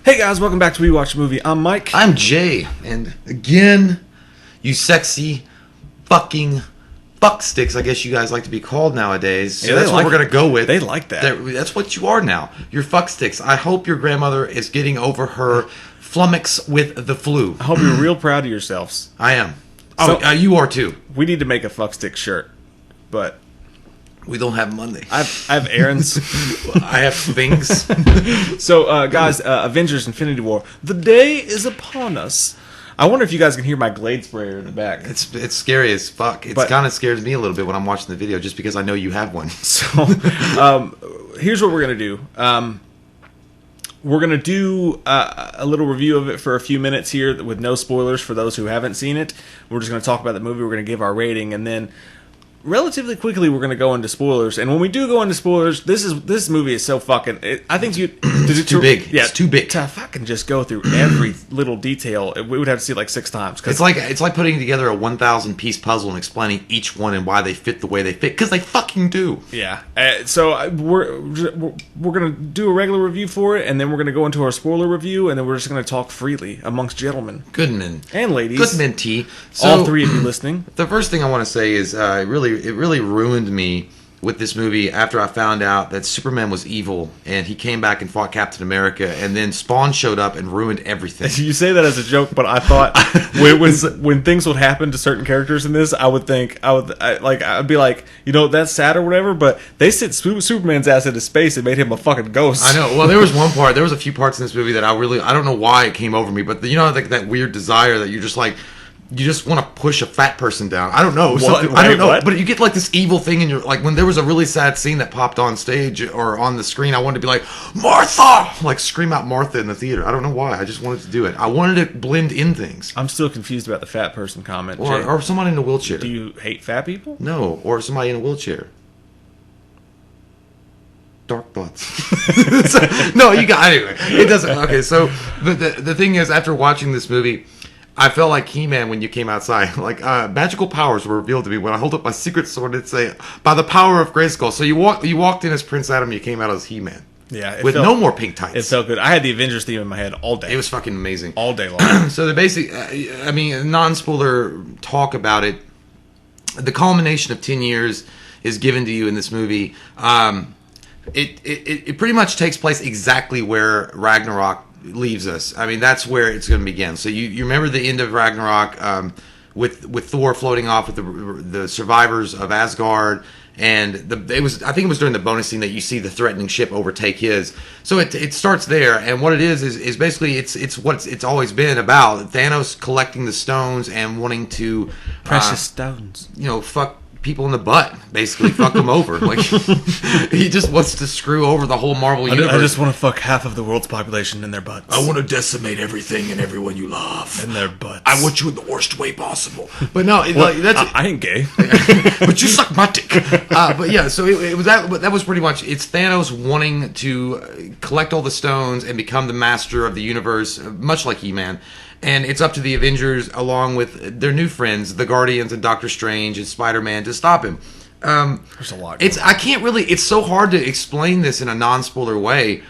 Hey guys, welcome back to We Watch a Movie. I'm Mike. I'm Jay. And again, you sexy fucking fucksticks, I guess you guys like to be called nowadays. So that's what we're going to go with. They like that. That's what you are now. You're fucksticks. I hope your grandmother is getting over her flummox with the flu. I hope you're real proud of yourselves. I am. So, you are too. We need to make a fuckstick shirt, but we don't have Monday. I have errands. I have things. So, guys, Avengers Infinity War. The day is upon us. I wonder if you guys can hear my Glade sprayer in the back. It's scary as fuck. It kind of scares me a little bit when I'm watching the video just because I know you have one. So, here's what we're going to do. We're going to do a little review of it for a few minutes here with no spoilers for those who haven't seen it. We're just going to talk about the movie. We're going to give our rating, and then relatively quickly we're going to go into spoilers. And when we do go into spoilers, this movie is so fucking... I think you... It's too big. Yeah, it's too big. To fucking just go through every little detail, we would have to see it like 6 times. It's like putting together a 1,000 piece puzzle and explaining each one and why they fit the way they fit, because they fucking do. Yeah. So we're going to do a regular review for it, and then we're going to go into our spoiler review, and then we're just going to talk freely amongst gentlemen. Good men. And ladies. Good men, T. So, all three of you listening. The first thing I want to say is it really ruined me with this movie after I found out that Superman was evil and he came back and fought Captain America, and then Spawn showed up and ruined everything. You say that as a joke, but I thought when things would happen to certain characters in this, I'd be like, that's sad or whatever, but they sent Superman's ass into space and made him a fucking ghost. I know. Well, there was a few parts in this movie that I don't know why it came over me, but that weird desire that you're just like, you just want to push a fat person down. I don't know. I don't know. What? But you get like this evil thing in your, like when there was a really sad scene that popped on stage or on the screen, I wanted to be like, Martha! Like scream out Martha in the theater. I don't know why. I just wanted to do it. I wanted to blend in things. I'm still confused about the fat person comment. Or somebody in a wheelchair. Do you hate fat people? No. Or somebody in a wheelchair. Dark thoughts. No, you got, anyway. It doesn't. Okay, so the thing is, after watching this movie, I felt like He-Man when you came outside. Like, magical powers were revealed to me when I hold up my secret sword and say, by the power of Grayskull. So you walked in as Prince Adam, you came out as He-Man. Yeah. With no more pink tights. It felt good. I had the Avengers theme in my head all day. It was fucking amazing. All day long. So the basic, non-spoiler talk about it, the culmination of 10 years is given to you in this movie. It pretty much takes place exactly where Ragnarok leaves us. I mean, that's where it's going to begin. So you remember the end of Ragnarok with Thor floating off with the survivors of Asgard, and I think it was during the bonus scene that you see the threatening ship overtake his. So it starts there, and what it is basically it's what it's always been about: Thanos collecting the stones and wanting to precious stones. Fuck people in the butt, basically. Fuck them over. Like, he just wants to screw over the whole Marvel universe. I just want to fuck half of the world's population in their butts. I want to decimate everything and everyone you love in their butts. I want you in the worst way possible. But no, I ain't gay. But you suck my dick. But yeah, so it was that was pretty much, it's Thanos wanting to collect all the stones and become the master of the universe, much like He-Man. And it's up to the Avengers, along with their new friends, the Guardians and Doctor Strange and SpiderMan, to stop him. There's a lot. It's so hard to explain this in a non-spoiler way,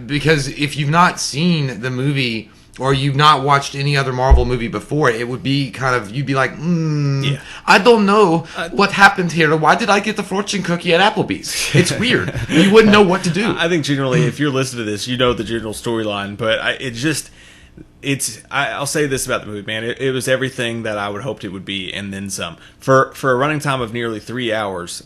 because if you've not seen the movie or you've not watched any other Marvel movie before, it would be you'd be like, yeah. I don't know what happened here. Why did I get the fortune cookie at Applebee's? It's weird. You wouldn't know what to do. I think generally, if you're listening to this, you know the general storyline, but I'll say this about the movie, man. It was everything that I would hoped it would be, and then some. For a running time of nearly 3 hours,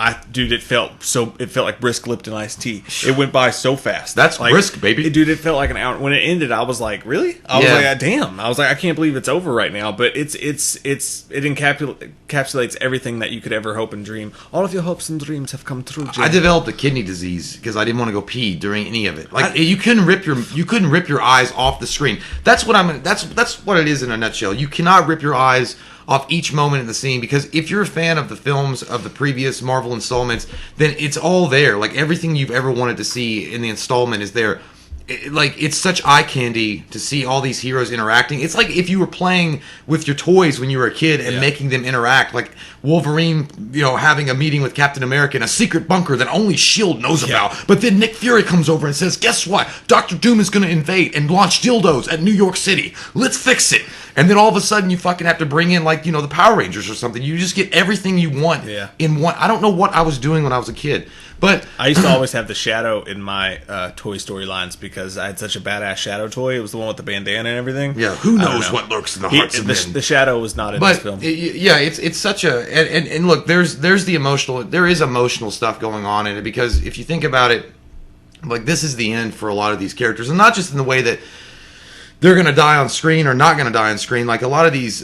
it felt like brisk Lipton iced tea. It went by so fast. That's brisk, baby. It felt like an hour. When it ended, I was like, really? I was like, damn. I was like, I can't believe it's over right now. But it encapsulates everything that you could ever hope and dream. All of your hopes and dreams have come true, Jay. I developed a kidney disease because I didn't want to go pee during any of it. Like, you couldn't rip your eyes off the screen. That's what it is in a nutshell. You cannot rip your eyes off each moment in the scene, because if you're a fan of the films of the previous Marvel installments, then it's all there. Like, everything you've ever wanted to see in the installment is there. it's such eye candy to see all these heroes interacting. It's like if you were playing with your toys when you were a kid and making them interact, like Wolverine, having a meeting with Captain America in a secret bunker that only S.H.I.E.L.D. knows about. But then Nick Fury comes over and says, guess what? Dr. Doom is going to invade and launch dildos at New York City. Let's fix it. And then all of a sudden you fucking have to bring in the Power Rangers or something. You just get everything you want in one. I don't know what I was doing when I was a kid. But I used to always have the Shadow in my Toy Story lines because I had such a badass Shadow toy. It was the one with the bandana and everything. Yeah, who knows what lurks in the hearts of men. The Shadow was not in this film. It's such a and look, there is emotional stuff going on in it, because if you think about it, like, this is the end for a lot of these characters, and not just in the way that they're going to die on screen or not going to die on screen. Like, a lot of these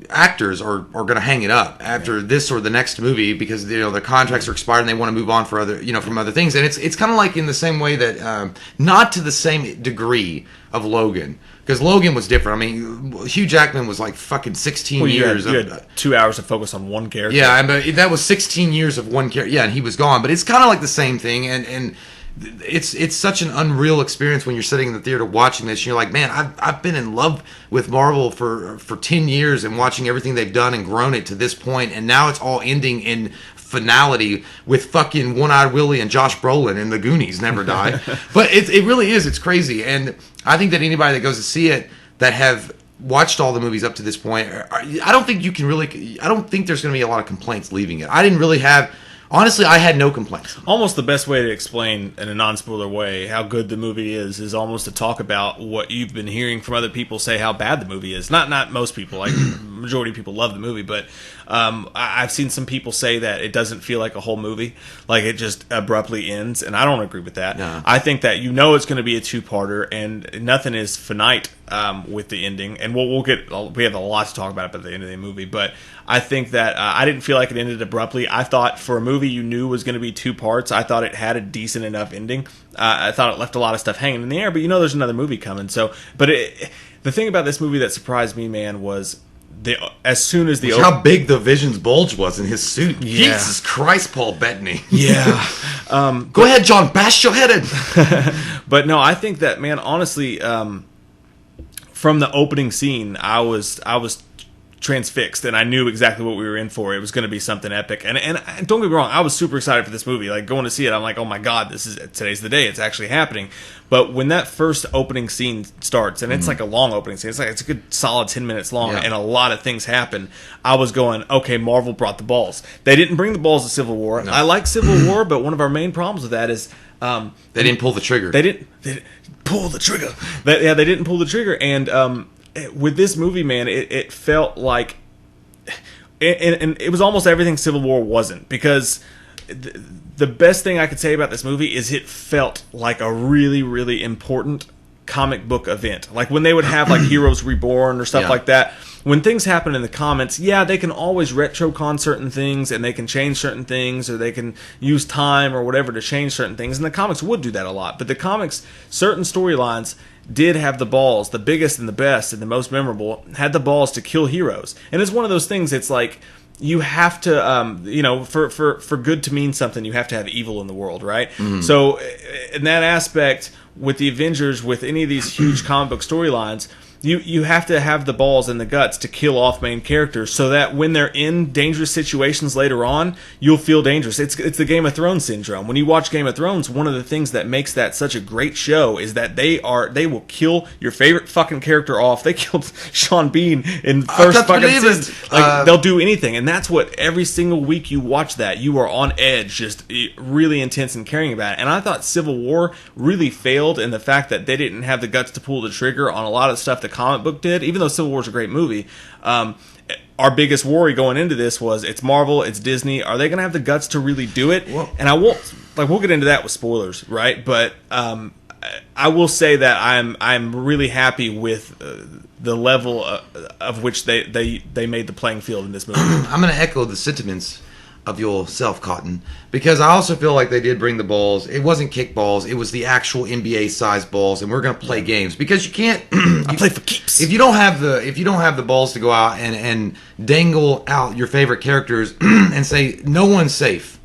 actors are going to hang it up after this or the next movie because their contracts are expired and they want to move on for other from other things. And it's kind of like in the same way that not to the same degree of Logan, because Logan was different. I mean, Hugh Jackman was like fucking 16 years. You had 2 hours to focus on one character. Yeah, but that was 16 years of one character. Yeah, and he was gone. But it's kind of like the same thing, and it's such an unreal experience when you're sitting in the theater watching this. And you're like, man, I've been in love with Marvel for 10 years and watching everything they've done and grown it to this point, and now it's all ending in finality with fucking One-Eyed Willie and Josh Brolin and the Goonies Never Die. But it really is. It's crazy, and I think that anybody that goes to see it that have watched all the movies up to this point, I don't think there's going to be a lot of complaints leaving it. I didn't really have. Honestly, I had no complaints. Almost the best way to explain in a non-spoiler way how good the movie is almost to talk about what you've been hearing from other people say how bad the movie is. Not most people, like majority of people love the movie, but I've seen some people say that it doesn't feel like a whole movie, like it just abruptly ends, and I don't agree with that. No. I think that it's going to be a two-parter, and nothing is finite with the ending, and we have a lot to talk about at the end of the movie, but I think that I didn't feel like it ended abruptly. I thought for a movie you knew was going to be two parts, I thought it had a decent enough ending. I thought it left a lot of stuff hanging in the air, but there's another movie coming. So, but the thing about this movie that surprised me, man, was as soon as how big the Vision's bulge was in his suit. Yeah. Jesus Christ, Paul Bettany. Yeah. Go ahead, John, bash your head in. But no, I think that, man, honestly, from the opening scene, I was transfixed, and I knew exactly what we were in for. It was going to be something epic, and don't get me wrong, I was super excited for this movie. Like, going to see it, I'm like, oh my god, today's the day, it's actually happening. But when that first opening scene starts, and it's like a long opening scene, it's a good solid 10 minutes long, and a lot of things happen, I was going, okay, Marvel brought the balls. They didn't bring the balls to Civil War. No. I like Civil War, but one of our main problems with that is they didn't pull the trigger. They didn't pull the trigger. They didn't pull the trigger, and with this movie, man, it felt like, and it was almost everything Civil War wasn't, because the best thing I could say about this movie is it felt like a really, really important comic book event. Like when they would have like Heroes Reborn or stuff like that. When things happen in the comics, they can always retrocon certain things, and they can change certain things, or they can use time or whatever to change certain things. And the comics would do that a lot. But the comics, certain storylines did have the balls, the biggest and the best and the most memorable, had the balls to kill heroes. And it's one of those things, it's like, you have to, for good to mean something, you have to have evil in the world, right? Mm-hmm. So in that aspect, with the Avengers, with any of these huge comic book storylines, you have to have the balls and the guts to kill off main characters, so that when they're in dangerous situations later on, you'll feel dangerous. It's the Game of Thrones syndrome. When you watch Game of Thrones, one of the things that makes that such a great show is that they will kill your favorite fucking character off. They killed Sean Bean in the first fucking season. Like, they'll do anything, and that's what every single week you watch that, you are on edge, just really intense and caring about it. And I thought Civil War really failed in the fact that they didn't have the guts to pull the trigger on a lot of stuff the comic book did. Even though Civil War is a great movie, our biggest worry going into this was, it's Marvel, it's Disney, are they going to have the guts to really do it? Well, and I won't, we'll get into that with spoilers, right? But I will say that I'm really happy with the level of which they made the playing field in this movie. I'm going to echo the sentiments of yourself, Cotton, because I also feel like they did bring the balls. It wasn't kickballs, it was the actual NBA sized balls, and we're going to play games, because you can't I play for keeps. If you don't have the balls to go out and dangle out your favorite characters and say no one's safe.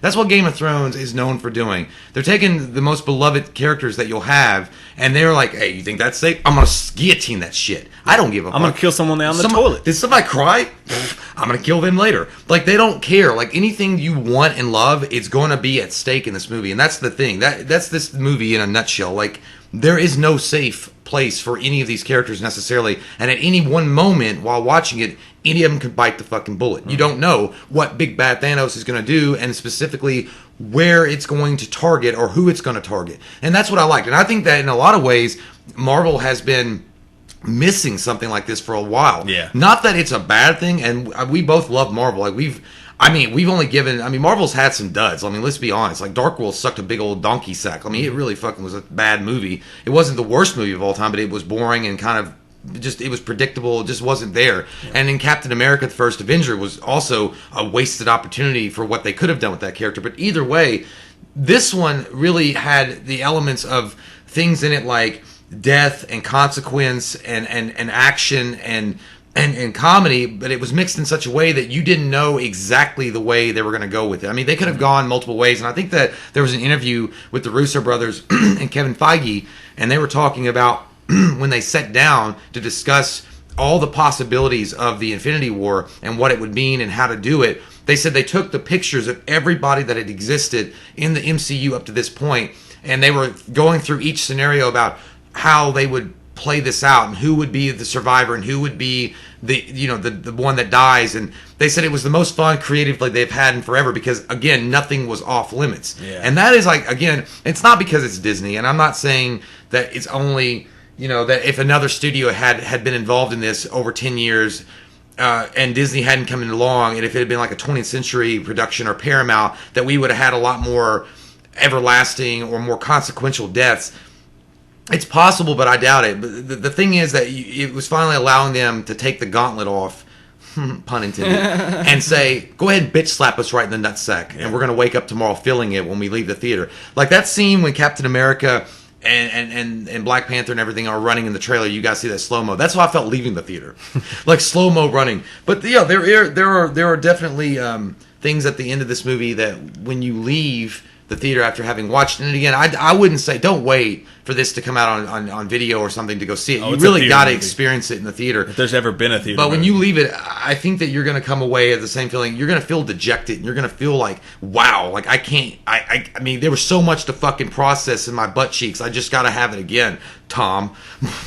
That's what Game of Thrones is known for doing. They're taking the most beloved characters that you'll have, and they're like, hey, you think that's safe? I'm going to guillotine that shit. I don't give a fuck. I'm going to kill someone down the toilet. Did somebody cry? I'm going to kill them later. Like, they don't care. Like, anything you want and love, it's going to be at stake in this movie. And that's the thing. That's this movie in a nutshell. Like, there is no safe place for any of these characters necessarily. And at any one moment while watching it, any of them could bite the fucking bullet. You don't know what big bad Thanos is going to do, and specifically where it's going to target or who it's going to target. And that's what I liked. And I think that in a lot of ways, Marvel has been missing something like this for a while. Yeah. Not that it's a bad thing, and we both love Marvel. Like, we've only given... Marvel's had some duds. Let's be honest. Like, Dark World sucked a big old donkey sack. It really fucking was a bad movie. It wasn't the worst movie of all time, but it was boring and kind of it was predictable. It just wasn't there. Yeah. And in Captain America, the First Avenger was also a wasted opportunity for what they could have done with that character. But either way, this one really had the elements of things in it like death and consequence and action and comedy, but it was mixed in such a way that you didn't know exactly the way they were going to go with it. They could have gone multiple ways, and I think that there was an interview with the Russo brothers and Kevin Feige, and they were talking about when they sat down to discuss all the possibilities of the Infinity War and what it would mean and how to do it. They said they took the pictures of everybody that had existed in the MCU up to this point, and they were going through each scenario about how they would play this out and who would be the survivor and who would be the one that dies. And they said it was the most fun creatively they've had in forever because, again, nothing was off limits. Yeah. And that is like, again, it's not because it's Disney, and I'm not saying that it's only, that if another studio had been involved in this over 10 years and Disney hadn't come in along, and if it had been like a 20th century production or Paramount, that we would have had a lot more everlasting or more consequential deaths. It's possible, but I doubt it. But the thing is that it was finally allowing them to take the gauntlet off, pun intended, and say, go ahead and bitch slap us right in the nutsack, and we're going to wake up tomorrow feeling it when we leave the theater. Like that scene when Captain America and Black Panther and everything are running in the trailer, you guys see that slow-mo. That's how I felt leaving the theater. Like slow-mo running. But yeah, there are definitely things at the end of this movie that when you leave the theater after having watched it, and again, I wouldn't say don't wait for this to come out on video or something to go see it. You really got to experience it in the theater. If there's ever been a theater. But when you leave it, I think that you're going to come away at the same feeling. You're going to feel dejected, and you're going to feel like, wow, like I can't, I mean, there was so much to fucking process in my butt cheeks. I just got to have it again, Tom.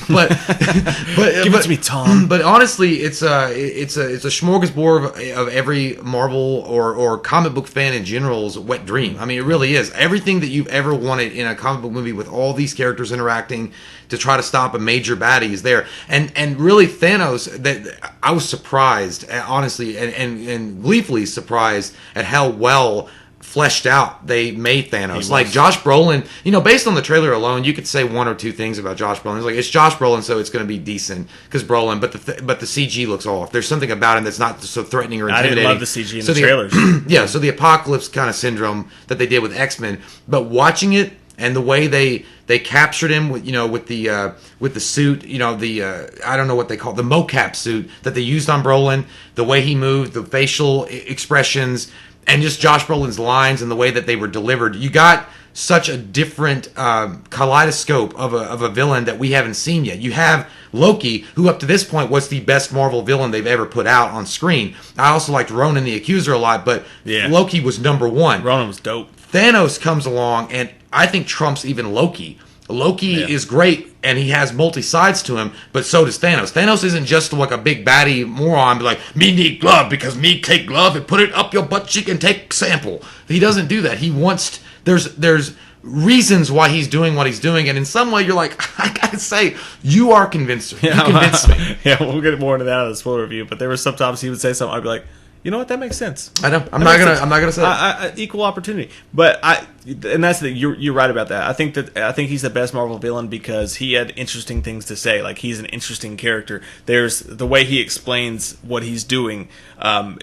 But give it to me, Tom. But honestly, it's a smorgasbord of every Marvel or comic book fan in general's wet dream. I mean, it really is. Everything that you've ever wanted in a comic book movie with all these characters interacting to try to stop a major baddie is there. And really, Thanos, that I was surprised, honestly, and gleefully surprised at how well fleshed out they made Thanos. Like Josh Brolin, based on the trailer alone, you could say one or two things about Josh Brolin. It's like, it's Josh Brolin, so it's going to be decent because Brolin, but the CG looks off. There's something about him that's not so threatening or intimidating. I didn't love the CG in the trailers. Yeah, so the apocalypse kind of syndrome that they did with X-Men, but watching it and the way they captured him with the suit, I don't know what they call it, the mocap suit that they used on Brolin, the way he moved, the facial expressions, and just Josh Brolin's lines and the way that they were delivered. You got such a different kaleidoscope of a villain that we haven't seen yet. You have Loki, who up to this point was the best Marvel villain they've ever put out on screen. I also liked Ronan the Accuser a lot, but Loki was number one. Ronan was dope. Thanos comes along, and I think trumps even Loki. Loki is great, and he has multi-sides to him, but so does Thanos. Thanos isn't just like a big baddie moron, but like, me need glove, because me take glove and put it up your butt cheek and take sample. He doesn't do that. He wants... There's reasons why he's doing what he's doing, and in some way you're like, I gotta say, you are convincing. You convinced me. Yeah, we'll get more into that in the spoiler review, but there were sometimes he would say something, I'd be like, you know what? That makes sense. I know. I'm not gonna say that. Equal opportunity, but and that's the thing. You're right about that. I think he's the best Marvel villain because he had interesting things to say. Like, he's an interesting character. There's the way he explains what he's doing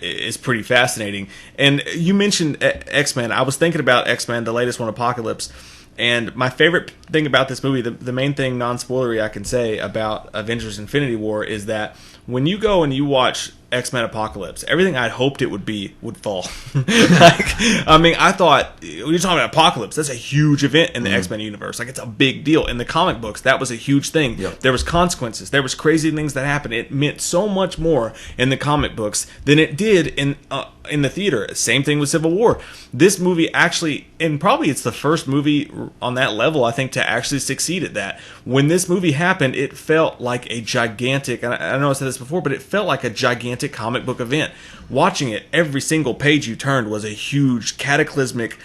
is pretty fascinating. And you mentioned X-Men. I was thinking about X-Men, the latest one, Apocalypse. And my favorite thing about this movie, the main thing non-spoilery I can say about Avengers Infinity War is that when you go and you watch X-Men Apocalypse, everything I'd hoped it would be would fall. I thought, when you're talking about Apocalypse, that's a huge event in the X-Men universe. Like, it's a big deal. In the comic books, that was a huge thing. Yep. There was consequences. There was crazy things that happened. It meant so much more in the comic books than it did in the theater. Same thing with Civil War. This movie actually, and probably it's the first movie on that level, I think, to actually succeed at that. When this movie happened, it felt like a gigantic, and I know I said this before, but it felt like a gigantic comic book event. Watching it, every single page you turned was a huge cataclysmic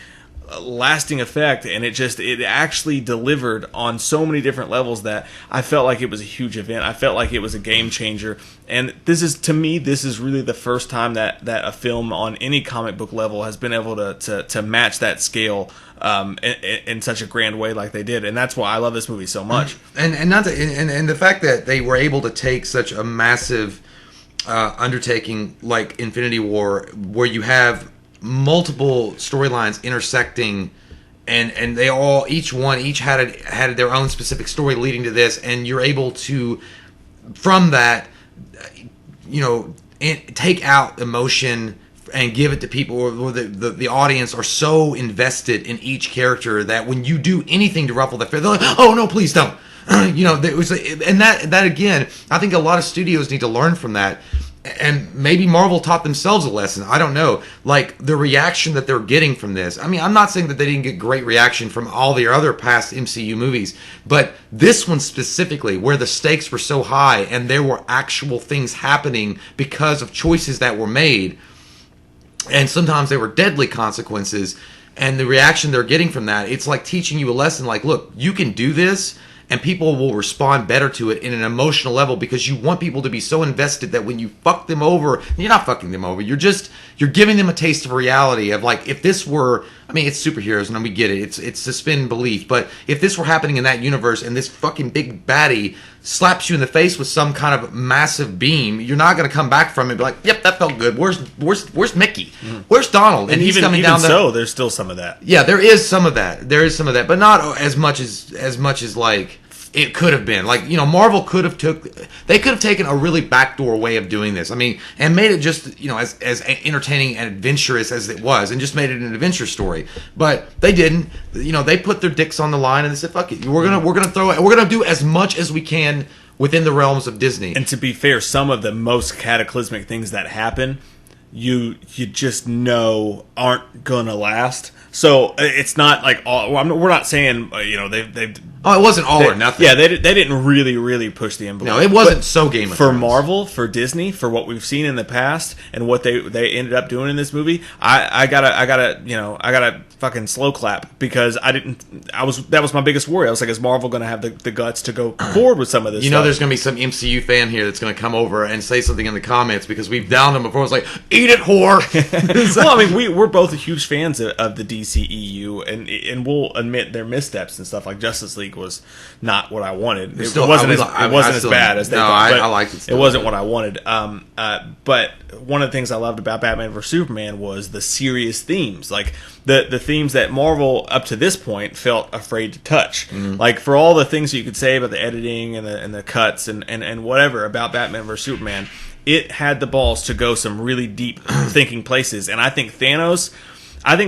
lasting effect, and it actually delivered on so many different levels that I felt like it was a huge event. I felt like it was a game changer, and this is really the first time that a film on any comic book level has been able to match that scale in such a grand way like they did, and that's why I love this movie so much. And the fact that they were able to take such a massive undertaking like Infinity War, where you have multiple storylines intersecting, and they all each had their own specific story leading to this, and you're able to, from that, take out emotion and give it to people, or the audience are so invested in each character that when you do anything to ruffle their feathers, they're like, oh no, please don't. There was, and that again, I think a lot of studios need to learn from that, and maybe Marvel taught themselves a lesson. I don't know, like the reaction that they're getting from this. I mean, I'm not saying that they didn't get great reaction from all the other past MCU movies, but this one specifically, where the stakes were so high and there were actual things happening because of choices that were made, and sometimes they were deadly consequences, and the reaction they're getting from that, it's like teaching you a lesson. Like, look, you can do this, and people will respond better to it in an emotional level, because you want people to be so invested that when you fuck them over, you're not fucking them over. You're giving them a taste of reality of, like, if this were, I mean, it's superheroes and we get it. It's suspend belief. But if this were happening in that universe and this fucking big baddie slaps you in the face with some kind of massive beam, you're not going to come back from it and be like, yep, that felt good. Where's Mickey? Where's Donald? And he's coming down there. So there's still some of that. Yeah, there is some of that. But not as much as like it could have been. Like, Marvel could have taken a really backdoor way of doing this. I mean, and made it just, as entertaining and adventurous as it was, and just made it an adventure story. But they didn't. They put their dicks on the line and they said, fuck it. We're gonna do as much as we can within the realms of Disney. And to be fair, some of the most cataclysmic things that happen, you just know aren't gonna last. So it's not like we're not saying they've. Oh, it wasn't all or nothing. Yeah, they didn't really push the envelope. No, it wasn't so Game of Thrones. For Thrones. Marvel, for Disney, for what we've seen in the past and what they ended up doing in this movie, I gotta fucking slow clap, because that was my biggest worry. I was like, is Marvel gonna have the guts to go forward with some of this? There's gonna be some MCU fan here that's gonna come over and say something in the comments, because we've downed them before. It's like, eat it, whore. Well, I mean, we're both huge fans of the DCEU, and we'll admit their missteps and stuff. Like Justice League was not what I wanted. It wasn't as bad as they thought. I liked it. It wasn't what I wanted. But one of the things I loved about Batman vs Superman was the serious themes, like the themes that Marvel up to this point felt afraid to touch. Mm-hmm. Like, for all the things you could say about the editing and the cuts and whatever about Batman vs Superman, it had the balls to go some really deep thinking places. And I think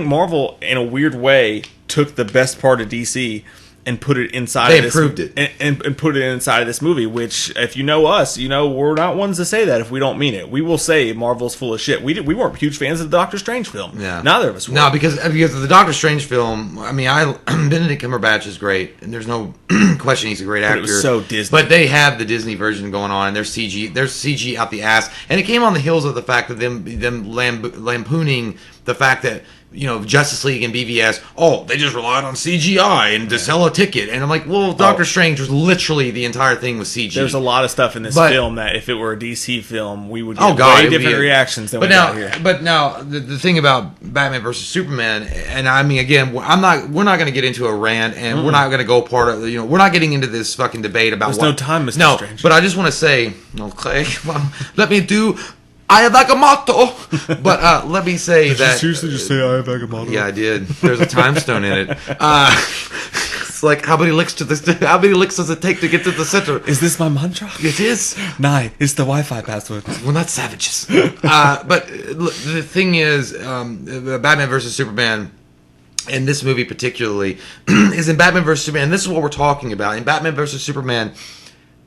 Marvel, in a weird way, took the best part of DC and put it inside of this. They improved it. And put it inside of this movie, which, if you know us, we're not ones to say that if we don't mean it. We will say Marvel's full of shit. We weren't huge fans of the Doctor Strange film. Yeah. Neither of us were. No, because of the Doctor Strange film, I mean, Benedict Cumberbatch is great, and there's no question he's a great actor. But it was so Disney. But they have the Disney version going on, and there's CG out the ass. And it came on the heels of the fact that them lampooning the fact that, Justice League and BVS, they just relied on CGI and to sell a ticket. And I'm like, well, Doctor Strange was literally the entire thing with CG. There's a lot of stuff in this film that if it were a DC film, we would get way different reactions than we got here. But now, the thing about Batman versus Superman, and I mean, again, we're not going to get into a rant, and we're not going to go part of, we're not getting into this fucking debate about There's no time, Mr. Strange. But I just want to say, okay, well, let me do... I have Agamotto, but let me say Did you seriously just say I have Agamotto? Yeah, I did. There's a time stone in it. It's like, how many licks does it take to get to the center? Is this my mantra? It is. Nah, it's the Wi-Fi password. We're not savages. But the thing is, Batman versus Superman, and this movie particularly, is in Batman versus Superman. And this is what we're talking about. In Batman versus Superman,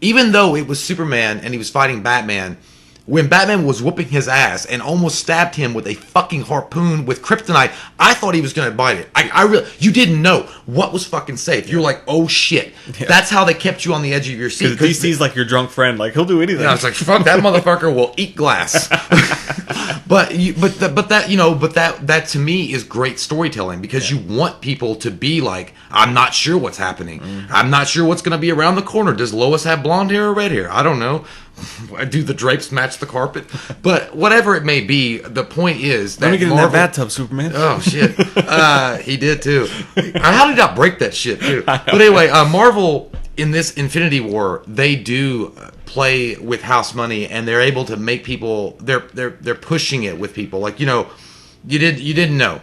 even though it was Superman and he was fighting Batman, when Batman was whooping his ass and almost stabbed him with a fucking harpoon with kryptonite, I thought he was going to bite it. I really, you didn't know what was fucking safe. You're like, oh shit. Yeah. That's how they kept you on the edge of your seat. Because DC's like your drunk friend. Like, he'll do anything. Yeah, it's like, fuck, that motherfucker will eat glass. But that to me is great storytelling, because you want people to be like, I'm not sure what's happening. Mm-hmm. I'm not sure what's going to be around the corner. Does Lois have blonde hair or red hair? I don't know. Do the drapes match the carpet? But whatever it may be, the point is that let me get in that bathtub, Superman. Oh shit, he did too. How did I break that shit too? But anyway, Marvel in this Infinity War, they do play with house money, and they're able to make people. They're pushing it with people. Like, you didn't know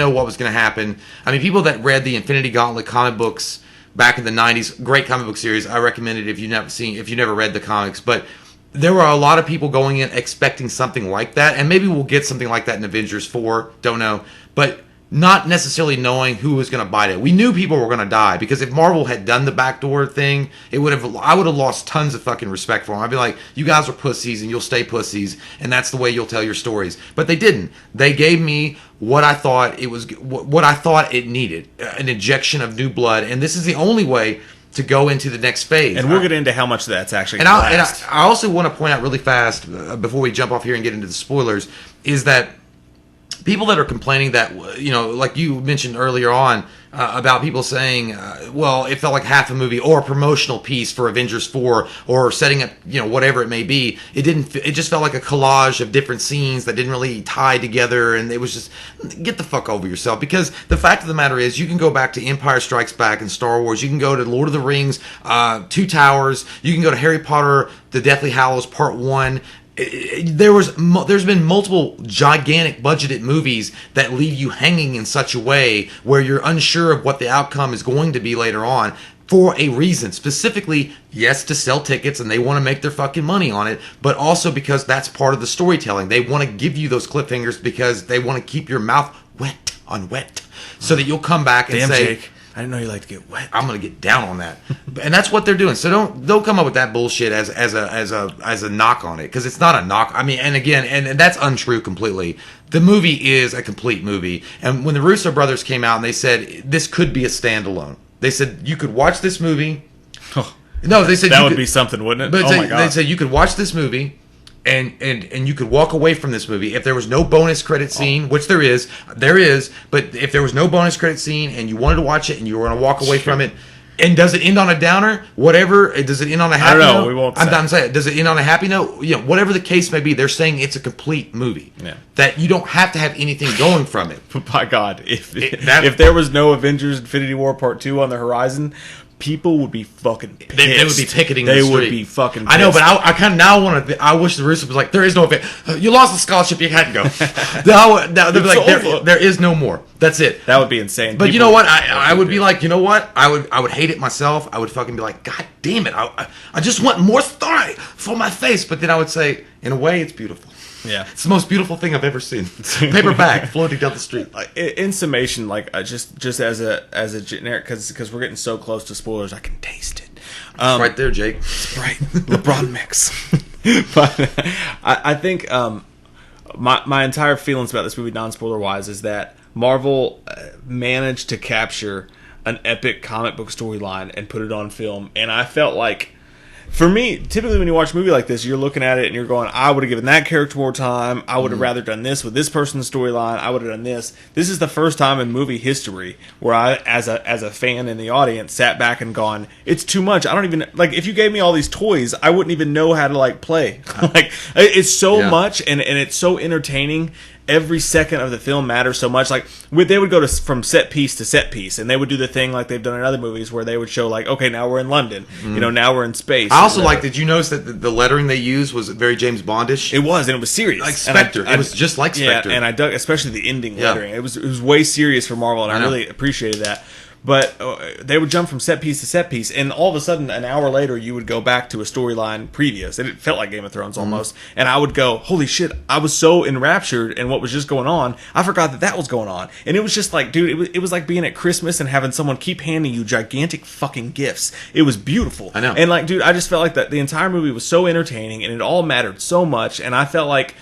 what was going to happen. I mean, people that read the Infinity Gauntlet comic books back in the 90s, great comic book series. I recommend it if you never read the comics. But there were a lot of people going in expecting something like that, and maybe we'll get something like that in Avengers 4. Don't know, but not necessarily knowing who was going to bite it. We knew people were going to die, because if Marvel had done the backdoor thing, I would have lost tons of fucking respect for them. I'd be like, you guys are pussies and you'll stay pussies, and that's the way you'll tell your stories. But they didn't. They gave me what I thought it needed, an injection of new blood, and this is the only way to go into the next phase. And we'll get into how much of that's actually going to last. And I also want to point out really fast, before we jump off here and get into the spoilers, is that people that are complaining that, like you mentioned earlier on, about people saying, well, it felt like half a movie or a promotional piece for Avengers 4, or setting up, whatever it may be. It just felt like a collage of different scenes that didn't really tie together, and it was just, get the fuck over yourself. Because the fact of the matter is, you can go back to Empire Strikes Back and Star Wars, you can go to Lord of the Rings, Two Towers, you can go to Harry Potter, The Deathly Hallows Part 1, there's been multiple gigantic budgeted movies that leave you hanging in such a way where you're unsure of what the outcome is going to be later on, for a reason. Specifically, yes, to sell tickets, and they want to make their fucking money on it, but also because that's part of the storytelling. They want to give you those cliffhangers because they want to keep your mouth wet on wet, so that you'll come back and say, Jake, I didn't know you like to get wet. I'm gonna get down on that. And that's what they're doing. So don't come up with that bullshit as a knock on it, because it's not a knock. I mean, and again, and that's untrue completely. The movie is a complete movie. And when the Russo brothers came out and they said this could be a standalone, they said you could watch this movie. Oh, no, they said that would be something, wouldn't it? But my God. They said you could watch this movie. And you could walk away from this movie if there was no bonus credit scene, which there is. But if there was no bonus credit scene and you wanted to watch it and you were going to walk away from it, and does it end on a downer? Whatever. Does it end on a happy note? I don't know. We won't. I'm saying, does it end on a happy note? Whatever the case may be, they're saying it's a complete movie. Yeah. That you don't have to have anything going from it. By God, if there was no Avengers Infinity War Part 2 on the horizon, people would be fucking pissed. They would be picketing the street. They would be fucking pissed. I know, but I kind of now want to. I wish the Russo was like, there is no event. You lost the scholarship. You had to go. They'd be like, there is no more. That's it. That would be insane. But you know what? I would be like, you know what? I would hate it myself. I would fucking be like, God damn it. I just want more story for my face. But then I would say, in a way, it's beautiful. Yeah, it's the most beautiful thing I've ever seen. Paper bag floating down the street. In summation, just as a generic, because we're getting so close to spoilers, I can taste it. It's right there, Jake. It's right, LeBron mix. But I think my entire feelings about this movie, non-spoiler wise, is that Marvel managed to capture an epic comic book storyline and put it on film, and I felt like, for me, typically when you watch a movie like this, you're looking at it and you're going, I would have given that character more time. I would have rather done this with this person's storyline. I would have done this. This is the first time in movie history where I, as a fan in the audience, sat back and gone, it's too much. I don't even, if you gave me all these toys, I wouldn't even know how to, play. It's so much, and it's so entertaining. Every second of the film matters so much. They would go from set piece to set piece, and they would do the thing like they've done in other movies where they would show, okay, now we're in London. Now we're in space. I also did you notice that the lettering they used was very James Bondish? It was, and it was serious. Like Spectre. It was just like Spectre. Yeah, and I dug, especially the ending lettering. It was way serious for Marvel, and I really appreciated that. But they would jump from set piece to set piece, and all of a sudden, an hour later, you would go back to a storyline previous. And it felt like Game of Thrones almost. And I would go, holy shit, I was so enraptured in what was just going on, I forgot that was going on. And it was just like, dude, it was like being at Christmas and having someone keep handing you gigantic fucking gifts. It was beautiful. I know. And like, dude, I just felt like that the entire movie was so entertaining, and it all mattered so much. And I felt like,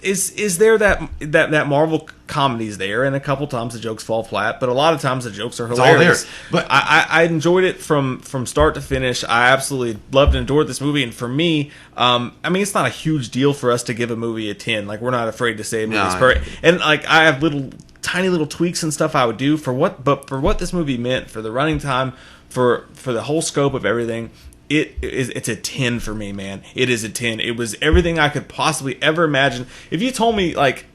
is there that Marvel comedy's there, and a couple times the jokes fall flat, but a lot of times the jokes are hilarious. It's all there. But I enjoyed it from start to finish. I absolutely loved and adored this movie, and for me, I mean, it's not a huge deal for us to give a movie a 10. Like, we're not afraid to say a movie's perfect. And like, I have tiny little tweaks and stuff I would do for what this movie meant, for the running time, for the whole scope of everything. It's a 10 for me, man. It is a 10. It was everything I could possibly ever imagine. If you told me, like,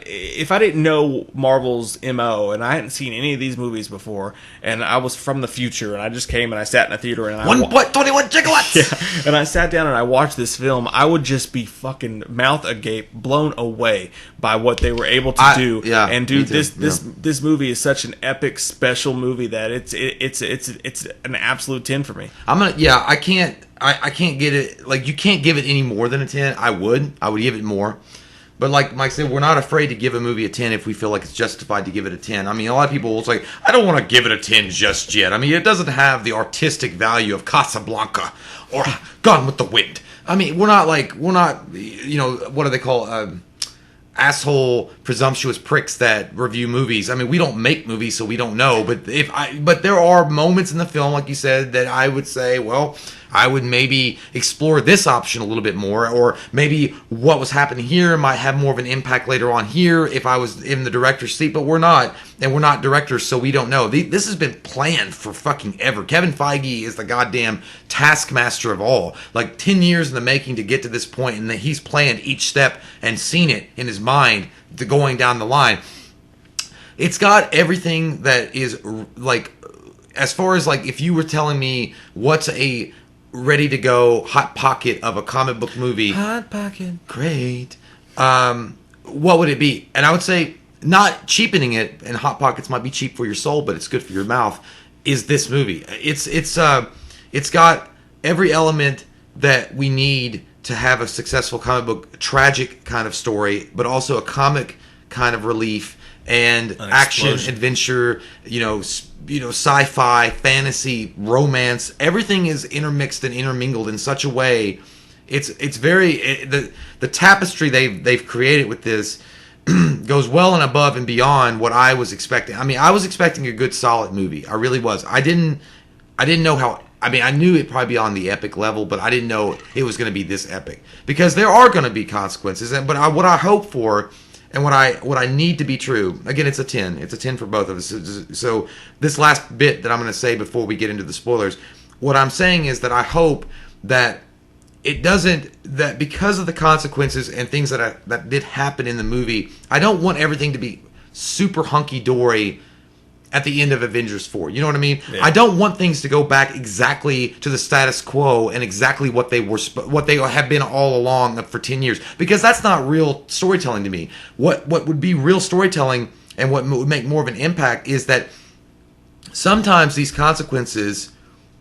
if I didn't know Marvel's MO and I hadn't seen any of these movies before, and I was from the future and I just came and I sat in a theater and 1.21 gigawatts. Yeah, and I sat down and I watched this film, I would just be fucking mouth agape, blown away by what they were able to do. Yeah, and dude, this movie is such an epic, special movie that it's an absolute 10 for me. I can't get it. Like, you can't give it any more than a 10. I would give it more. But like Mike said, we're not afraid to give a movie a 10 if we feel like it's justified to give it a 10. I mean, a lot of people will say, I don't want to give it a 10 just yet. I mean, it doesn't have the artistic value of Casablanca or Gone with the Wind. I mean, we're not, you know, what do they call asshole presumptuous pricks that review movies. I mean, we don't make movies, so we don't know. But but there are moments in the film, like you said, that I would say, well, I would maybe explore this option a little bit more, or maybe what was happening here might have more of an impact later on here if I was in the director's seat, but we're not, and we're not directors, so we don't know. This has been planned for fucking ever. Kevin Feige is the goddamn taskmaster of all. Like, 10 years in the making to get to this point, and that he's planned each step and seen it in his mind going down the line. It's got everything that is, like, as far as, like, if you were telling me what's a ready to go hot pocket of a comic book movie, hot pocket, great, what would it be? And I would say, not cheapening it, and hot pockets might be cheap for your soul, but it's good for your mouth, is this movie. It's got every element that we need to have a successful comic book, tragic kind of story, but also a comic kind of relief, and action, adventure, you know, sci-fi, fantasy, romance. Everything is intermixed and intermingled in such a way. It's very the tapestry they've created with this goes well and above and beyond what I was expecting. I mean, I was expecting a good, solid movie. I really was. I didn't know how. I mean, I knew it'd probably be on the epic level, but I didn't know it was going to be this epic, because there are going to be consequences. But what I hope for, and what I need to be true, again, it's a 10. It's a 10 for both of us. So this last bit that I'm going to say before we get into the spoilers, what I'm saying is that I hope that that because of the consequences and things that did happen in the movie, I don't want everything to be super hunky-dory at the end of Avengers 4. You know what I mean? Yeah. I don't want things to go back exactly to the status quo and exactly what they have been all along for 10 years, because that's not real storytelling to me. What would be real storytelling, and what would make more of an impact, is that sometimes these consequences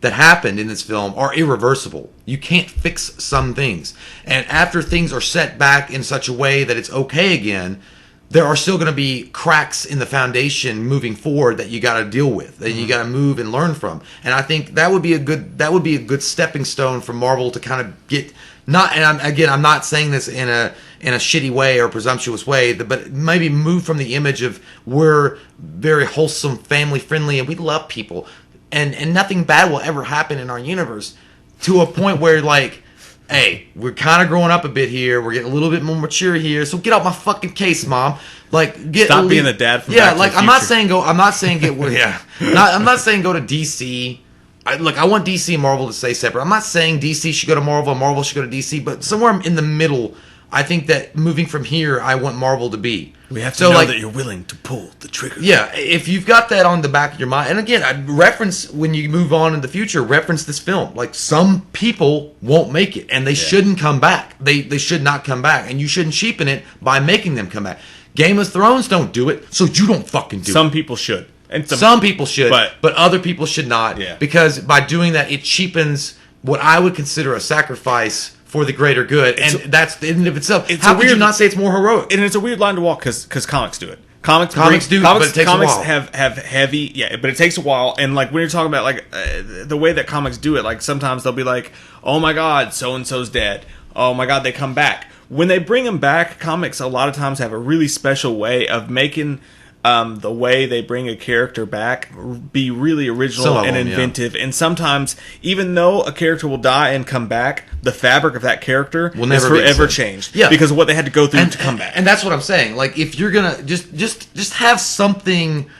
that happened in this film are irreversible. You can't fix some things. And after things are set back in such a way that it's okay again, there are still going to be cracks in the foundation moving forward that you got to deal with, that you got to move and learn from. And I think that would be a good stepping stone for Marvel to kind of get, not, and I'm not saying this in a shitty way or presumptuous way, but maybe move from the image of we're very wholesome, family friendly, and we love people, and nothing bad will ever happen in our universe, to a point where, like, hey, we're kind of growing up a bit here. We're getting a little bit more mature here. So get out my fucking case, Mom. Like, stop being the dad from Back to the Future. I'm not saying go. I'm not saying get. Yeah, I'm not saying go to DC. I want DC and Marvel to stay separate. I'm not saying DC should go to Marvel and Marvel should go to DC, but somewhere in the middle, I think that moving from here, I want Marvel to be. We have to know that you're willing to pull the trigger. Yeah, if you've got that on the back of your mind, and again, I reference, when you move on in the future, reference this film. Like, some people won't make it, and they shouldn't come back. They should not come back, and you shouldn't cheapen it by making them come back. Game of Thrones don't do it, so you don't fucking do it. Some people should. And some people should, but other people should not. Yeah. Because by doing that, it cheapens what I would consider a sacrifice for the greater good, and that's in and of itself. How could you not say it's more heroic? And it's a weird line to walk because comics do it. Comics do, but it takes a while. Have heavy, but it takes a while. And like when you're talking about like the way that comics do it, like sometimes they'll be like, "Oh my God, so and so's dead. Oh my God, they come back." When they bring them back, comics a lot of times have a really special way of making the way they bring a character back be really original and inventive. And sometimes, even though a character will die and come back, the fabric of that character will never forever changed. Yeah. Because of what they had to go through to come back. And that's what I'm saying. Like, if you're gonna just have something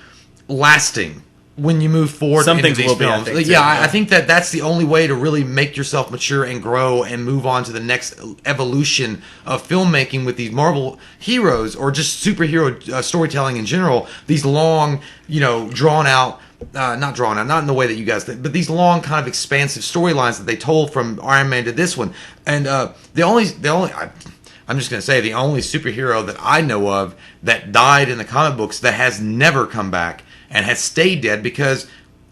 lasting when you move forward into these films. I think that's the only way to really make yourself mature and grow and move on to the next evolution of filmmaking with these Marvel heroes or just superhero storytelling in general. These long, drawn out, not in the way that you guys think, but these long kind of expansive storylines that they told from Iron Man to this one. And I'm just going to say the only superhero that I know of that died in the comic books that has never come back and has stayed dead, because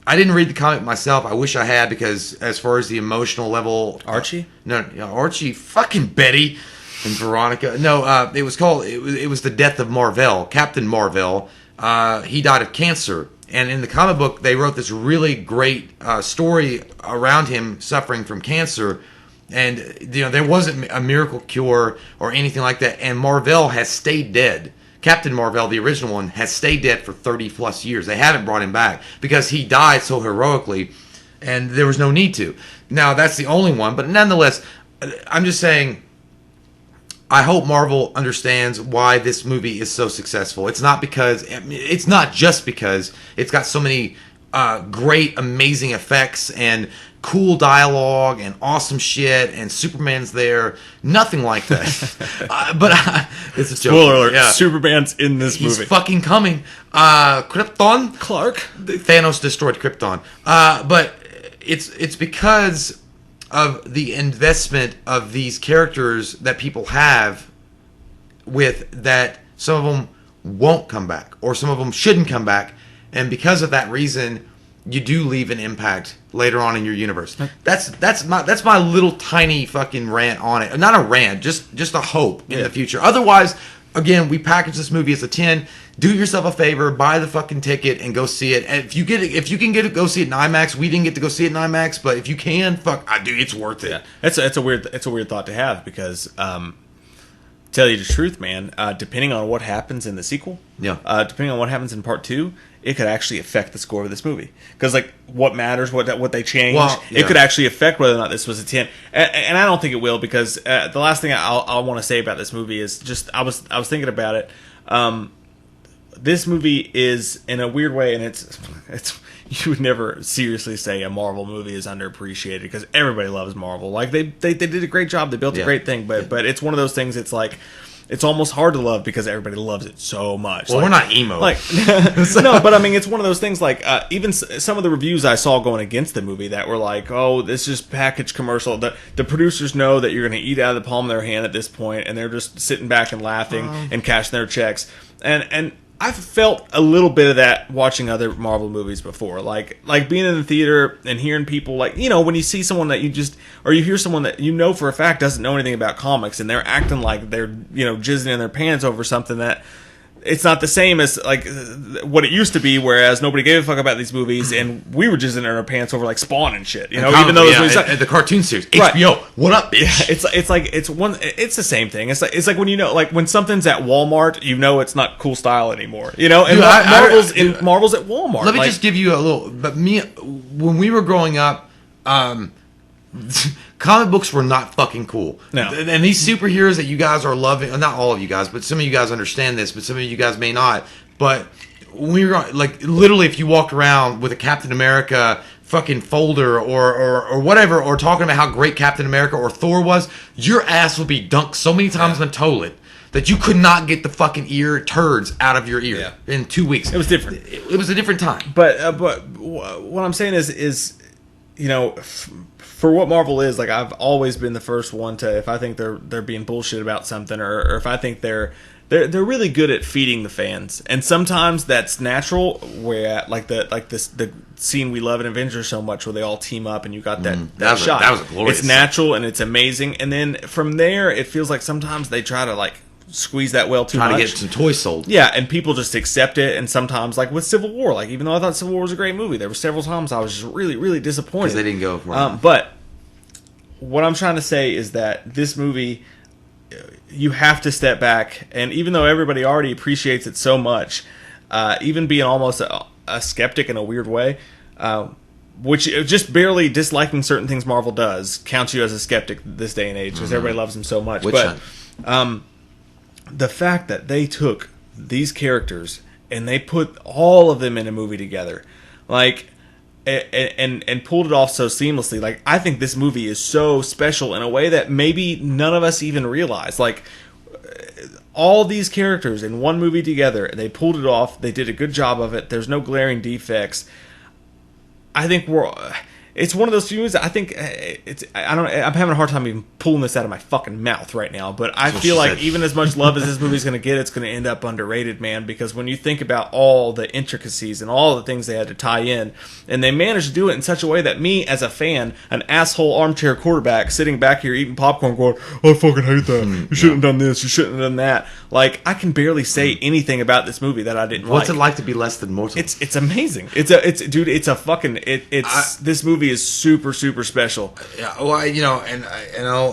I didn't read the comic myself. I wish I had, because as far as the emotional level... Archie? No, Archie, fucking Betty and Veronica. No, it was the death of Marvel, Captain Marvel. He died of cancer. And in the comic book, they wrote this really great story around him suffering from cancer. And, there wasn't a miracle cure or anything like that. And Marvel has stayed dead. Captain Marvel, the original one, has stayed dead for 30 plus years. They haven't brought him back because he died so heroically, and there was no need to. Now, that's the only one, but nonetheless, I'm just saying, I hope Marvel understands why this movie is so successful. It's not just because it's got so many great, amazing effects and cool dialogue and awesome shit, and Superman's there. Nothing like that. It's a joke. Spoiler alert. Yeah. Superman's in this movie. He's fucking coming. Krypton? Clark? Thanos destroyed Krypton. But it's because of the investment of these characters that people have with that some of them won't come back, or some of them shouldn't come back. And because of that reason, you do leave an impact later on in your universe. That's my little tiny fucking rant on it. Not a rant, just a hope in the future. Otherwise, again, we package this movie as a 10. Do yourself a favor, buy the fucking ticket and go see it. And if you can go see it in IMAX, we didn't get to go see it in IMAX, but if you can, dude, it's worth it. Yeah. It's a weird thought to have, because tell you the truth, man, depending on what happens in the sequel, depending on what happens in part 2, it could actually affect the score of this movie. Because, like, what matters, what they change, it could actually affect whether or not this was a 10. And I don't think it will, because the last thing I want to say about this movie is just, I was thinking about it. This movie is, in a weird way, and it's you would never seriously say a Marvel movie is underappreciated, because everybody loves Marvel. Like, they did a great job. They built a great thing, but it's one of those things. It's like, it's almost hard to love because everybody loves it so much. Well, we're not emo. Like, no, but I mean, it's one of those things. Like, even some of the reviews I saw going against the movie that were like, "Oh, this is package commercial." The producers know that you're going to eat out of the palm of their hand at this point, and they're just sitting back and laughing and cashing their checks. And I've felt a little bit of that watching other Marvel movies before, like being in the theater and hearing people, like, when you see someone that you hear someone that for a fact doesn't know anything about comics, and they're acting like they're jizzing in their pants over something that it's not the same as like what it used to be, whereas nobody gave a fuck about these movies, and we were jizzing in our pants over like Spawn and shit, even though those movies and the cartoon series, HBO, right. What up, bitch? It's the same thing. It's like when when something's at Walmart, it's not cool style anymore, and dude, Marvel's at Walmart. Let me just give you a little. But when we were growing up, comic books were not fucking cool. No. And these superheroes that you guys are loving, not all of you guys, but some of you guys understand this, but some of you guys may not. But we were like, literally, if you walked around with a Captain America fucking folder or whatever, or talking about how great Captain America or Thor was, your ass would be dunked so many times in the toilet that you could not get the fucking ear turds out of your ear in 2 weeks. It was different. It was a different time. But what I'm saying is for what Marvel is, like, I've always been the first one to, if I think they're being bullshit about something, or if I think they're they're really good at feeding the fans, and sometimes that's natural. Where the scene we love in Avengers so much, where they all team up and you got that shot. That was glorious. It's natural and it's amazing, and then from there it feels like sometimes they try to like squeeze that well too much. Trying to get some toys sold. Yeah, and people just accept it, and sometimes, like with Civil War, like even though I thought Civil War was a great movie, there were several times I was just really, really disappointed. Because they didn't go for it. But what I'm trying to say is that this movie, you have to step back, and even though everybody already appreciates it so much, even being almost a skeptic in a weird way, which just barely disliking certain things Marvel does counts you as a skeptic this day and age, because everybody loves them so much. The fact that they took these characters and they put all of them in a movie together, like, and pulled it off so seamlessly. Like, I think this movie is so special in a way that maybe none of us even realize. Like, all these characters in one movie together, they pulled it off. They did a good job of it. There's no glaring defects. I think it's one of those movies that I think I'm having a hard time even pulling this out of my fucking mouth right now, but I feel like even as much love as this movie's going to get, it's going to end up underrated, man, because when you think about all the intricacies and all the things they had to tie in, and they managed to do it in such a way that me, as a fan, an asshole armchair quarterback sitting back here eating popcorn going, I fucking hate that. You shouldn't have done this. You shouldn't have done that. Like, I can barely say anything about this movie that I didn't What's it like to be less than mortal? It's amazing. This movie is super, super special. Yeah, well,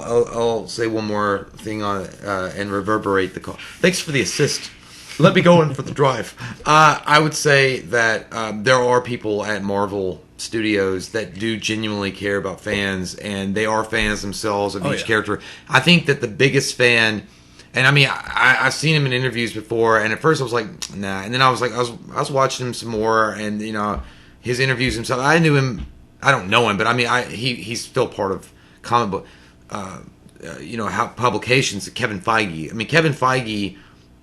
I'll say one more thing on it and reverberate the call. Thanks for the assist. Let me go in for the drive. I would say that there are people at Marvel Studios that do genuinely care about fans, and they are fans themselves of each character. I think that the biggest fan, and I mean, I've seen him in interviews before, and at first I was like, nah, and then I was like, I was watching him some more, and his interviews himself. I knew him. I don't know him, but I mean, he's still part of comic book, publications. Kevin Feige. I mean, Kevin Feige,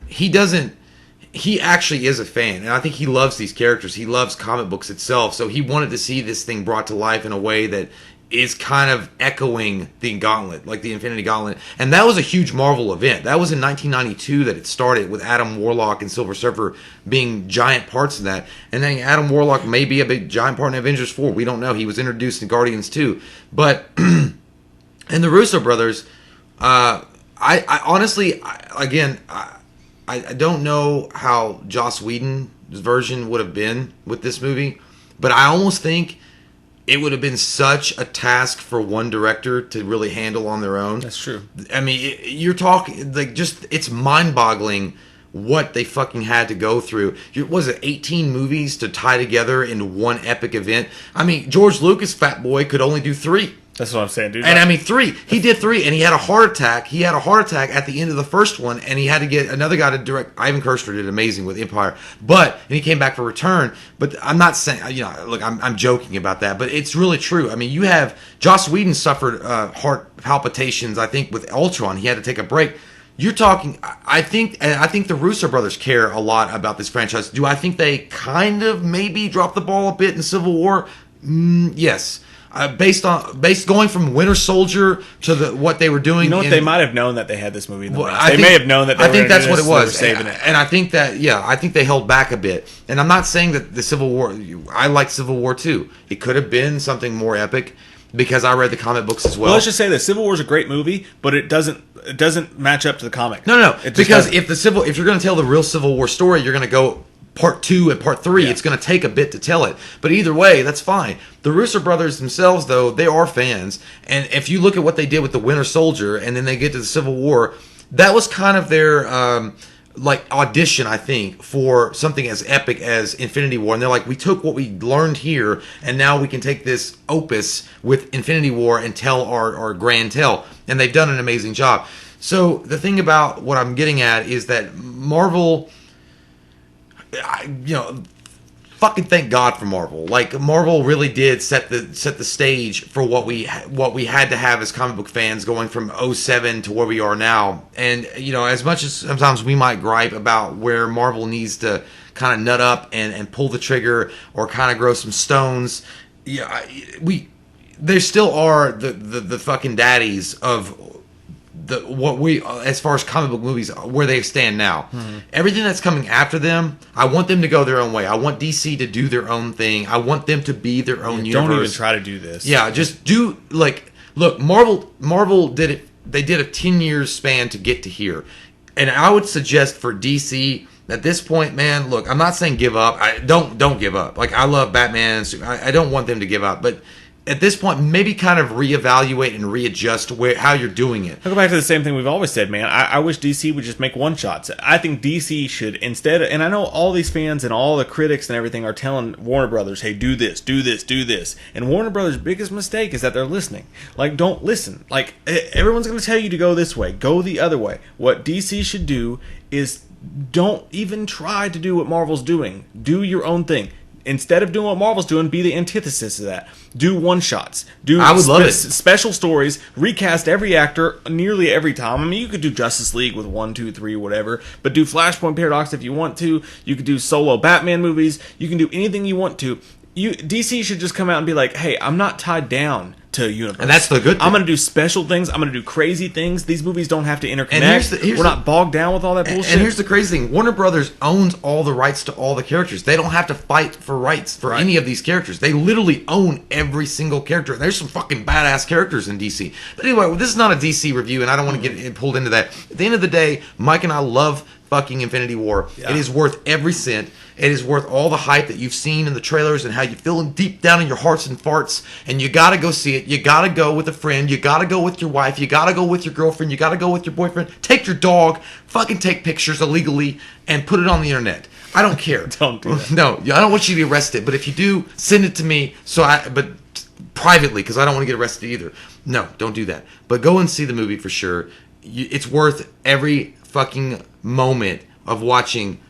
he actually is a fan, and I think he loves these characters. He loves comic books itself, so he wanted to see this thing brought to life in a way that is kind of echoing the Gauntlet, like the Infinity Gauntlet. And that was a huge Marvel event. That was in 1992 that it started, with Adam Warlock and Silver Surfer being giant parts of that. And then Adam Warlock may be a big giant part in Avengers 4. We don't know. He was introduced in Guardians 2. But, and the Russo brothers, I honestly, I don't know how Joss Whedon's version would have been with this movie, but I almost think it would have been such a task for one director to really handle on their own. That's true. I mean, you're talking, like, just, it's mind-boggling what they fucking had to go through. Was it 18 movies to tie together into one epic event? I mean, George Lucas, fat boy, could only do 3. That's what I'm saying, dude. And I mean, 3. He did 3, and he had a heart attack. He had a heart attack at the end of the first one, and he had to get another guy to direct. Ivan Kershner did amazing with Empire, and he came back for Return. But I'm not saying, look, I'm joking about that, but it's really true. I mean, you have Joss Whedon suffered heart palpitations, I think, with Ultron. He had to take a break. You're talking, I think the Russo brothers care a lot about this franchise. Do I think they kind of maybe dropped the ball a bit in Civil War? Yes. Based going from Winter Soldier to what they were doing. They might have known that they had this movie in the works. They may have known that they were going to do this. I think that's what it was. Saving it. And I think that, I think they held back a bit. And I'm not saying that the Civil War, I like Civil War too. It could have been something more epic, because I read the comic books as well. Well, let's just say that Civil War is a great movie, but it doesn't match up to the comic. No. Because if you're going to tell the real Civil War story, you're going to go part 2 and part 3. It's going to take a bit to tell it. But either way, that's fine. The Russo brothers themselves, though, they are fans. And if you look at what they did with the Winter Soldier, and then they get to the Civil War, that was kind of their audition, I think, for something as epic as Infinity War. And they're like, we took what we learned here, and now we can take this opus with Infinity War and tell our grand tale. And they've done an amazing job. So the thing about what I'm getting at is that Marvel, fucking thank God for Marvel. Like, Marvel really did set the stage for what we had to have as comic book fans, going from 07 to where we are now. And as much as sometimes we might gripe about where Marvel needs to kind of nut up and pull the trigger or kind of grow some stones, there still are the fucking daddies of what we as far as comic book movies where they stand now. Everything that's coming after them, I want them to go their own way. I want DC to do their own thing. I want them to be their own universe. Don't even try to do this. Yeah, just do look, Marvel did it. They did a 10 years span to get to here. And I would suggest for DC at this point, man, look, I'm not saying give up. Don't give up. Like, I love Batman. I don't want them to give up, but at this point, maybe kind of reevaluate and readjust how you're doing it. I'll go back to the same thing we've always said, man. I wish DC would just make one-shots. I think DC should, instead, and I know all these fans and all the critics and everything are telling Warner Brothers, hey, do this, do this, do this. And Warner Brothers' biggest mistake is that they're listening. Like, don't listen. Like, everyone's going to tell you to go this way. Go the other way. What DC should do is don't even try to do what Marvel's doing. Do your own thing. Instead of doing what Marvel's doing, be the antithesis of that. Do one-shots. I would love it. Special stories. Recast every actor nearly every time. I mean, you could do Justice League with 1, 2, 3, whatever. But do Flashpoint Paradox if you want to. You could do solo Batman movies. You can do anything you want to. DC should just come out and be like, hey, I'm not tied down to a universe. And that's the good thing. I'm going to do special things. I'm going to do crazy things. These movies don't have to interconnect. We're not bogged down with all that bullshit. And here's the crazy thing. Warner Brothers owns all the rights to all the characters. They don't have to fight for rights for any of these characters. They literally own every single character. There's some fucking badass characters in DC. But anyway, this is not a DC review, and I don't want to get pulled into that. At the end of the day, Mike and I love fucking Infinity War. Yeah. It is worth every cent. It is worth all the hype that you've seen in the trailers and how you feel deep down in your hearts and farts. And you gotta go see it. You gotta go with a friend. You gotta go with your wife. You gotta go with your girlfriend. You gotta go with your boyfriend. Take your dog. Fucking take pictures illegally and put it on the internet. I don't care. Don't do that. No, I don't want you to be arrested. But if you do, send it to me. But privately, because I don't want to get arrested either. No, don't do that. But go and see the movie for sure. It's worth every fucking moment of watching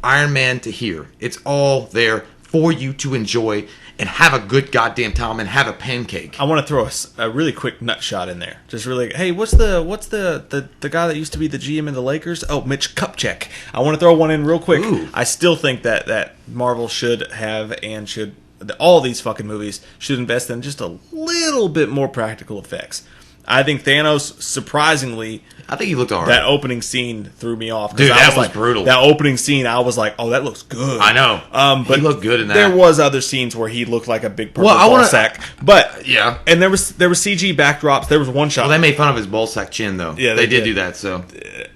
Iron Man to here. It's all there for you to enjoy and have a good goddamn time and have a pancake. I want to throw a really quick nut shot in there. Just really, hey, what's the guy that used to be the GM of the Lakers? Oh, Mitch Kupchak. I want to throw one in real quick. Ooh. I still think that Marvel should have and should, all these fucking movies should invest in just a little bit more practical effects. I think Thanos, surprisingly, I think he looked alright. That opening scene threw me off. Dude, that was brutal. That opening scene, I was like, oh, that looks good. I know. But he looked good in that. There was other scenes where he looked like a big purple ball sack. But yeah. And there was CG backdrops. There was one shot. Well, they made fun of his ball sack chin, though. Yeah, they did do that, so.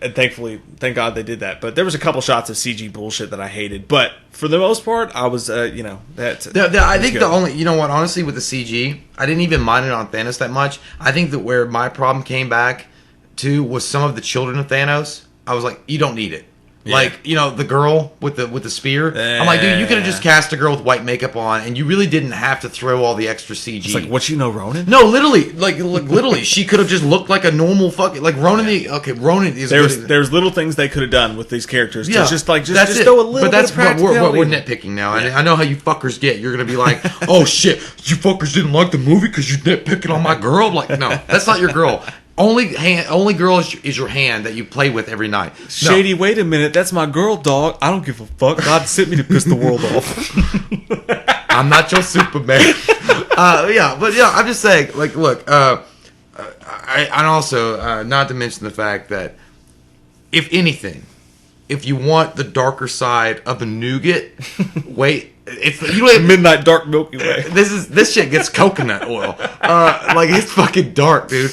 And thank God they did that. But there was a couple shots of CG bullshit that I hated. But for the most part, I was, I think the only, you know what, honestly, with the CG, I didn't even mind it on Thanos that much. I think that where my problem came back to was some of the children of Thanos. I was like, you don't need it. Yeah. Like, the girl with the spear. I'm like, dude, you could have just cast a girl with white makeup on, and you really didn't have to throw all the extra CG. It's like, what, Ronan? No, literally, literally, she could have just looked like a normal fucking Ronan. Yeah. Ronan is. There's little things they could have done with these characters. Yeah, just throw a little. But that's what we're nitpicking now. Yeah. I know how you fuckers get. You're gonna be like, oh shit, you fuckers didn't like the movie because you're nitpicking on my girl. I'm like, no, that's not your girl. Only girl is your hand that you play with every night. No. Shady, wait a minute. That's my girl, dog. I don't give a fuck. God sent me to piss the world off. I'm not your Superman. I'm just saying. Like, look. And also, not to mention the fact that, if anything, if you want the darker side of the nougat, wait. Midnight dark Milky Way. This shit gets coconut oil. It's fucking dark, dude.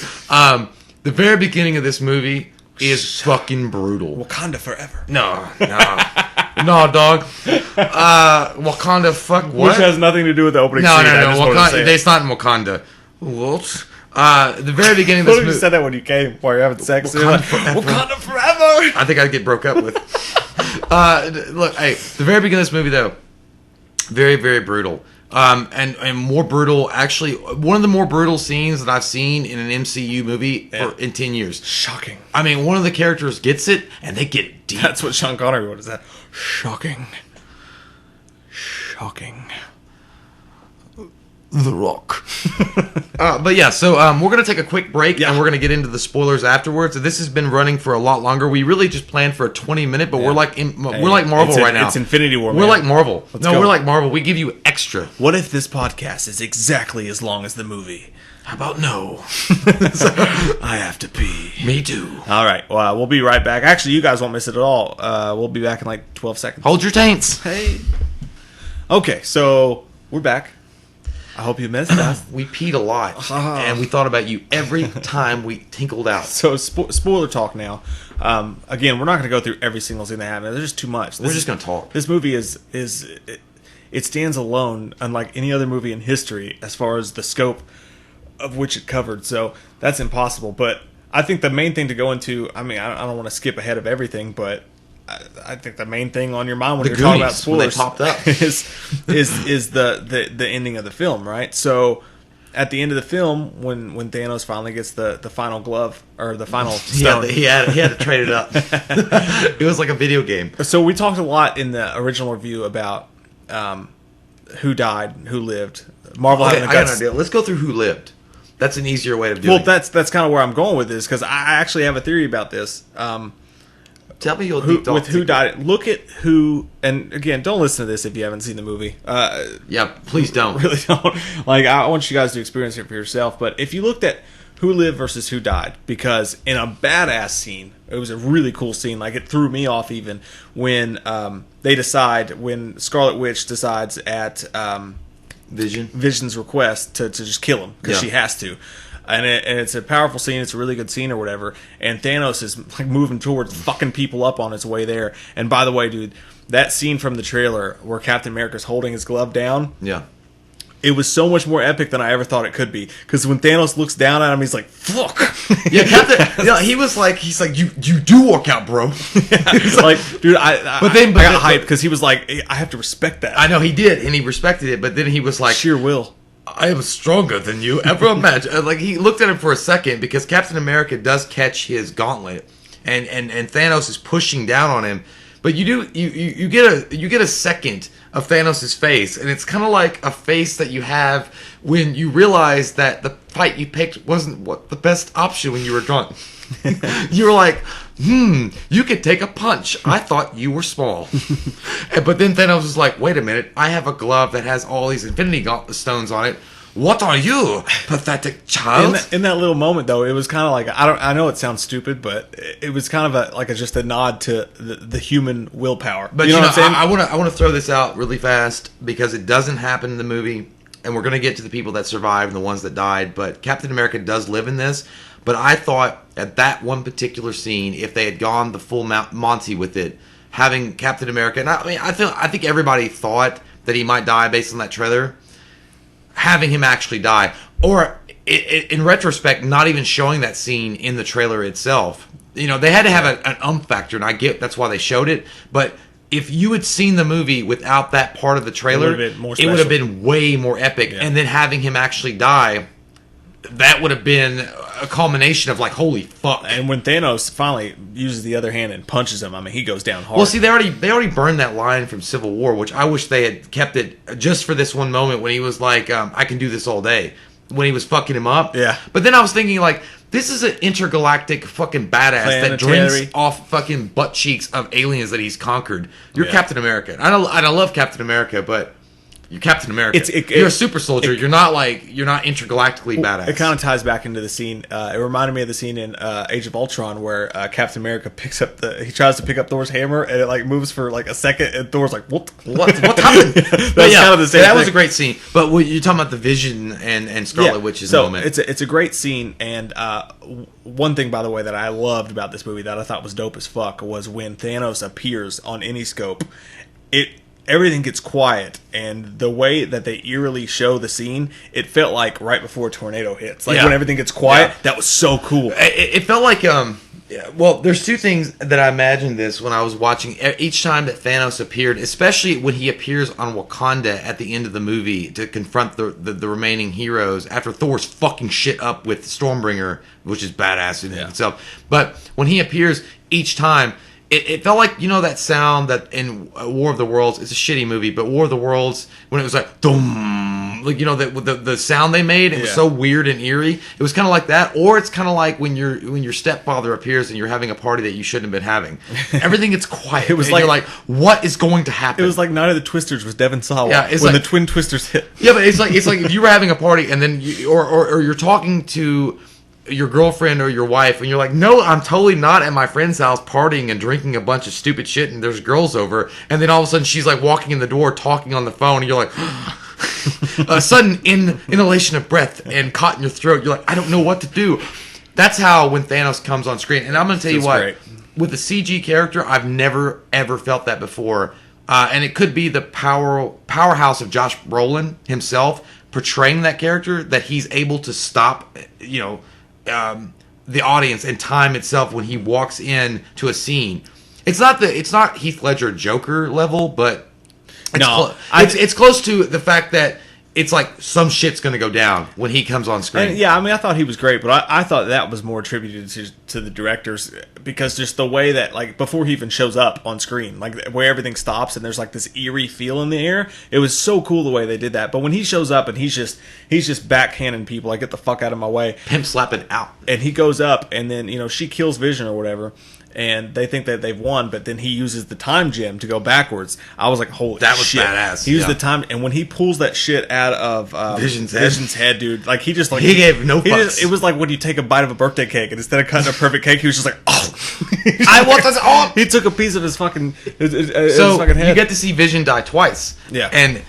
The very beginning of this movie is fucking brutal. Wakanda forever. No, dog. Wakanda, fuck what? Which has nothing to do with the opening scene. No. Wakanda, it's not in Wakanda. What? The very beginning of this movie. You said that when you came while you're having sex. Wakanda forever. Wakanda forever. I think I'd get broke up with. Look, hey, the very beginning of this movie, though, very, very brutal. And more brutal, actually, one of the more brutal scenes that I've seen in an MCU movie in 10 years. Shocking. I mean, one of the characters gets it, and they get deep. That's what Sean Connery wrote. Is that shocking? Shocking. The Rock. But yeah, so we're going to take a quick break, and we're going to get into the spoilers afterwards. This has been running for a lot longer. We really just planned for a 20-minute, but we're like Marvel right now. It's Infinity War, We're man. like Marvel. Let's go. We're like Marvel. We give you extra. What if this podcast is exactly as long as the movie? How about no? I have to pee. Me too. All right. Well, we'll be right back. Actually, you guys won't miss it at all. We'll be back in like 12 seconds. Hold your taints. Hey. Okay, so we're back. I hope you missed us. We peed a lot, and we thought about you every time we tinkled out. So spoiler talk now. Again, we're not going to go through every single scene that happened. There's just too much. We're just going to talk. This movie it stands alone, unlike any other movie in history, as far as the scope of which it covered. So that's impossible. But I think the main thing to go into, I mean, I don't want to skip ahead of everything, but I think the main thing on your mind when you're talking about spoilers when they popped up. is the ending of the film, right? So at the end of the film, when Thanos finally gets the final glove or the final stone, he had to trade it up. It was like a video game. So we talked a lot in the original review about who died, who lived. Marvel having the guts. I got an idea. Let's go through who lived. That's an easier way of doing it. Well, that's kind of where I'm going with this, because I actually have a theory about this. Tell me who died. Look at who, and again, don't listen to this if you haven't seen the movie. Yeah, please don't. Really don't. Like, I want you guys to experience it for yourself. But if you looked at who lived versus who died, because in a badass scene, it was a really cool scene. Like, it threw me off even when when Scarlet Witch decides at Vision's request to just kill him because she has to. And it's a powerful scene. It's a really good scene or whatever. And Thanos is like moving towards fucking people up on his way there. And by the way, dude, that scene from the trailer where Captain America's holding his glove down. Yeah. It was so much more epic than I ever thought it could be. Because when Thanos looks down at him, he's like, "Fuck." Yeah, Captain. Yeah, he's like, you do work out, bro. Like, dude, I got hyped because he was like, I have to respect that. I know he did, and he respected it. But then he was like, sheer will. I am stronger than you ever imagined. Like, he looked at him for a second because Captain America does catch his gauntlet, and Thanos is pushing down on him. But you get a second of Thanos' face, and it's kind of like a face that you have when you realize that the fight you picked wasn't the best option when you were drunk. You were like, you could take a punch. I thought you were small. But then Thanos was like, wait a minute, I have a glove that has all these Infinity Stones on it. What are you, pathetic child? In that little moment, though, it was kind of like, I know it sounds stupid, but it was kind of just a nod to the human willpower. But you know what I'm saying? I want to throw this out really fast because it doesn't happen in the movie, and we're going to get to the people that survived and the ones that died. But Captain America does live in this. But I thought at that one particular scene, if they had gone the full Monty with it, having Captain America, and I think everybody thought that he might die based on that trailer. Having him actually die, or in retrospect, not even showing that scene in the trailer itself. You know, they had to have an factor, and I get that's why they showed it. But if you had seen the movie without that part of the trailer, it would have been way more epic. Yeah. And then having him actually die, that would have been a culmination of like, holy fuck. And when Thanos finally uses the other hand and punches him, I mean, he goes down hard. Well, see, they already burned that line from Civil War, which I wish they had kept it just for this one moment when he was like, I can do this all day. When he was fucking him up. Yeah. But then I was thinking, like, this is an intergalactic fucking badass that drinks off fucking butt cheeks of aliens that he's conquered. You're Captain America. And I love Captain America, but you're Captain America. You're a super soldier. You're not intergalactically badass. It kind of ties back into the scene. It reminded me of the scene in Age of Ultron where Captain America he tries to pick up Thor's hammer and it like moves for like a second and Thor's like, what happened? That's kind of the same. That was a great scene. But you're talking about the Vision and Scarlet Witch's moment. It's a great scene. And one thing, by the way, that I loved about this movie that I thought was dope as fuck was when Thanos appears on any scope. Everything gets quiet, and the way that they eerily show the scene, it felt like right before a tornado hits. Like when everything gets quiet, that was so cool. It felt like, well, there's two things that I imagined this when I was watching. Each time that Thanos appeared, especially when he appears on Wakanda at the end of the movie to confront the remaining heroes after Thor's fucking shit up with Stormbringer, which is badass in itself. But when he appears each time, it felt like, you know, that sound that in War of the Worlds, it's a shitty movie, but War of the Worlds, when it was like, dum, like, you know, the sound they made, it was Yeah. so weird and eerie. It was kind of like that, or it's kind of like when your stepfather appears and you're having a party that you shouldn't have been having. Everything gets quiet. It was and like- you're like, what is going to happen? It was like Night of the Twisters with Devon Sawa. Yeah, it's when like- the twin twisters hit. Yeah, but it's like if you were having a party and then or you're talking to your girlfriend or your wife and you're like, no, I'm totally not at my friend's house partying and drinking a bunch of stupid shit and there's girls over, and then all of a sudden she's like walking in the door talking on the phone and you're like a sudden inhalation of breath and caught in your throat. You're like, I don't know what to do. That's how when Thanos comes on screen. And I'm going to tell you Feels what, great. with a CG character, I've never ever felt that before. And it could be the powerhouse of Josh Brolin himself portraying that character, that he's able to stop, you know, the audience and time itself when he walks in to a scene. It's not Heath Ledger Joker level, but it's close to the fact that it's like some shit's going to go down when he comes on screen. And, yeah, I mean, I thought he was great, but I thought that was more attributed to the directors, because just the way that, like, before he even shows up on screen, like, where everything stops and there's, like, this eerie feel in the air, it was so cool the way they did that. But when he shows up and he's just backhanding people, like, get the fuck out of my way. Pimp slapping out. And he goes up, and then, you know, she kills Vision or whatever, and they think that they've won, but then he uses the time gem to go backwards. I was like, holy That was shit. badass, He used yeah. the time, and when he pulls that shit out of Vision's head. dude, like, he just, like... He gave no fucks. It was like when you take a bite of a birthday cake, and instead of cutting a perfect cake, he was just like, oh! I want this all. He took a piece of his fucking, his So fucking head. you get to see Vision die twice. Yeah. And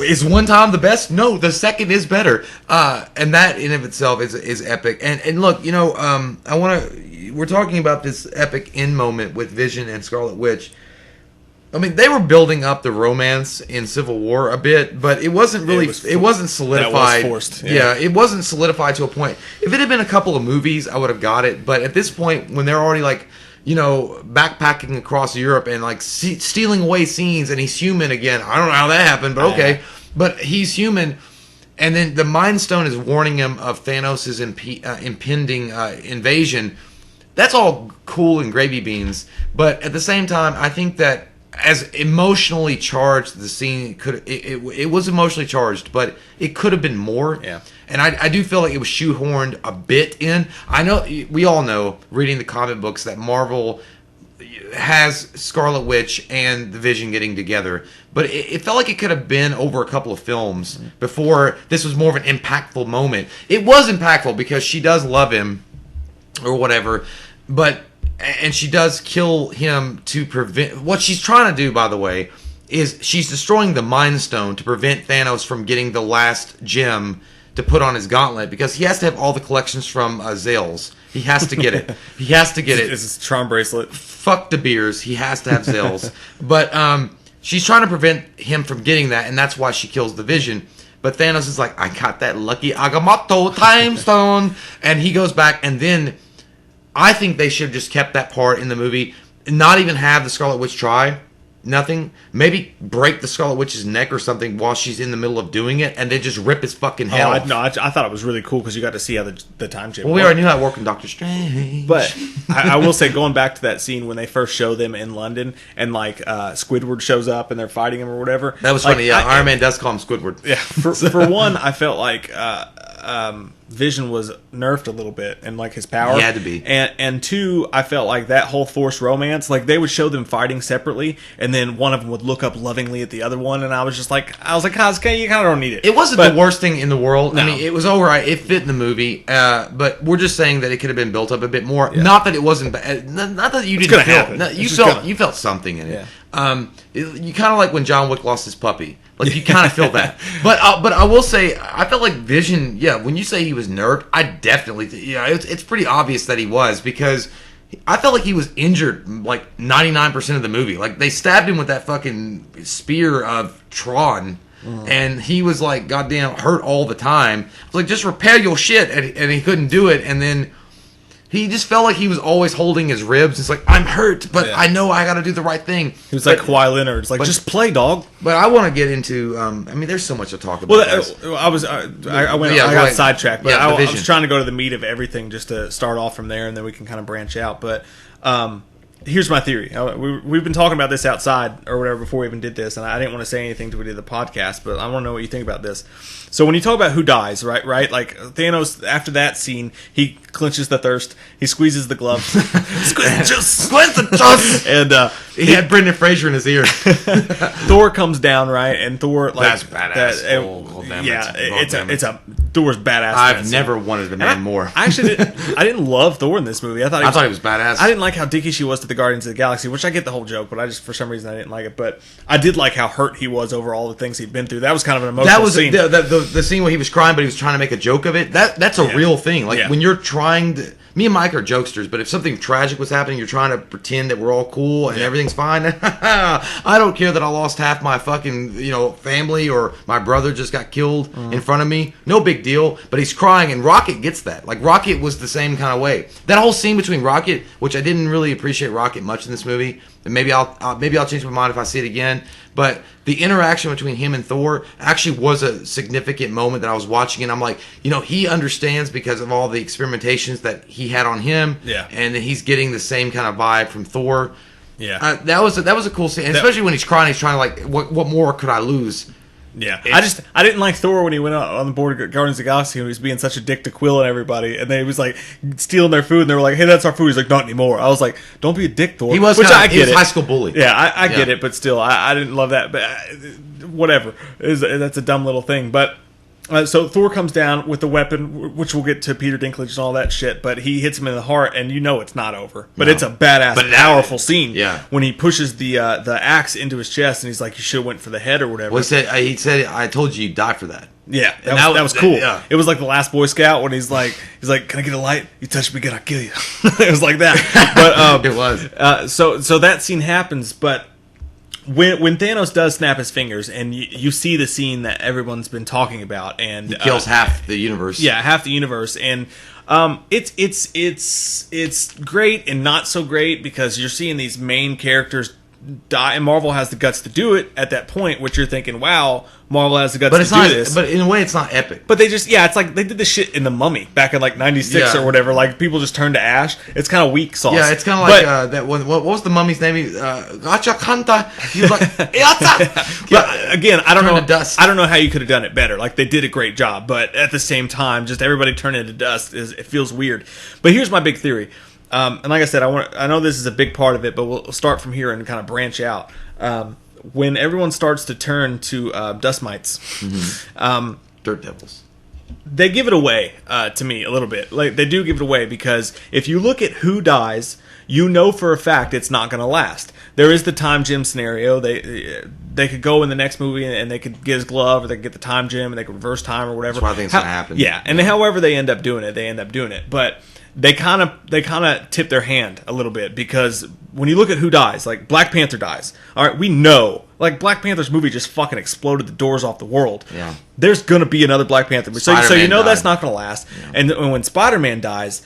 is one time the best? No, the second is better. And that in of itself is epic. And look, you know, we're talking about this epic end moment with Vision and Scarlet Witch. I mean, they were building up the romance in Civil War a bit, but it wasn't really. It wasn't solidified. That was forced. Yeah, it wasn't solidified to a point. If it had been a couple of movies, I would have got it. But at this point, when they're already like, you know, backpacking across Europe and like stealing away scenes, and he's human again. I don't know how that happened, but okay. But he's human, and then the Mind Stone is warning him of Thanos' impending invasion. That's all cool and gravy beans, but at the same time, I think that as emotionally charged the scene it was emotionally charged, but it could have been more. Yeah. And I do feel like it was shoehorned a bit in. I know we all know, reading the comic books, that Marvel has Scarlet Witch and the Vision getting together, but it felt like it could have been over a couple of films before this was more of an impactful moment. It was impactful because she does love him or whatever, and she does kill him to prevent... What she's trying to do, by the way, is she's destroying the Mind Stone to prevent Thanos from getting the last gem to put on his gauntlet, because he has to have all the collections from Zales. He has to get it. He has to get it. It's his Tron bracelet. Fuck De Beers. He has to have Zales. But she's trying to prevent him from getting that, and that's why she kills the Vision. But Thanos is like, I got that lucky Agamotto time stone. And he goes back, and then I think they should have just kept that part in the movie, and not even have the Scarlet Witch try. Nothing. Maybe break the Scarlet Witch's neck or something while she's in the middle of doing it, and then just rip his fucking head off. I thought it was really cool because you got to see how the time gem. Well, we already knew how it worked in Doctor Strange. But I will say, going back to that scene when they first show them in London, and like Squidward shows up and they're fighting him or whatever. That was like, funny. Yeah, Iron Man does call him Squidward. Yeah. For one, I felt like Vision was nerfed a little bit in like his power. He had to be. And two, I felt like that whole forced romance, like they would show them fighting separately, and then one of them would look up lovingly at the other one, and I was like, Kaz, you kind of don't need it. It wasn't the worst thing in the world. No. I mean, it was all right. It fit in the movie, but we're just saying that it could have been built up a bit more. Yeah. Not that it wasn't bad. Not that you It's didn't gonna feel. happen. No, It's you felt something in it. Yeah. You kind of like when John Wick lost his puppy. Like, you kind of feel that. But I will say, I felt like Vision. Yeah, when you say he was nerfed, I definitely. It's pretty obvious that he was, because I felt like he was injured like 99% of the movie. Like, they stabbed him with that fucking spear of Tron. And he was like goddamn hurt all the time. I was like, just repair your shit, and he couldn't do it. And then he just felt like he was always holding his ribs. It's like, I'm hurt, but I know I got to do the right thing. He was like Kawhi Leonard. It's like, just play, dog. But I want to get into. I mean, there's so much to talk about. Well, I got sidetracked, but I was trying to go to the meat of everything just to start off from there, and then we can kind of branch out. But here's my theory. We've been talking about this outside or whatever before we even did this, and I didn't want to say anything till we did the podcast, but I want to know what you think about this. So when you talk about who dies, right? Like Thanos, after that scene, he clenches the thirst, he squeezes the glove, squeeze the juice, and he had Brendan Fraser in his ear. Thor comes down, right? And Thor, like, that's badass. It's a Thor's badass. I've never wanted the man more. I didn't love Thor in this movie. I thought he was badass. I didn't like how dicky she was to the Guardians of the Galaxy, which I get the whole joke, but for some reason I didn't like it. But I did like how hurt he was over all the things he'd been through. That was kind of an emotional scene. The scene where he was crying, but he was trying to make a joke of it. That's a real thing. Like when you're trying to. Me and Mike are jokesters, but if something tragic was happening, you're trying to pretend that we're all cool and everything's fine. I don't care that I lost half my fucking family or my brother just got killed in front of me. No big deal. But he's crying, and Rocket gets that. Like Rocket was the same kind of way. That whole scene between Rocket, which I didn't really appreciate Rocket much in this movie, and maybe I'll change my mind if I see it again. But the interaction between him and Thor actually was a significant moment that I was watching, and I'm like, he understands because of all the experimentations that he had on him, and then he's getting the same kind of vibe from Thor. Yeah, that was a cool scene, and especially when he's crying, he's trying to like, what more could I lose? Yeah, I didn't like Thor when he went out on the board of Guardians of the Galaxy and he was being such a dick to Quill and everybody, and they was like stealing their food, and they were like, "Hey, that's our food." He's like, "Not anymore." I was like, "Don't be a dick, Thor." He was high school bully. Yeah, I get it, but still, I didn't love that. But whatever, that's a dumb little thing. But so Thor comes down with the weapon, which we'll get to Peter Dinklage and all that shit, but he hits him in the heart, and it's not over. But it's a badass, powerful scene. Yeah. When he pushes the axe into his chest, and he's like, "You should have went for the head or whatever." Well, he said, "I told you you'd die for that." Yeah, that was cool. Yeah. It was like the last Boy Scout when he's like, "Can I get a light? You touch me again, I'll kill you." It was like that. But it was. So that scene happens, but when Thanos does snap his fingers, and you see the scene that everyone's been talking about, and he kills half the universe. Yeah, half the universe, and it's great and not so great because you're seeing these main characters die, and Marvel has the guts to do it at that point, which you're thinking, wow, Marvel has the guts to do this. But in a way, it's not epic. But they just, it's like they did this shit in The Mummy back in like 96 or whatever. Like people just turned to ash. It's kind of weak sauce. Yeah, it's kind of like that one. What was the mummy's name? Gacha Kanta. He was like, Yatsa! But again, I don't know. Dust. I don't know how you could have done it better. Like they did a great job, but at the same time, just everybody turning into dust it feels weird. But here's my big theory. And like I said, I know this is a big part of it, but we'll start from here and kind of branch out. When everyone starts to turn to dust mites, dirt devils, they give it away to me a little bit. Like they do give it away because if you look at who dies, for a fact it's not going to last. There is the time gem scenario. They could go in the next movie and they could get his glove, or they could get the time gem and they could reverse time or whatever. That's what I think is going to happen. Yeah, and however they end up doing it, But they kind of tip their hand a little bit because when you look at who dies, like Black Panther dies. All right, we know. Like Black Panther's movie just fucking exploded the doors off the world. Yeah. There's going to be another Black Panther movie. So that's not going to last. Yeah. And when Spider-Man dies,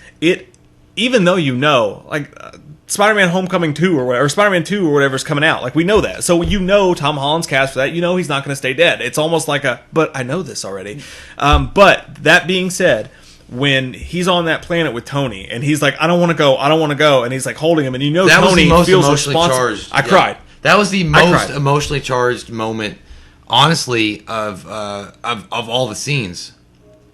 even though Spider-Man Homecoming 2 or whatever, or Spider-Man 2 or whatever is coming out. Like, we know that. So Tom Holland's cast for that. He's not going to stay dead. It's almost like but I know this already. But that being said, when he's on that planet with Tony, and he's like, I don't want to go, and he's like holding him, and that Tony was the most feels responsible. Charged. I cried. That was the most emotionally charged moment, honestly, of all the scenes.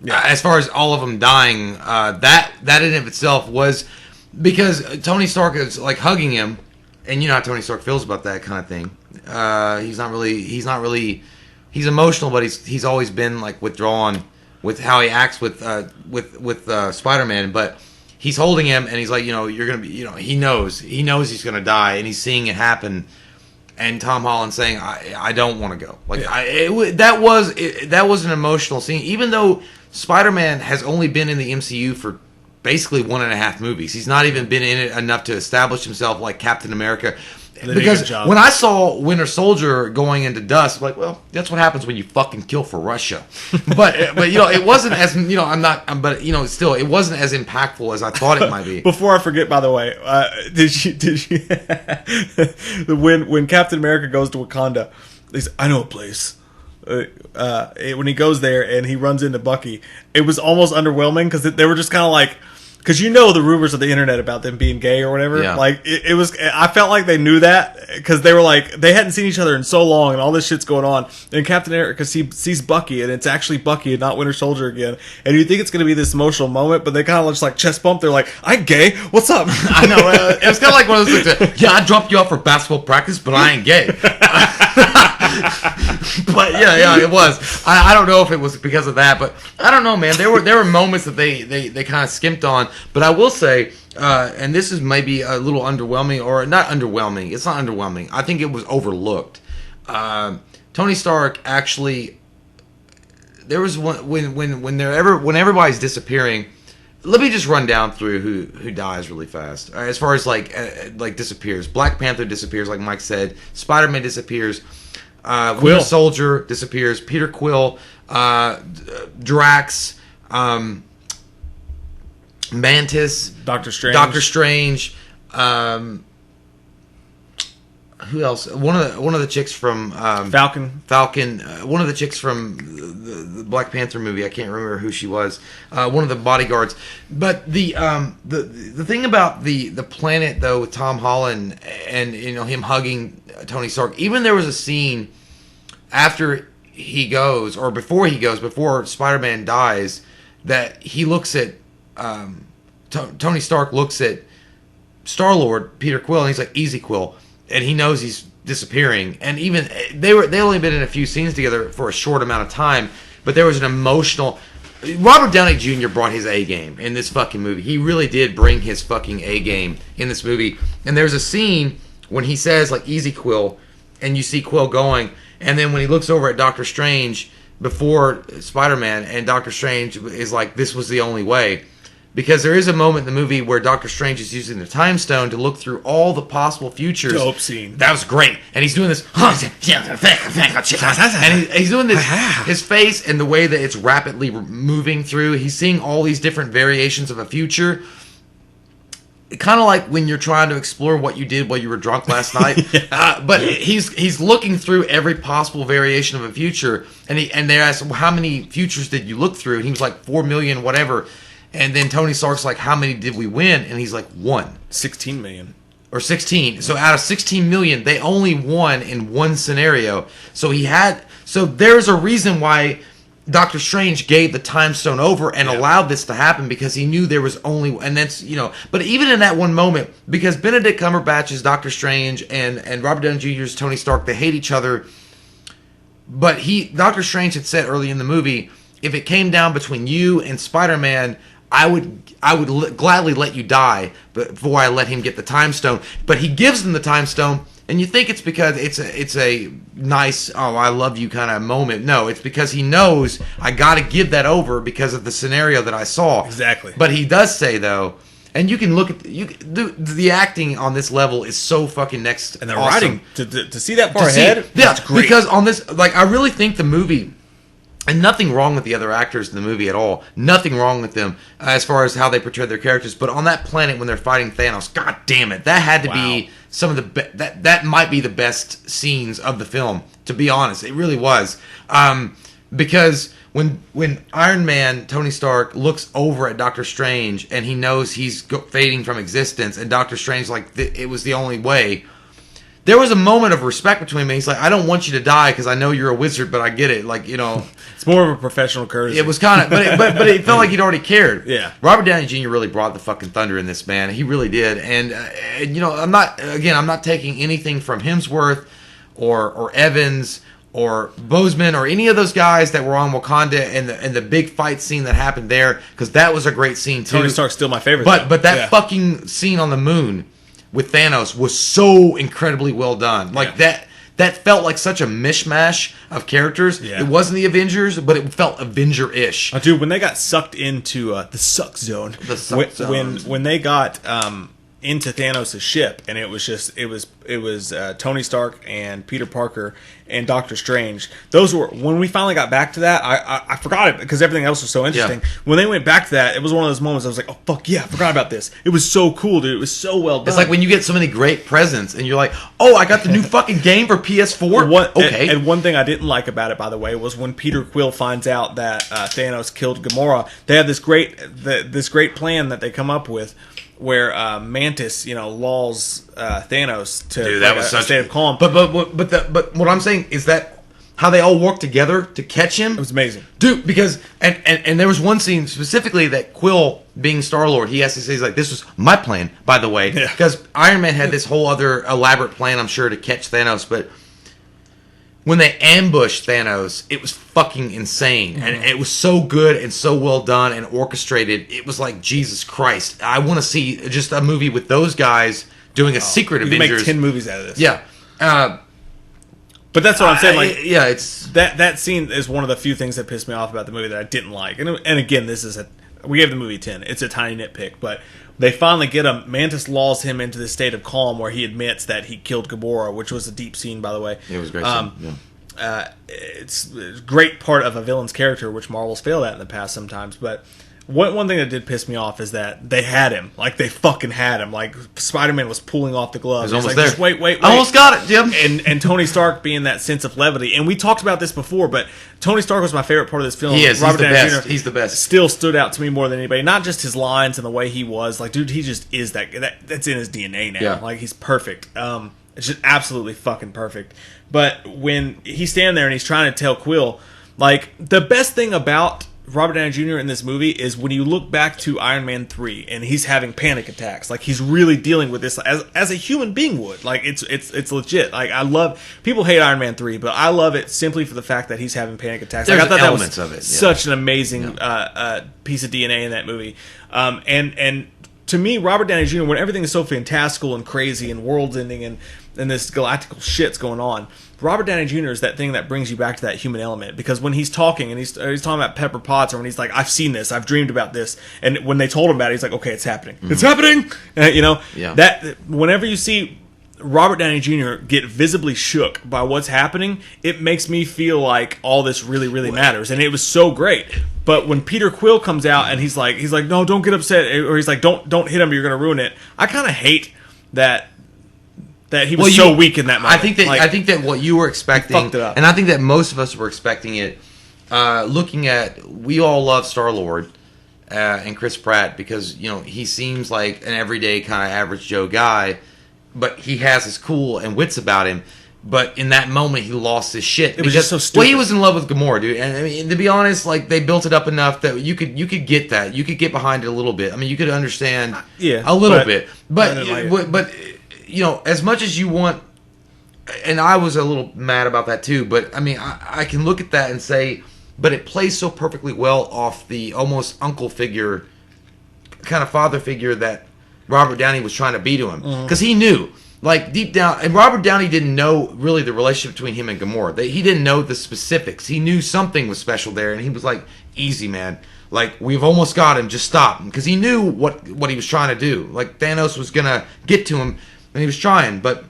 Yeah. As far as all of them dying, that in and of itself was because Tony Stark is like hugging him, and you know how Tony Stark feels about that kind of thing. He's emotional, but he's always been like withdrawn with how he acts with Spider-Man, but he's holding him and he's like, you're gonna be, he knows he's gonna die, and he's seeing it happen. And Tom Holland saying, "I don't want to go." Like that was an emotional scene. Even though Spider-Man has only been in the MCU for basically 1.5 movies, he's not even been in it enough to establish himself like Captain America. Because when I saw Winter Soldier going into dust, I'm like, well, that's what happens when you fucking kill for Russia. But it wasn't as still it wasn't as impactful as I thought it might be. Before I forget, by the way, did you when Captain America goes to Wakanda, he's, I know a place. When he goes there and he runs into Bucky, it was almost underwhelming because they were just kind of like. because the rumors of the internet about them being gay or whatever. Yeah. Like it was. I felt like they knew that because they were like they hadn't seen each other in so long, and all this shit's going on. And Captain America sees Bucky, and it's actually Bucky and not Winter Soldier again. And you think it's going to be this emotional moment, but they kind of just like chest bump. They're like, "I'm gay. What's up?" I know. It was kind of like one of those things. Yeah, I dropped you off for basketball practice, but I ain't gay. But yeah, it was. I don't know if it was because of that, but I don't know, man. There were moments that they kind of skimped on, but I will say, and this is maybe a little underwhelming, or not underwhelming. It's not underwhelming. I think it was overlooked. Tony Stark actually. There was one when everybody's disappearing. Let me just run down through who dies really fast. As far as like disappears, Black Panther disappears, like Mike said. Spider-Man disappears. Winter Soldier disappears. Peter Quill, Drax, Mantis, Doctor Strange. Who else? One of the chicks from Falcon. One of the chicks from the Black Panther movie. I can't remember who she was. One of the bodyguards. But the thing about the planet though, with Tom Holland and him hugging Tony Stark. Even there was a scene after he goes, or before he goes, before Spider-Man dies, that he looks at Tony Stark looks at Star-Lord, Peter Quill, and he's like, "Easy, Quill." And he knows he's disappearing. And even they only been in a few scenes together for a short amount of time, but there was an emotional. Robert Downey Jr. brought his A game in this fucking movie. He really did bring his fucking A game in this movie. And there's a scene when he says like "Easy, Quill," and you see Quill going, and then when he looks over at Doctor Strange before Spider-Man, and Doctor Strange is like, "This was the only way." Because there is a moment in the movie where Doctor Strange is using the Time Stone to look through all the possible futures. Dope scene. That was great. And he's doing this. And he's doing this. His face and the way that it's rapidly moving through. He's seeing all these different variations of a future. Kind of like when you're trying to explore what you did while you were drunk last night. But he's looking through every possible variation of a future. And they asked, well, how many futures did you look through? And he was like, 4 million, whatever. And then Tony Stark's like, how many did we win? And he's like, 1. 16 million. Or 16. So out of 16 million, they only won in one scenario. So there's a reason why Doctor Strange gave the Time Stone over and allowed this to happen, because he knew there was only, and that's, but even in that one moment, because Benedict Cumberbatch is Doctor Strange and Robert Downey Jr. is Tony Stark, they hate each other. But Doctor Strange had said early in the movie, if it came down between you and Spider-Man, I would gladly let you die before I let him get the Time Stone. But he gives him the Time Stone, and you think it's because it's a nice, oh, I love you kind of moment. No, it's because he knows I got to give that over because of the scenario that I saw. Exactly. But he does say, though, and you can look at the acting on this level is so fucking next. And the awesome. writing to see that far ahead. That's great. Because on this, I really think the movie. And nothing wrong with the other actors in the movie at all. Nothing wrong with them as far as how they portrayed their characters. But on that planet when they're fighting Thanos, god damn it, that had to be some of the that might be the best scenes of the film. To be honest, it really was. Because when Iron Man, Tony Stark, looks over at Doctor Strange and he knows he's fading from existence, and Doctor Strange like it was the only way. There was a moment of respect between me. He's like, I don't want you to die because I know you're a wizard, but I get it. Like, It's more of a professional courtesy. It was kind of, but it felt like he'd already cared. Yeah. Robert Downey Jr. really brought the fucking thunder in this, man. He really did. And I'm not taking anything from Hemsworth or Evans or Boseman or any of those guys that were on Wakanda and the big fight scene that happened there, because that was a great scene too. Tony Stark's still my favorite. But that fucking scene on the moon with Thanos was so incredibly well done. Like that felt like such a mishmash of characters. Yeah. It wasn't the Avengers, but it felt Avenger-ish. Dude, when they got sucked into the suck zone, when they got into Thanos' ship, and it was Tony Stark and Peter Parker and Doctor Strange. Those were, when we finally got back to that, I forgot it because everything else was so interesting. Yeah. When they went back to that, it was one of those moments I was like, oh fuck yeah, I forgot about this. It was so cool, dude. It was so well done. It's like when you get so many great presents and you're like, oh, I got the new fucking game for PS4. Okay. And one thing I didn't like about it, by the way, was when Peter Quill finds out that Thanos killed Gamora. They have this great plan that they come up with, where Mantis, lulls Thanos to a state of calm. But what I'm saying is that how they all work together to catch him. It was amazing, dude. Because and there was one scene specifically that Quill, being Star-Lord, he has to say, he's like, "This was my plan, by the way," because Iron Man had this whole other elaborate plan, I'm sure, to catch Thanos, but when they ambushed Thanos, it was fucking insane. And it was so good and so well done and orchestrated. It was like, Jesus Christ. I want to see just a movie with those guys doing a secret Avengers. You make 10 movies out of this. Yeah. But that's what I'm saying. Like, yeah, it's that scene is one of the few things that pissed me off about the movie that I didn't like. And again, we gave the movie 10. It's a tiny nitpick, but they finally get him. Mantis lulls him into this state of calm where he admits that he killed Gamora, which was a deep scene, by the way. It was a great scene. Yeah. It's a great part of a villain's character, which Marvel's failed at in the past sometimes. But one thing that did piss me off is that they had him. Like, they fucking had him. Like, Spider-Man was pulling off the glove. He was almost like, there. Just wait. I almost got it, Jim. And Tony Stark being that sense of levity. And we talked about this before, but Tony Stark was my favorite part of this film. He is. Robert He's the Downey best. Jr. He's the best. Still stood out to me more than anybody. Not just his lines and the way he was. Like, dude, he just is that's in his DNA now. Yeah. Like, he's perfect. It's just absolutely fucking perfect. But when he's standing there and he's trying to tell Quill, like, the best thing about Robert Downey Jr. in this movie is when you look back to Iron Man 3 and he's having panic attacks. Like, he's really dealing with this as a human being would. Like, it's legit. Like, I love, people hate Iron Man 3, but I love it simply for the fact that he's having panic attacks. There's like, I thought elements that was of it, such an amazing piece of DNA in that movie. And to me, Robert Downey Jr., when everything is so fantastical and crazy and world's ending and this galactical shit's going on, Robert Downey Jr. is that thing that brings you back to that human element. Because when he's talking and he's talking about Pepper Potts, or when he's like, I've seen this, I've dreamed about this, and when they told him about it, he's like, okay, it's happening. It's happening! That whenever you see Robert Downey Jr. get visibly shook by what's happening, it makes me feel like all this really, really matters. And it was so great. But when Peter Quill comes out and he's like, no, don't get upset, or he's like, don't hit him, you're going to ruin it. I kind of hate that he was so weak in that moment. I think that what you were expecting, fucked it up. and I think that most of us were expecting it. Looking at, we all love Star-Lord and Chris Pratt because he seems like an everyday kind of average Joe guy, but he has his cool and wits about him. But in that moment, he lost his shit. It was just so stupid. Well, he was in love with Gamora, dude. And I mean, to be honest, like, they built it up enough that you could get that. You could get behind it a little bit. I mean, you could understand a little bit. But as much as you want, and I was a little mad about that too, but I mean, I can look at that and say, but it plays so perfectly well off the almost uncle figure, kind of father figure that Robert Downey was trying to be to him. Because he knew, like, deep down, and Robert Downey didn't know really the relationship between him and Gamora. He didn't know the specifics. He knew something was special there, and he was like, easy, man. Like, we've almost got him, just stop. Because he knew what he was trying to do. Like, Thanos was going to get to him, and he was trying, but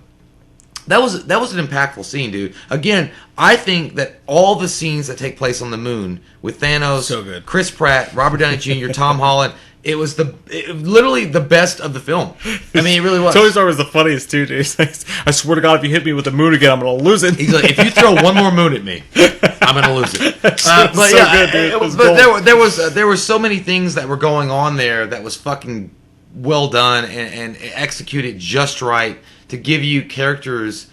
that was an impactful scene, dude. Again, I think that all the scenes that take place on the moon with Thanos, so good. Chris Pratt, Robert Downey Jr., Tom Holland, it was literally the best of the film. I mean, it really was. Tony Stark was the funniest too, dude. He's like, I swear to God, if you hit me with the moon again, I'm gonna lose it. He's like, if you throw one more moon at me, I'm gonna lose it. There were so many things that were going on there that was fucking well done and executed just right to give you characters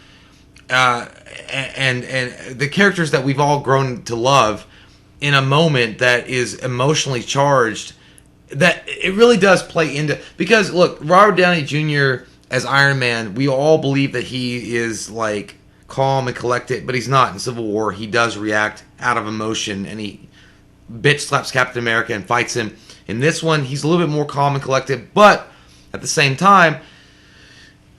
and the characters that we've all grown to love in a moment that is emotionally charged, that it really does play into, because look, Robert Downey Jr. as Iron Man, we all believe that he is like calm and collected, but he's not. In Civil War, he does react out of emotion and he bitch slaps Captain America and fights him. In this one, he's a little bit more calm and collected, but at the same time,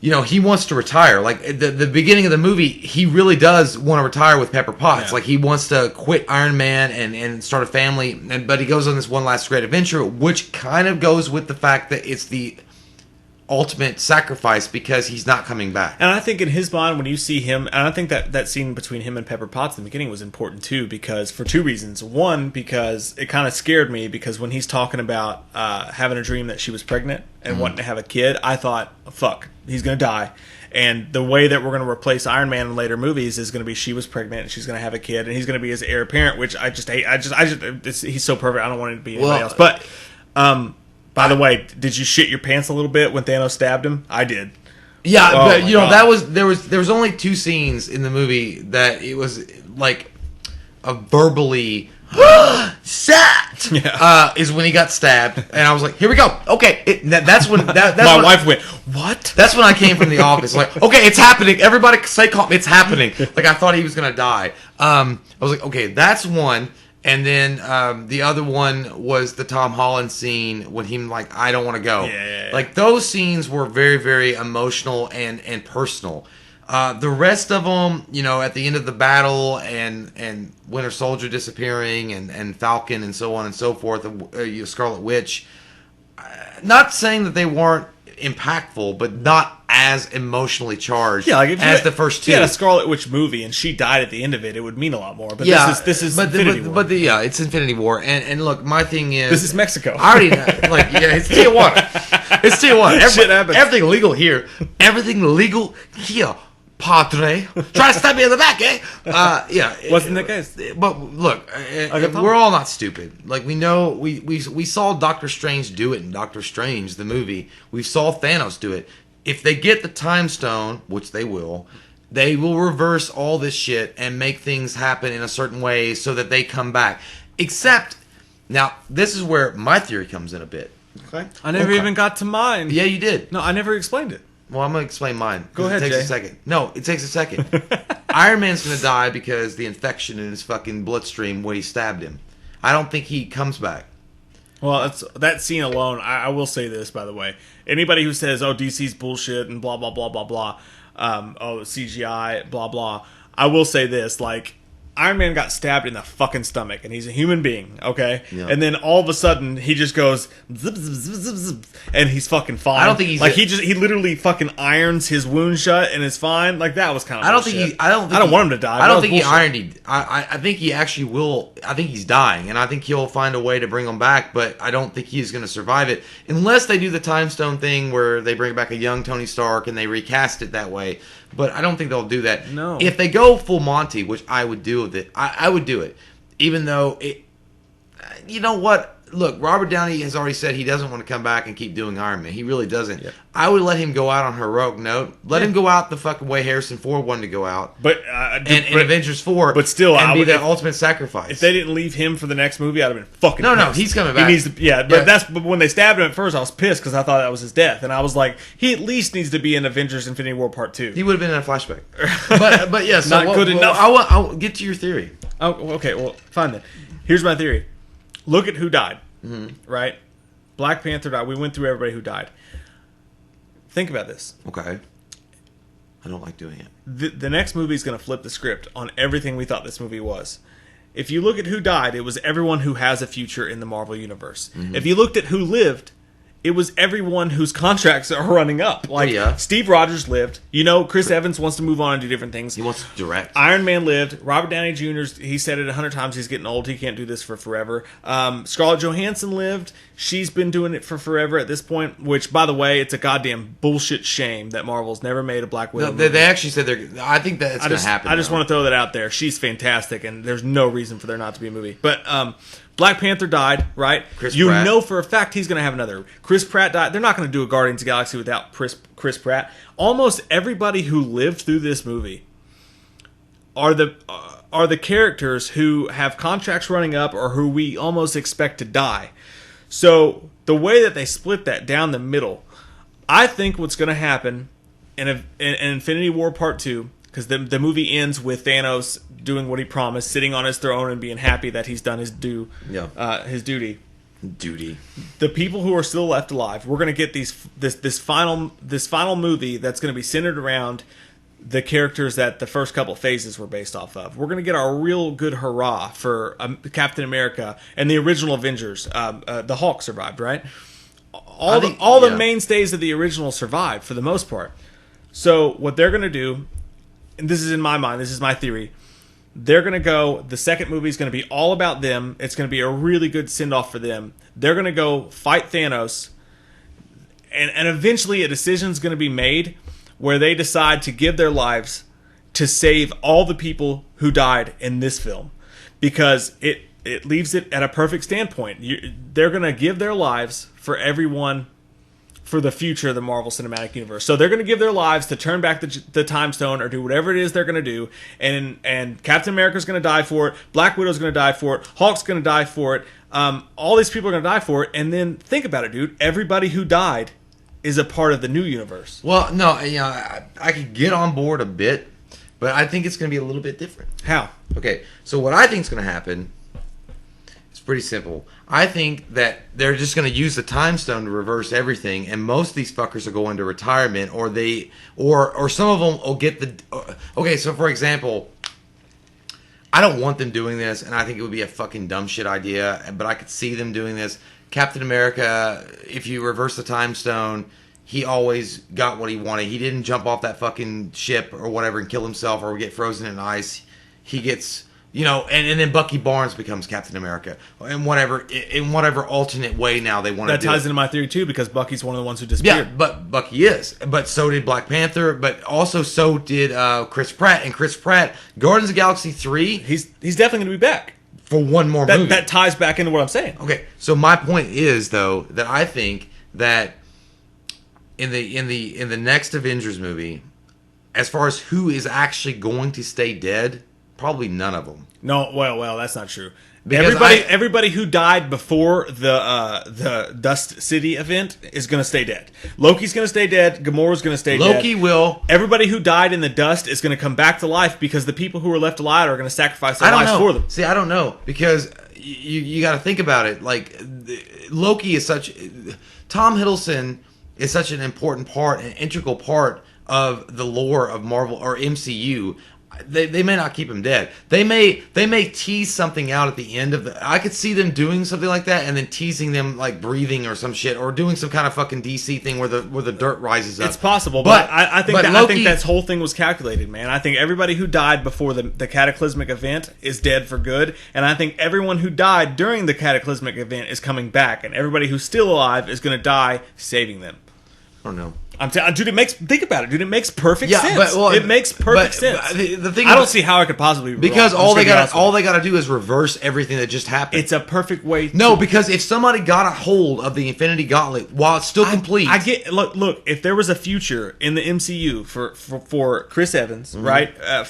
he wants to retire. Like, the beginning of the movie, he really does want to retire with Pepper Potts. Yeah. Like, he wants to quit Iron Man and start a family, but he goes on this one last great adventure, which kind of goes with the fact that it's the ultimate sacrifice because he's not coming back. And I think in his mind, when you see him, and I think that scene between him and Pepper Potts in the beginning was important too, because for two reasons. One, because it kind of scared me, because when he's talking about having a dream that she was pregnant and wanting to have a kid, I thought, fuck, he's going to die. And the way that we're going to replace Iron Man in later movies is going to be she was pregnant and she's going to have a kid and he's going to be his heir apparent, which I just hate. He's so perfect. I don't want it to be anybody else. But, by the way, did you shit your pants a little bit when Thanos stabbed him? I did. Yeah, but you know, that was there was only two scenes in the movie that it was like a verbally sat. Yeah. Is when he got stabbed, and I was like, "Here we go." Okay, that's when that's my when wife went, "What?" That's when I came from the office. Like, okay, it's happening. Everybody say calm. It's happening. Like I thought he was gonna die. I was like, okay, that's one. And then the other one was the Tom Holland scene when he like, I don't want to go. Yeah. Like those scenes were very, very emotional and personal. The rest of them, you know, at the end of the battle and Winter Soldier disappearing and Falcon and so on and so forth, Scarlet Witch. Not saying that they weren't impactful, but not as emotionally charged as the first two. If you had a Scarlet Witch movie and she died at the end of it, it would mean a lot more. But this is Infinity War. It's Infinity War. And look, my thing is... This is Mexico. I already know. Like, yeah, it's Tijuana. It's Tijuana. Shit happens. Everything legal here. Everything legal here. Padre. Try to stab me in the back, eh? Yeah. Wasn't the case. But look, we're all not stupid. Like, we know... We saw Doctor Strange do it in Doctor Strange, the movie. We saw Thanos do it. If they get the Time Stone, which they will reverse all this shit and make things happen in a certain way so that they come back. Except, now, this is where my theory comes in a bit. Okay. I never even got to mine. Yeah, you did. No, I never explained it. Well, I'm going to explain mine. Go ahead, It takes Jay. a second. No, it takes a second. Iron Man's going to die because the infection in his fucking bloodstream when he stabbed him. I don't think he comes back. Well, that scene alone, I will say this, by the way. Anybody who says, oh, DC's bullshit and blah, blah, blah, blah, blah, oh, CGI, blah, blah, I will say this, like, Iron Man got stabbed in the fucking stomach, and he's a human being, okay? Yeah. And then all of a sudden, he just goes, zip, zip, zip, zip, zip, and he's fucking fine. I don't think he's... Like, he literally fucking irons his wound shut, and is fine. Like, that was kind of bullshit. I don't want him to die. I don't think he ironed. I think he actually will... I think he's dying, and I think he'll find a way to bring him back, but I don't think he's going to survive it. Unless they do the Time Stone thing, where they bring back a young Tony Stark, and they recast it that way. But I don't think they'll do that. No. If they go full Monty, which I would do with it, I would do it. Even though it... You know what? Look, Robert Downey has already said he doesn't want to come back and keep doing Iron Man. He really doesn't. Yep. I would let him go out on a heroic note. Let him go out the fucking way Harrison Ford wanted to go out. But in Avengers 4. But still, and be the ultimate sacrifice. If they didn't leave him for the next movie, I'd have been fucking pissed. No, he's coming back. He needs to, but when they stabbed him at first, I was pissed because I thought that was his death, and I was like, he at least needs to be in Avengers: Infinity War Part 2. He would have been in a flashback. but yeah, so not good enough. I'll get to your theory. Oh, okay. Well, fine then. Here's my theory. Look at who died. Mm-hmm. Right? Black Panther died. We went through everybody who died. Think about this. Okay. I don't like doing it. The next movie is going to flip the script on everything we thought this movie was. If you look at who died, it was everyone who has a future in the Marvel Universe. Mm-hmm. If you looked at who lived, it was everyone whose contracts are running up. Like, Steve Rogers lived. You know, Chris Evans wants to move on and do different things. He wants to direct. Iron Man lived. Robert Downey Jr., he said it 100 times, he's getting old. He can't do this for forever. Scarlett Johansson lived. She's been doing it for forever at this point, which, by the way, it's a goddamn bullshit shame that Marvel's never made a Black Widow movie. They actually said I think that it's going to happen. I just want to throw that out there. She's fantastic, and there's no reason for there not to be a movie. But, Black Panther died, right? Chris Pratt. Know for a fact he's going to have another. Chris Pratt died. They're not going to do a Guardians of the Galaxy without Chris Pratt. Almost everybody who lived through this movie are the characters who have contracts running up or who we almost expect to die. So the way that they split that down the middle, I think what's going to happen in Infinity War Part 2, because the movie ends with Thanos doing what he promised, sitting on his throne and being happy that he's done his duty. The people who are still left alive, we're going to get this final movie that's going to be centered around the characters that the first couple phases were based off of. We're going to get our real good hurrah for Captain America and the original Avengers. The Hulk survived, right? all the mainstays of the original survived for the most part. So what they're going to do, and this is in my mind, this is my theory, they're going to go, the second movie is going to be all about them. It's going to be a really good send-off for them. They're going to go fight Thanos, and eventually a decision is going to be made where they decide to give their lives to save all the people who died in this film. Because it leaves it at a perfect standpoint. They're going to give their lives for everyone for the future of the Marvel Cinematic Universe. So they're going to give their lives to turn back the Time Stone or do whatever it is they're going to do. And Captain America's going to die for it. Black Widow's going to die for it. Hulk's going to die for it. All these people are going to die for it. And then think about it, dude. Everybody who died is a part of the new universe. Well, no, I could get on board a bit, but I think it's going to be a little bit different. How? Okay, so what I think is going to happen is pretty simple. I think that they're just going to use the Time Stone to reverse everything, and most of these fuckers will go into retirement, or some of them will get the. Okay, so for example, I don't want them doing this, and I think it would be a fucking dumb shit idea, but I could see them doing this. Captain America, if you reverse the Time Stone, he always got what he wanted. He didn't jump off that fucking ship or whatever and kill himself or get frozen in ice. He gets, and then Bucky Barnes becomes Captain America in whatever alternate way now they want to do. That ties into my theory too, because Bucky's one of the ones who disappeared. Yeah, but Bucky is. But so did Black Panther. But also so did Chris Pratt. And Chris Pratt, Guardians of the Galaxy 3, he's definitely going to be back for one more movie. That ties back into what I'm saying. Okay, so my point is though that I think that in the next Avengers movie, as far as who is actually going to stay dead, probably none of them. No, well, that's not true. Because everybody who died before the Dust City event is going to stay dead. Loki's going to stay dead. Gamora's going to stay dead. Loki will. Everybody who died in the dust is going to come back to life because the people who are left alive are going to sacrifice their lives for them. See, I don't know, because you got to think about it. Like, Loki is Tom Hiddleston is such an important part, an integral part of the lore of Marvel or MCU. They may not keep him dead. They may tease something out at the end of I could see them doing something like that and then teasing them like breathing or some shit, or doing some kind of fucking DC thing where the dirt rises up. It's possible, but I think that whole thing was calculated, man. I think everybody who died before the cataclysmic event is dead for good, and I think everyone who died during the cataclysmic event is coming back, and everybody who's still alive is going to die saving them. I don't know. Dude, think about it, dude. It makes perfect sense. It makes perfect sense. The thing I don't see how it could possibly be because wrong. all they got to do is reverse everything that just happened. It's a perfect way. No, because if somebody got a hold of the Infinity Gauntlet while it's still complete, I get. Look. If there was a future in the MCU for Chris Evans, mm-hmm. right?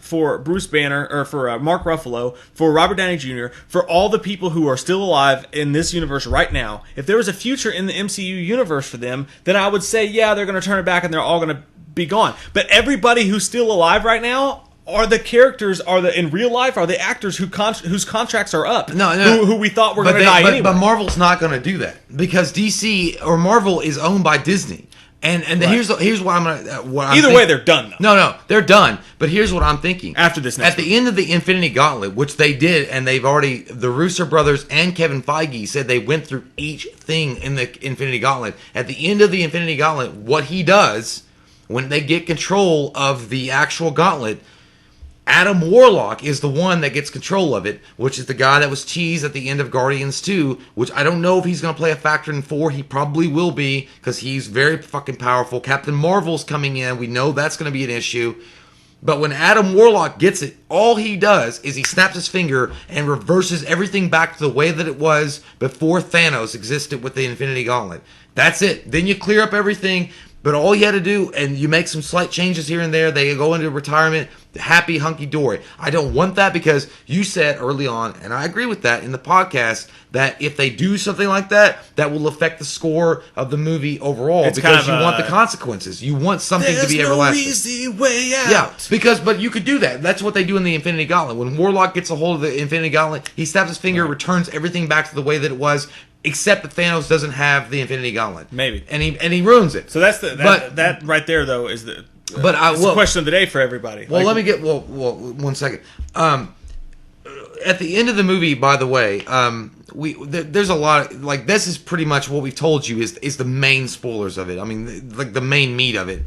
For Bruce Banner, or for Mark Ruffalo, for Robert Downey Jr., for all the people who are still alive in this universe right now, if there was a future in the MCU universe for them, then I would say, yeah, they're going to turn it back and they're all going to be gone. But everybody who's still alive right now are the characters, in real life, are the actors whose contracts are up. Who we thought were going to die anyway. But Marvel's not going to do that, because DC or Marvel is owned by Disney. And right. here's what I'm gonna. Either way, they're done. Though. No, they're done. But here's what I'm thinking. After this, at the end of the Infinity Gauntlet, which they did, and they've already, the Russo brothers and Kevin Feige said they went through each thing in the Infinity Gauntlet. At the end of the Infinity Gauntlet, what he does when they get control of the actual gauntlet, Adam Warlock is the one that gets control of it, which is the guy that was teased at the end of Guardians 2, which I don't know if he's going to play a factor in 4. He probably will be, because he's very fucking powerful. Captain Marvel's coming in. We know that's going to be an issue. But when Adam Warlock gets it, all he does is he snaps his finger and reverses everything back to the way that it was before Thanos existed with the Infinity Gauntlet. That's it. Then you clear up everything. But all you had to do, and you make some slight changes here and there, they go into retirement, happy, hunky-dory. I don't want that, because you said early on, and I agree with that in the podcast, that if they do something like that, that will affect the score of the movie overall, because you want the consequences. You want something to be everlasting. There's no easy way out. Yeah, but you could do that. That's what they do in the Infinity Gauntlet. When Warlock gets a hold of the Infinity Gauntlet, he snaps his finger, returns everything back to the way that it was, except that Thanos doesn't have the Infinity Gauntlet. Maybe. And he ruins it. So that right there, though, is the question of the day for everybody. Well, let me get 1 second. At the end of the movie, by the way, there's a lot of, like, this is pretty much what we've told you is the main spoilers of it. I mean, like the main meat of it.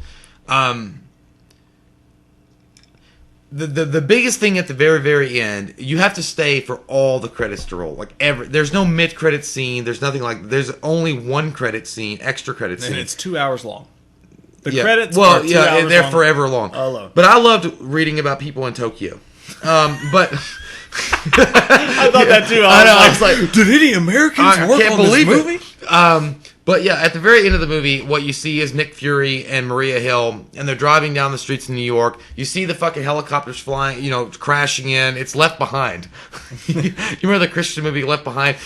The biggest thing at the very, very end, you have to stay for all the credits to roll. Like, there's no mid-credit scene. There's nothing like, there's only one credit scene, extra credit scene. And it's 2 hours long. The credits are 2 hours they're long. forever long. But I loved reading about people in Tokyo. But I thought that too. I was like, did any Americans work on this movie? But yeah, at the very end of the movie, what you see is Nick Fury and Maria Hill, and they're driving down the streets in New York. You see the fucking helicopters flying, crashing in. It's Left Behind. You remember the Christian movie Left Behind?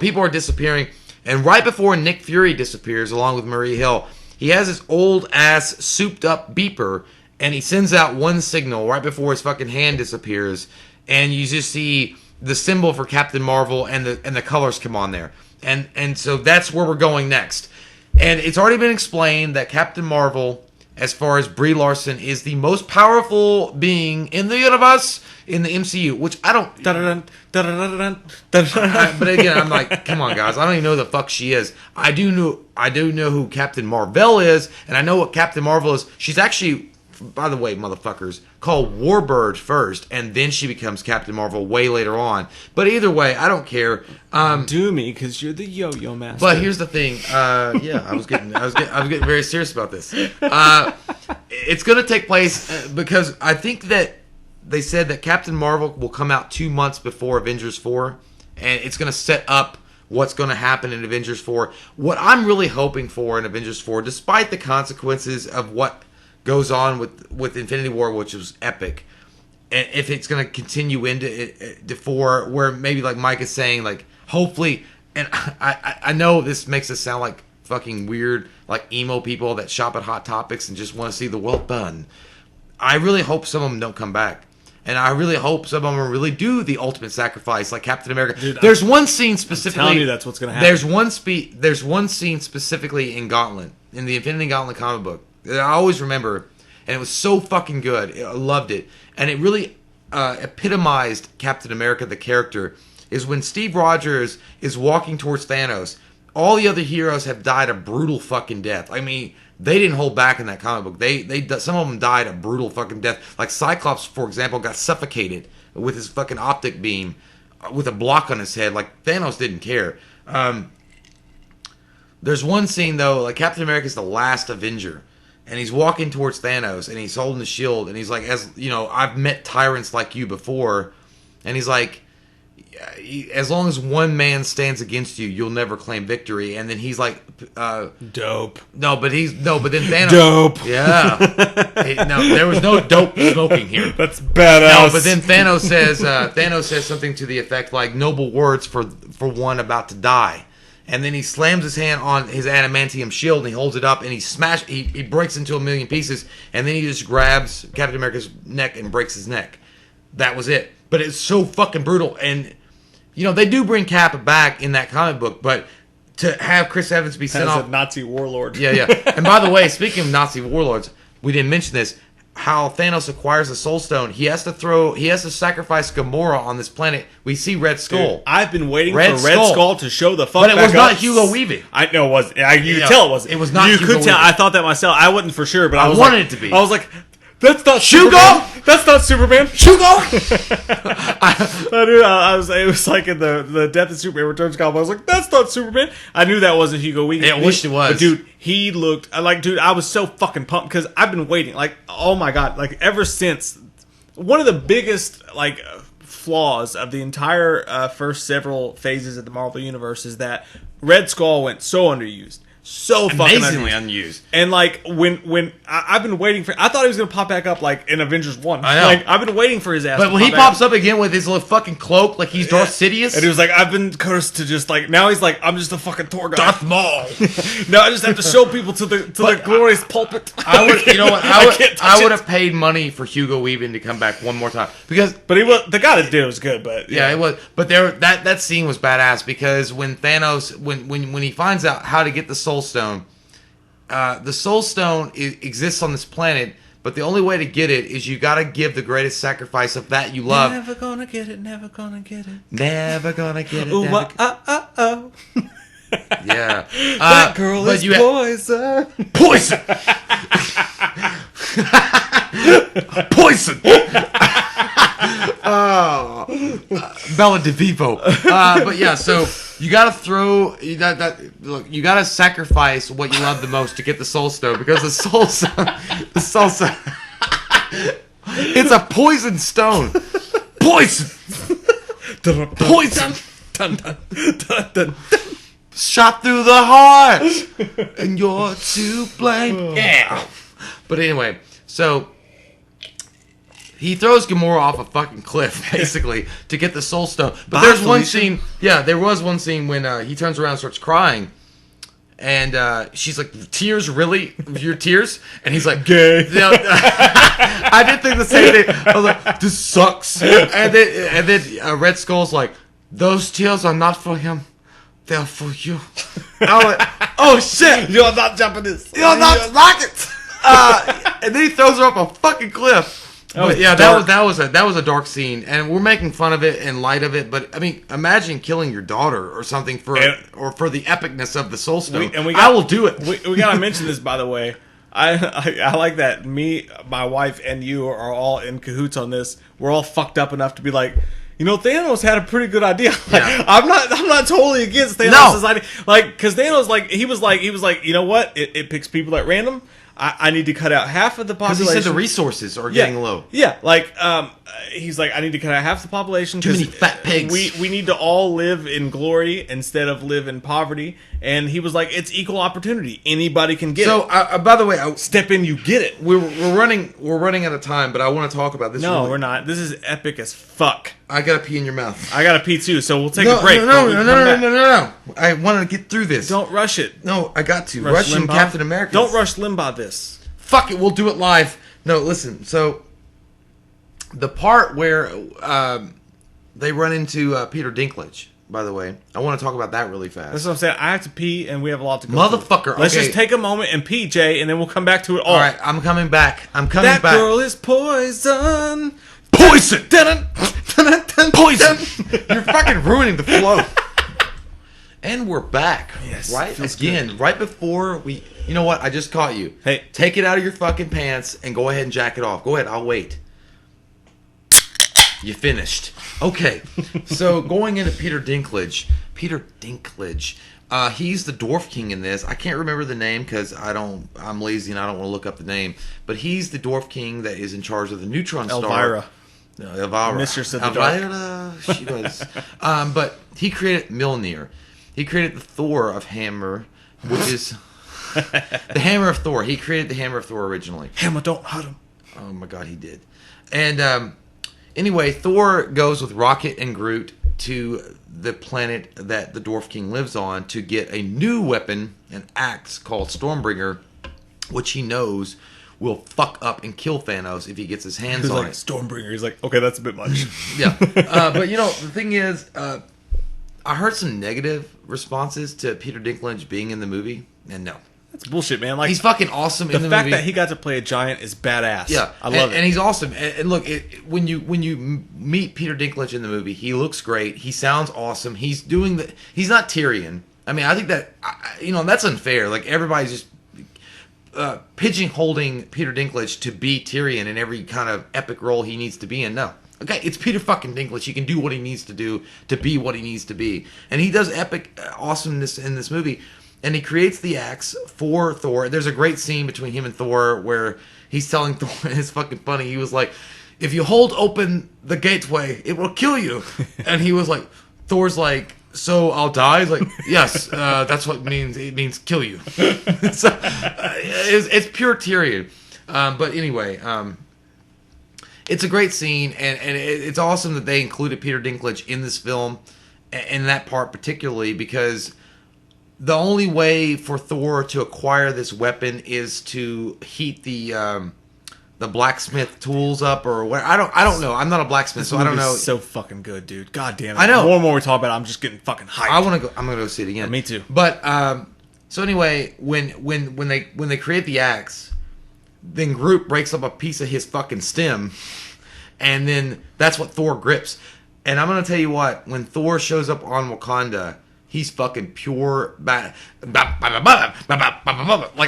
People are disappearing. And right before Nick Fury disappears, along with Maria Hill, he has this old-ass, souped-up beeper, and he sends out one signal right before his fucking hand disappears, and you just see the symbol for Captain Marvel and the colors come on there. And so that's where we're going next. And it's already been explained that Captain Marvel, as far as Brie Larson, is the most powerful being in the universe in the MCU, which I don't... But again, I'm like, come on, guys. I don't even know who the fuck she is. I do know who Captain Marvel is, and I know what Captain Marvel is. She's actually... By the way, motherfuckers, called Warbird first, and then she becomes Captain Marvel way later on. But either way, I don't care. Do me, because you're the yo-yo master. But here's the thing. I was getting very serious about this. It's going to take place because I think that they said that Captain Marvel will come out 2 months before Avengers 4, and it's going to set up what's going to happen in Avengers 4. What I'm really hoping for in Avengers 4, despite the consequences of what goes on with Infinity War, which was epic, and if it's going to continue into 4, where maybe like Mike is saying, like, hopefully, and I know this makes us sound like fucking weird, like emo people that shop at Hot Topics and just want to see the world burn. I really hope some of them don't come back. And I really hope some of them really do the ultimate sacrifice, like Captain America. Dude, there's one scene specifically. I'm telling you that's what's going to happen. There's one scene specifically in Gauntlet, in the Infinity Gauntlet comic book, that I always remember, and it was so fucking good. I loved it, and it really epitomized Captain America, the character. Is when Steve Rogers is walking towards Thanos. All the other heroes have died a brutal fucking death. I mean, they didn't hold back in that comic book. They some of them died a brutal fucking death. Like Cyclops, for example, got suffocated with his fucking optic beam, with a block on his head. Like, Thanos didn't care. There's one scene though, like Captain America's the last Avenger, and he's walking towards Thanos, and he's holding the shield, and he's like, as you know, I've met tyrants like you before, and he's like, as long as one man stands against you, you'll never claim victory. And then he's like, dope. No, but then Thanos. Dope. Yeah. No, there was no dope smoking here. That's badass. No, but then Thanos says something to the effect like, noble words for one about to die. And then he slams his hand on his adamantium shield, and he holds it up, and he breaks into a million pieces, and then he just grabs Captain America's neck and breaks his neck. That was it. But it's so fucking brutal. And you know, they do bring Cap back in that comic book, but to have Chris Evans be sent off... As a Nazi warlord. Yeah. And by the way, speaking of Nazi warlords, we didn't mention this, how Thanos acquires the Soul Stone. He has to sacrifice Gamora on this planet. We see Red Skull. Dude, I've been waiting for Red Skull to show the fuck back up. But it was not Hugo Weaving. I know it wasn't. You could tell it wasn't. It was not Hugo Weaving. I thought that myself. I wasn't for sure, but I wanted it to be. I was like... That's not Hugo. Superman. That's not Superman. Hugo. I knew. It was like in the Death of Superman Returns comic. I was like, that's not Superman. I knew that wasn't Hugo Weaving. I wished it was. But dude, he looked like, dude. I was so fucking pumped because I've been waiting. Like, oh my god, like ever since one of the biggest flaws of the entire first several phases of the Marvel Universe is that Red Skull went so underused. So fucking amazingly unused. And like when I've been waiting for, I thought he was gonna pop back up like in Avengers 1. I know. Like I've been waiting for his ass. But when he pops up again with his little fucking cloak, like he's Darth Sidious, and he was like, I've been cursed to just like, now he's like, I'm just a fucking tour guide. Darth Maul. Now I just have to show people to the glorious pulpit. I would, you know what? I would have paid money for Hugo Weaving to come back one more time but he was, the guy that did it was good, but yeah it was. But that scene was badass because when Thanos when he finds out how to get the Soul Stone. The Soul Stone exists on this planet, But the only way to get it is you got to give the greatest sacrifice of that you love. Never gonna get it, never gonna get it. Never gonna get it. Ooh, Oh. Yeah. That girl is poison. Poison! Poison! Oh, Bella DeVivo. But yeah, so you gotta throw look. You gotta sacrifice what you love the most to get the Soul Stone, because the Soul Stone, it's a poison stone. Poison. Poison. Dun, dun, dun, dun. Shot through the heart, and you're to blame. Yeah. But anyway, so he throws Gamora off a fucking cliff, basically, to get the Soul Stone. But there's one scene. Yeah, there was one scene when he turns around and starts crying. And she's like, "Tears, really? Your tears?" And he's like, "Gay." You know, I did think the same thing. I was like, "This sucks." And then Red Skull's like, "Those tears are not for him. They're for you." I was like, "Oh shit! You're not Japanese. You're not rocket." And then he throws her off a fucking cliff. But yeah, that was a dark scene, and we're making fun of it and light of it. But I mean, imagine killing your daughter or something for the epicness of the Soul Stone. I will do it. We gotta mention this, by the way. I like that me, my wife, and you are all in cahoots on this. We're all fucked up enough to be like, you know, Thanos had a pretty good idea. Like, Yeah. I'm not totally against Thanos' idea. Like, because Thanos, he was like, you know what? It picks people at random. I need to cut out half of the population. Because he said the resources are getting low. Yeah, he's like, I need to cut out half the population. Too many fat pigs. We need to all live in glory instead of live in poverty. And he was like, it's equal opportunity. Anybody can get it. So, by the way, Step in, you get it. we're running out of time, but I want to talk about this. No, we're not. This is epic as fuck. I gotta pee in your mouth. I gotta pee too, so we'll take a break. No. I want to get through this. Don't rush it. No, I got to. Russian Limbaugh. Captain America. Don't rush Limbaugh this. Fuck it, we'll do it live. No, listen. So, the part where they run into Peter Dinklage, by the way, I want to talk about that really fast. That's what I'm saying. I have to pee, and we have a lot to go Motherfucker, through. Let's okay. just take a moment and pee, Jay, and then we'll come back to it all. All right, I'm coming back. That girl is poison. Poison! Poison! You're fucking ruining the flow. And we're back. Yes, Right? feels Again, good. right before we... You know what? I just caught you. Hey. Take it out of your fucking pants and go ahead and jack it off. Go ahead. I'll wait. You finished. Okay. So, going into Peter Dinklage. He's the Dwarf King in this. I can't remember the name because I'm lazy and I don't want to look up the name. But he's the Dwarf King that is in charge of the Neutron Star. Elvira. No, Elvira. Mistress of the Dark. Elvira, she was. But he created Mjolnir. He created the Thor of Hammer, which is the Hammer of Thor. He created the Hammer of Thor originally. Hammer, don't hurt him. Oh my god, he did. And anyway, Thor goes with Rocket and Groot to the planet that the Dwarf King lives on to get a new weapon, an axe called Stormbringer, which he knows will fuck up and kill Thanos if he gets his hands He's on like, it. Stormbringer. He's like, okay, that's a bit much. Yeah. But you know, the thing is, I heard some negative responses to Peter Dinklage being in the movie, and no. That's bullshit, man. Like, He's fucking awesome in the movie. The fact that he got to play a giant is badass. Yeah, I love it. And he's awesome. And look, when you meet Peter Dinklage in the movie, he looks great. He sounds awesome. He's not Tyrion. I mean, I think that that's unfair. Like, everybody's just pigeonholing Peter Dinklage to be Tyrion in every kind of epic role he needs to be in. No. Okay, it's Peter fucking Dinklage. He can do what he needs to do to be what he needs to be. And he does epic awesomeness in this movie. And he creates the axe for Thor. There's a great scene between him and Thor where he's telling Thor, and it's fucking funny. He was like, if you hold open the gateway, it will kill you. And he was like, Thor's like, so I'll die? He's like, yes, that's what it means kill you. So, it's pure Tyrion. But anyway, it's a great scene, and it's awesome that they included Peter Dinklage in this film, in that part particularly, because the only way for Thor to acquire this weapon is to heat the blacksmith tools up, or what. I don't know. I'm not a blacksmith, so I don't know. So fucking good, dude. God damn it. I know. The more and more we talk about it, I'm just getting fucking hyped. I'm gonna go see it again. Me too. But so anyway, when they create the axe, then Groot breaks up a piece of his fucking stem, and then that's what Thor grips. And I'm gonna tell you what, when Thor shows up on Wakanda, he's fucking pure bad. Like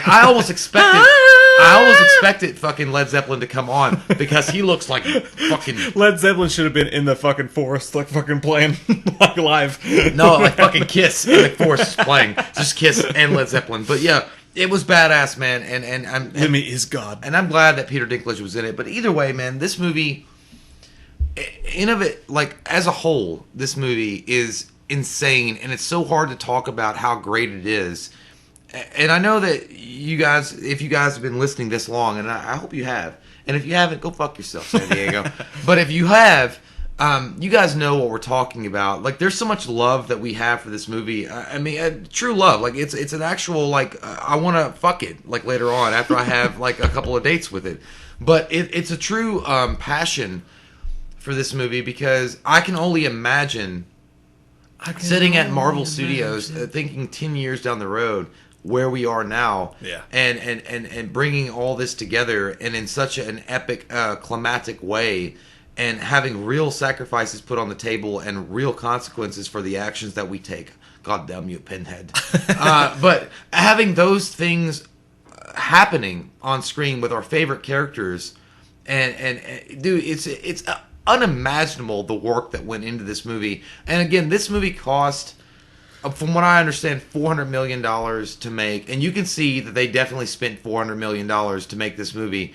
I almost expected fucking Led Zeppelin to come on because he looks like fucking Led Zeppelin should have been in the fucking forest, like fucking playing like live. No, like fucking Kiss in the forest playing, just Kiss and Led Zeppelin. But yeah, it was badass, man. And Lemmy is God, and I'm glad that Peter Dinklage was in it. But either way, man, this movie, in of it, like as a whole, this movie is insane, and it's so hard to talk about how great it is. And I know that you guys, if you guys have been listening this long, and I hope you have, and if you haven't, go fuck yourself, San Diego. But if you have, you guys know what we're talking about. Like, there's so much love that we have for this movie. I mean, true love. Like, it's an actual, like, I want to fuck it, like, later on, after I have, like, a couple of dates with it. But it's a true passion for this movie, because I can only imagine sitting at Marvel Studios, thinking 10 years down the road where we are now, and bringing all this together and in such an epic, climatic way, and having real sacrifices put on the table and real consequences for the actions that we take. God damn you, Pinhead. But having those things happening on screen with our favorite characters, and dude, it's unimaginable the work that went into this movie. And again, this movie cost, from what I understand, $400 million to make. And you can see that they definitely spent $400 million to make this movie.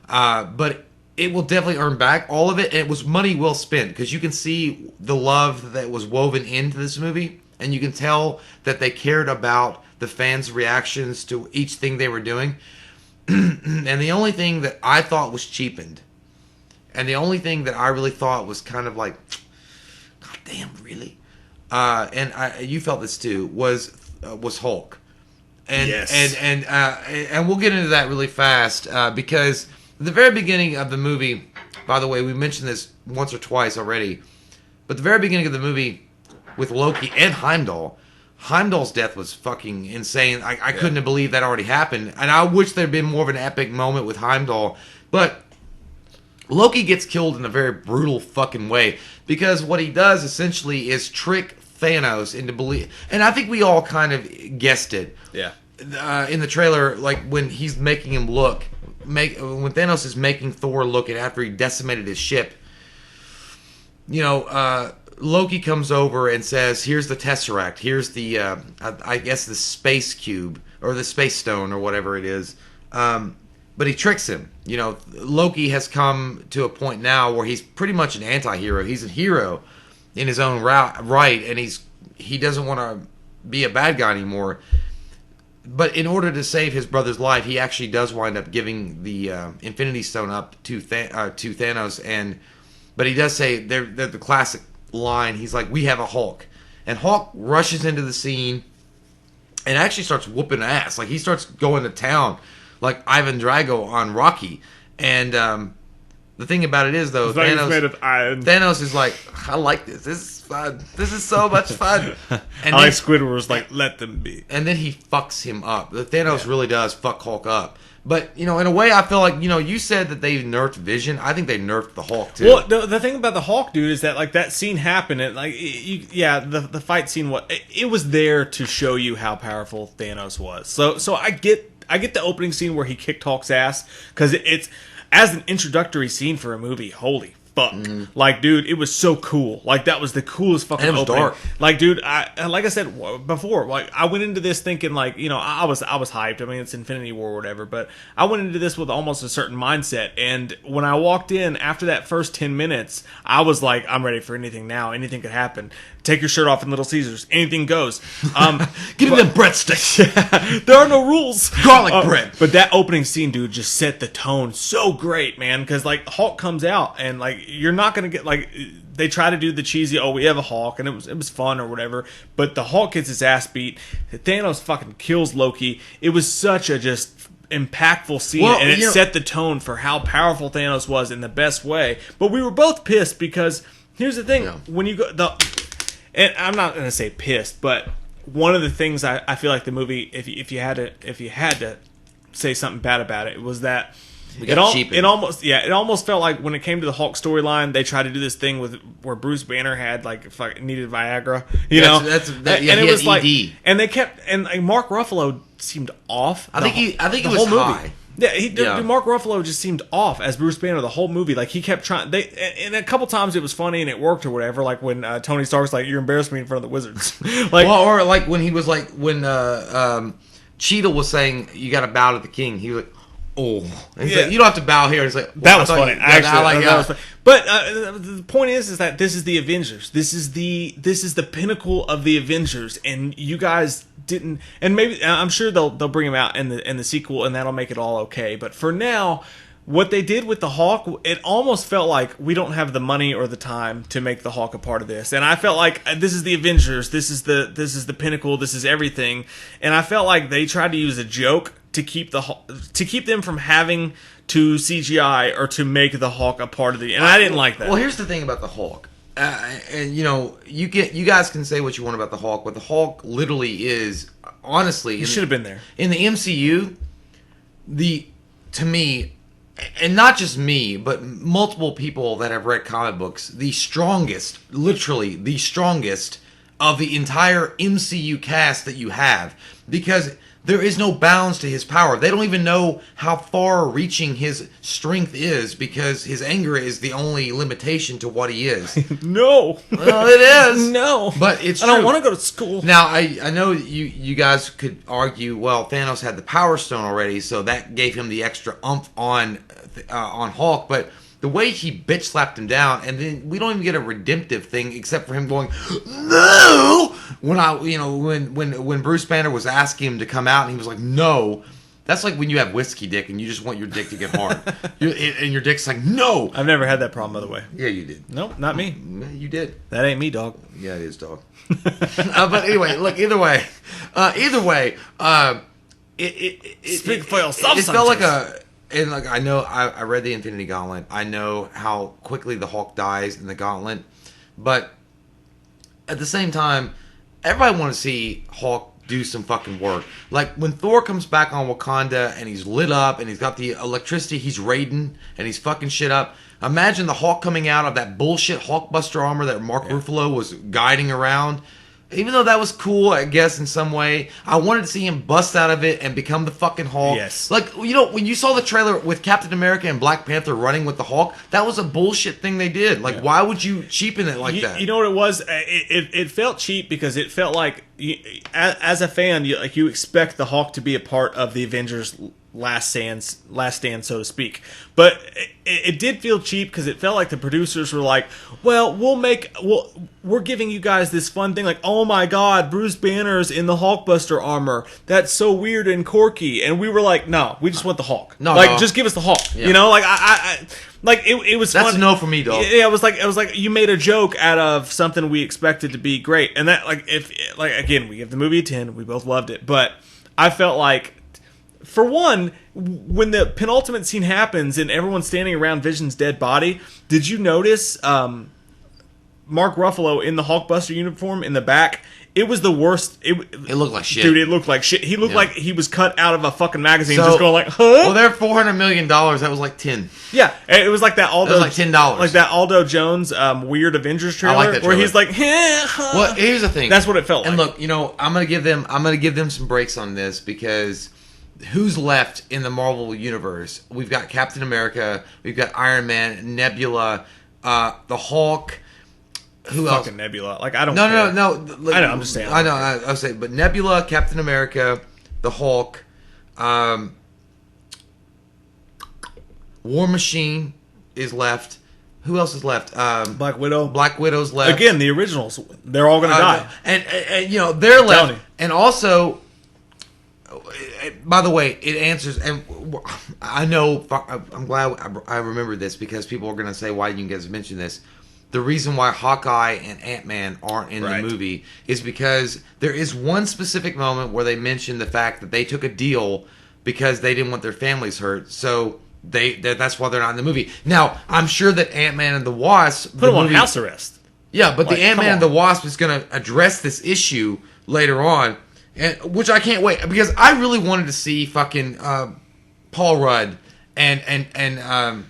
But it will definitely earn back all of it. And it was money well spent, because you can see the love that was woven into this movie. And you can tell that they cared about the fans' reactions to each thing they were doing. And the only thing that I thought was cheapened, and the only thing that I really thought was kind of like, God damn, really? You felt this too, was Hulk. And, yes. And we'll get into that really fast, because the very beginning of the movie, by the way, we mentioned this once or twice already, but the very beginning of the movie with Loki and Heimdall's death was fucking insane. I couldn't have believed that already happened. And I wish there had been more of an epic moment with Heimdall. But Loki gets killed in a very brutal fucking way, because what he does essentially is trick Thanos into believe. And I think we all kind of guessed it. Yeah. In the trailer, like when he's making him look, when Thanos is making Thor look at after he decimated his ship, you know, Loki comes over and says, "Here's the Tesseract. Here's the, I guess the space cube or the space stone or whatever it is." But he tricks him. You know, Loki has come to a point now where he's pretty much an anti-hero. He's a hero in his own right, and he doesn't want to be a bad guy anymore. But in order to save his brother's life, he actually does wind up giving the Infinity Stone up to Thanos. But he does say, they're the classic line. He's like, "We have a Hulk," and Hulk rushes into the scene and actually starts whooping ass. Like, he starts going to town, like Ivan Drago on Rocky. And the thing about it is, though, Thanos is like, "I like this. This is fun. This is so much fun." And I like Squidward was like, "Let them be." And then he fucks him up. The Thanos really does fuck Hulk up. But, you know, in a way, I feel like, you know, you said that they nerfed Vision. I think they nerfed the Hulk, too. Well, the thing about the Hulk, dude, is that, like, that scene happened, and, like, the fight scene, it was there to show you how powerful Thanos was. So I get the opening scene where he kicked Hulk's ass, because it's, as an introductory scene for a movie, holy fuck. Like, dude, it was so cool. Like, that was the coolest fucking opening. Dark. Like, dude, like I said before, like, I went into this thinking, like, you know, I was hyped. I mean, it's Infinity War or whatever, but I went into this with almost a certain mindset. And when I walked in after that first 10 minutes, I was like, I'm ready for anything now. Anything could happen. Take your shirt off in Little Caesars. Anything goes. Give me them breadsticks. Yeah, there are no rules. Garlic bread. But that opening scene, dude, just set the tone so great, man. Because, like, Hulk comes out, and, like, you're not going to get, like, they try to do the cheesy, "Oh, we have a Hulk," and it was fun or whatever. But the Hulk gets his ass beat. Thanos fucking kills Loki. It was such a just impactful scene, and it set the tone for how powerful Thanos was in the best way. But we were both pissed, because here's the thing. When you go... And I'm not going to say pissed, but one of the things I feel like the movie, if you had to say something bad about it. Was that it almost felt like when it came to the Hulk storyline, they tried to do this thing with where Bruce Banner had needed Viagra, and it was ED. And they kept Mark Ruffalo seemed off. I think he was high. Yeah, Mark Ruffalo just seemed off as Bruce Banner the whole movie. Like he kept trying. And a couple times it was funny and it worked or whatever. Like when Tony Stark's like, "You're embarrassing me in front of the Wizards." or like when he was like when Cheadle was saying, "You got to bow to the king." He was like, "Oh," and he's like, "You don't have to bow here." It's like that was funny. That was funny. But the point is that this is the Avengers. This is the pinnacle of the Avengers, and you guys didn't. And maybe I'm sure they'll bring him out in the sequel, and that'll make it all okay. But for now, what they did with the Hawk, it almost felt like we don't have the money or the time to make the Hawk a part of this. And I felt like this is the Avengers. This is the pinnacle. This is everything. And I felt like they tried to use a joke to keep them from having to CGI or to make the Hawk a part of the. And I didn't like that. Well, here's the thing about the Hawk. And you guys can say what you want about the Hawk, but the Hawk literally is, honestly, he should have been there in the MCU. To me, and not just me, but multiple people that have read comic books, literally the strongest of the entire MCU cast that you have, because there is no bounds to his power. They don't even know how far-reaching his strength is, because his anger is the only limitation to what he is. No. Well, it is. No. But it's true. I don't want to go to school. Now, I know you guys could argue, well, Thanos had the Power Stone already, so that gave him the extra oomph on Hulk, but the way he bitch slapped him down, and then we don't even get a redemptive thing except for him going, "No!" When Bruce Banner was asking him to come out and he was like, "No." That's like when you have whiskey dick and you just want your dick to get hard. And your dick's like, "No." I've never had that problem, by the way. Yeah, you did. Nope, not me. You did. That ain't me, dog. Yeah, it is, dog. But anyway, look, either way, Speak for yourself. It felt like and like I know I read the Infinity Gauntlet. I know how quickly the Hulk dies in the Gauntlet, but at the same time, everybody want to see Hulk do some fucking work. Like when Thor comes back on Wakanda and he's lit up and he's got the electricity, he's raiding and he's fucking shit up. Imagine the Hulk coming out of that bullshit Hulkbuster armor that Mark Ruffalo was guiding around. Even though that was cool, I guess, in some way, I wanted to see him bust out of it and become the fucking Hulk. Yes. Like, when you saw the trailer with Captain America and Black Panther running with the Hulk, that was a bullshit thing they did. Like, why would you cheapen it like that? You know what it was? It felt cheap because it felt like, as a fan, you expect the Hulk to be a part of the Avengers' last stand, so to speak. But it did feel cheap because it felt like the producers were like, well, we're giving you guys this fun thing, like, oh my god, Bruce Banner's in the Hulkbuster armor. That's so weird and quirky. And we were like, no, we just want the Hulk. Just give us the Hulk. Yeah. It was. That's fun. No for me, dog. Yeah, it was like you made a joke out of something we expected to be great, and that again, we give the movie a 10. We both loved it, but I felt like, for one, when the penultimate scene happens and everyone's standing around Vision's dead body, did you notice Mark Ruffalo in the Hulkbuster uniform in the back? It was the worst. It looked like shit. Dude, it looked like shit. He looked like he was cut out of a fucking magazine, just going like, huh? Well, they're $400 million. That was like 10. Yeah, it was like that Aldo. That was like $10. Like that Aldo Jones weird Avengers trailer, I like that trailer. where he's like, huh? Well, here's the thing. That's what it felt like. And look, I'm gonna give them some breaks on this, because who's left in the Marvel universe? We've got Captain America, we've got Iron Man, Nebula, the Hulk. Who else? Fucking Nebula. Like, I don't care. No. I know, I'm just saying. I know, I'll say, but Nebula, Captain America, the Hulk, War Machine is left. Who else is left? Black Widow. Black Widow's left. Again, the originals. They're all going to die. And they're left. And also, by the way, it answers, and I know, I'm glad I remember this, because people are going to say, why didn't you guys mention this? The reason why Hawkeye and Ant-Man aren't in the movie is because there is one specific moment where they mention the fact that they took a deal because they didn't want their families hurt. So that's why they're not in the movie. Now, I'm sure that Ant-Man and the Wasp put them on house arrest. Yeah, but the Ant-Man and the Wasp is going to address this issue later on, which I can't wait, because I really wanted to see fucking Paul Rudd and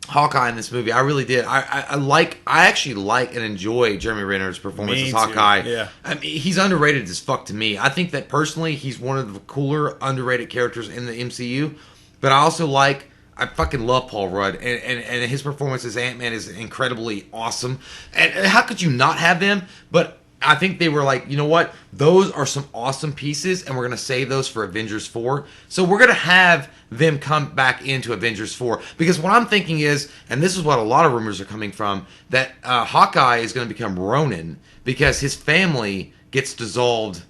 Hawkeye in this movie. I really did. I actually like and enjoy Jeremy Renner's performance as Hawkeye. Yeah. I mean, he's underrated as fuck to me. I think that personally, he's one of the cooler, underrated characters in the MCU. But I fucking love Paul Rudd, and his performance as Ant-Man is incredibly awesome. And how could you not have them? But I think they were like, you know what? Those are some awesome pieces, and we're going to save those for Avengers 4. So we're going to have them come back into Avengers 4. Because what I'm thinking is, and this is what a lot of rumors are coming from, that Hawkeye is going to become Ronin because his family gets dissolved.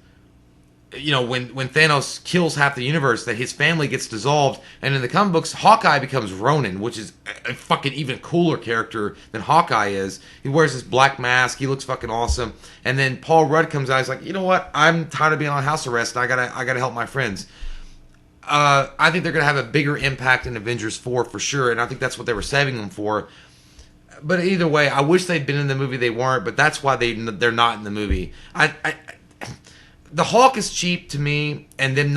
You know, when Thanos kills half the universe, that his family gets dissolved, and in the comic books, Hawkeye becomes Ronin, which is a fucking even cooler character than Hawkeye is. He wears this black mask, he looks fucking awesome, and then Paul Rudd comes out, he's like, you know what, I'm tired of being on house arrest, I gotta help my friends. I think they're gonna have a bigger impact in Avengers 4 for sure, and I think that's what they were saving them for. But either way, I wish they'd been in the movie. They weren't, but that's why they're not in the movie. The Hulk is cheap to me, and then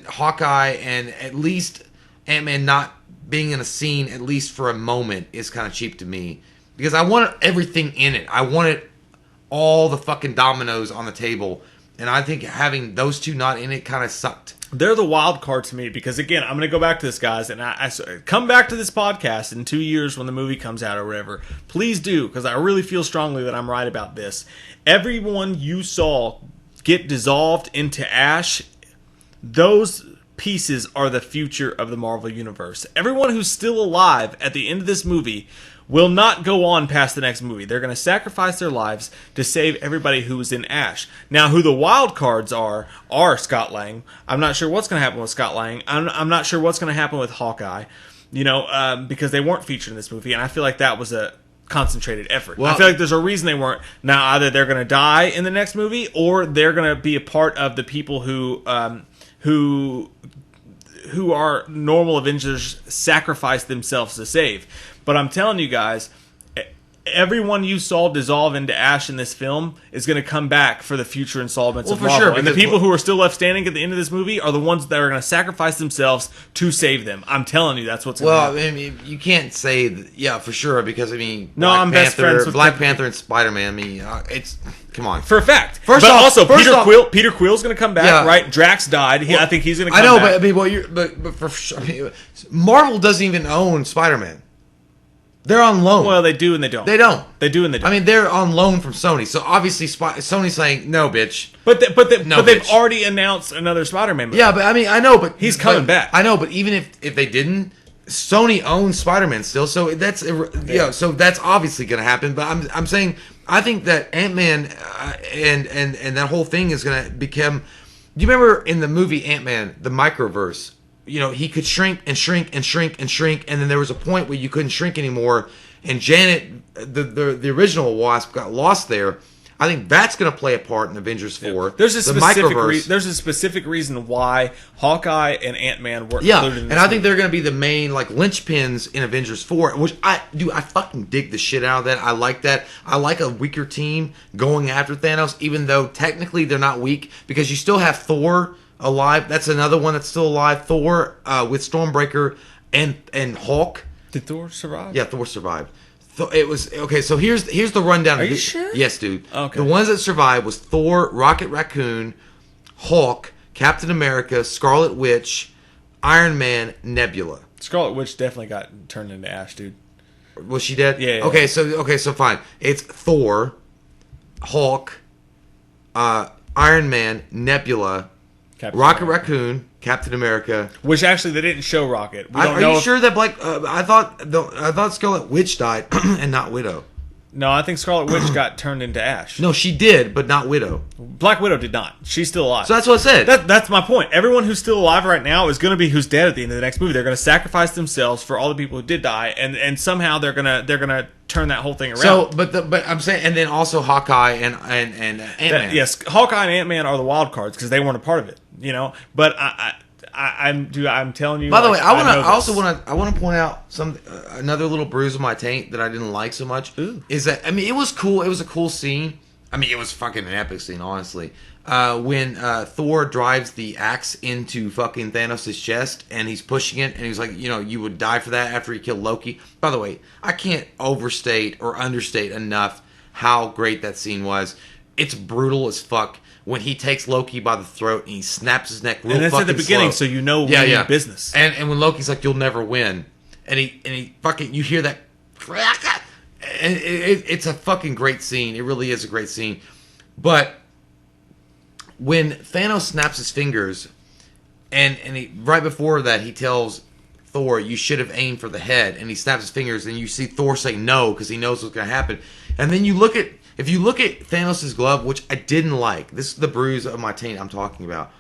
Hawkeye and at least Ant-Man not being in a scene at least for a moment is kind of cheap to me because I wanted everything in it. I wanted all the fucking dominoes on the table, and I think having those two not in it kind of sucked. They're the wild card to me because, again, I'm going to go back to this, guys, and I come back to this podcast in 2 years when the movie comes out or whatever. Please do, because I really feel strongly that I'm right about this. Everyone you saw get dissolved into ash, those pieces are the future of the Marvel Universe. Everyone who's still alive at the end of this movie will not go on past the next movie. They're going to sacrifice their lives to save everybody who was in ash. Now, who the wild cards are Scott Lang. I'm not sure what's going to happen with Scott Lang. I'm not sure what's going to happen with Hawkeye, because they weren't featured in this movie, and I feel like that was a concentrated effort. Well, I feel like there's a reason they weren't. Now, either they're going to die in the next movie, or they're going to be a part of the people who are normal Avengers sacrifice themselves to save. But I'm telling you guys, everyone you saw dissolve into ash in this film is going to come back for the future installments of Marvel. Sure, and the people who are still left standing at the end of this movie are the ones that are going to sacrifice themselves to save them. I'm telling you, that's what's going to happen. Well, I mean, you can't say, yeah, for sure, because, I mean, best friends with Black Panther and SpiderMan, I mean, it's... Come on. For a fact. Peter Quill's going to come back, right? Drax died. I think he's going to come back. I know, but for sure, Marvel doesn't even own Spider-Man. They're on loan. Well, they do and they don't. They don't. They do and they don't. I mean, they're on loan from Sony. So obviously, Sony's saying, no, bitch. But they've already announced another Spider-Man movie. Yeah, but I mean, I know, but... He's coming back. I know, but even if they didn't, Sony owns Spider-Man still. So that's so that's obviously going to happen. But I'm saying, I think that Ant-Man and that whole thing is going to become... Do you remember in the movie Ant-Man, the microverse? He could shrink and shrink and shrink and shrink, and then there was a point where you couldn't shrink anymore, and Janet, the original Wasp, got lost there. I think that's going to play a part in Avengers 4. Yeah. There's a specific reason why Hawkeye and Ant-Man were included in this I think they're going to be the main linchpins in Avengers 4, which I fucking dig the shit out of that. I like that. I like a weaker team going after Thanos, even though technically they're not weak, because you still have Thor alive. That's another one that's still alive. Thor with Stormbreaker and Hulk. Did Thor survive? Yeah, Thor survived. It was okay. So here's the rundown. Are you sure? Yes, dude. Okay. The ones that survived was Thor, Rocket Raccoon, Hulk, Captain America, Scarlet Witch, Iron Man, Nebula. Scarlet Witch definitely got turned into ash, dude. Was she dead? Yeah. Okay, so fine. It's Thor, Hulk, Iron Man, Nebula, Rocket Raccoon, Captain America. Which actually they didn't show Rocket. Are you sure that I thought Scarlet Witch died and not Widow. No, I think Scarlet Witch got turned into ash. No, she did, but not Widow. Black Widow did not. She's still alive. So that's what I said. That's my point. Everyone who's still alive right now is going to be who's dead at the end of the next movie. They're going to sacrifice themselves for all the people who did die, and somehow they're gonna turn that whole thing around. So, but I'm saying, and then also Hawkeye and Ant-Man. Yes, Hawkeye and Ant-Man are the wild cards because they weren't a part of it. But I'm telling you. By the way, I also want to point out another little bruise on my taint that I didn't like so much. Ooh. Is that, I mean, it was cool. It was a cool scene. I mean, it was fucking an epic scene, honestly. When Thor drives the axe into fucking Thanos' chest and he's pushing it, and he's like, you would die for that after he killed Loki. By the way, I can't overstate or understate enough how great that scene was. It's brutal as fuck when he takes Loki by the throat and he snaps his neck real fucking slow. And that's at the beginning, so you know we're in business. And when Loki's like, you'll never win. And he fucking, you hear that. And it's a fucking great scene. It really is a great scene. But when Thanos snaps his fingers, and right before that, he tells Thor, you should have aimed for the head. And he snaps his fingers, and you see Thor say no because he knows what's going to happen. And then if you look at Thanos' glove, which I didn't like, this is the bruise of my taint I'm talking about.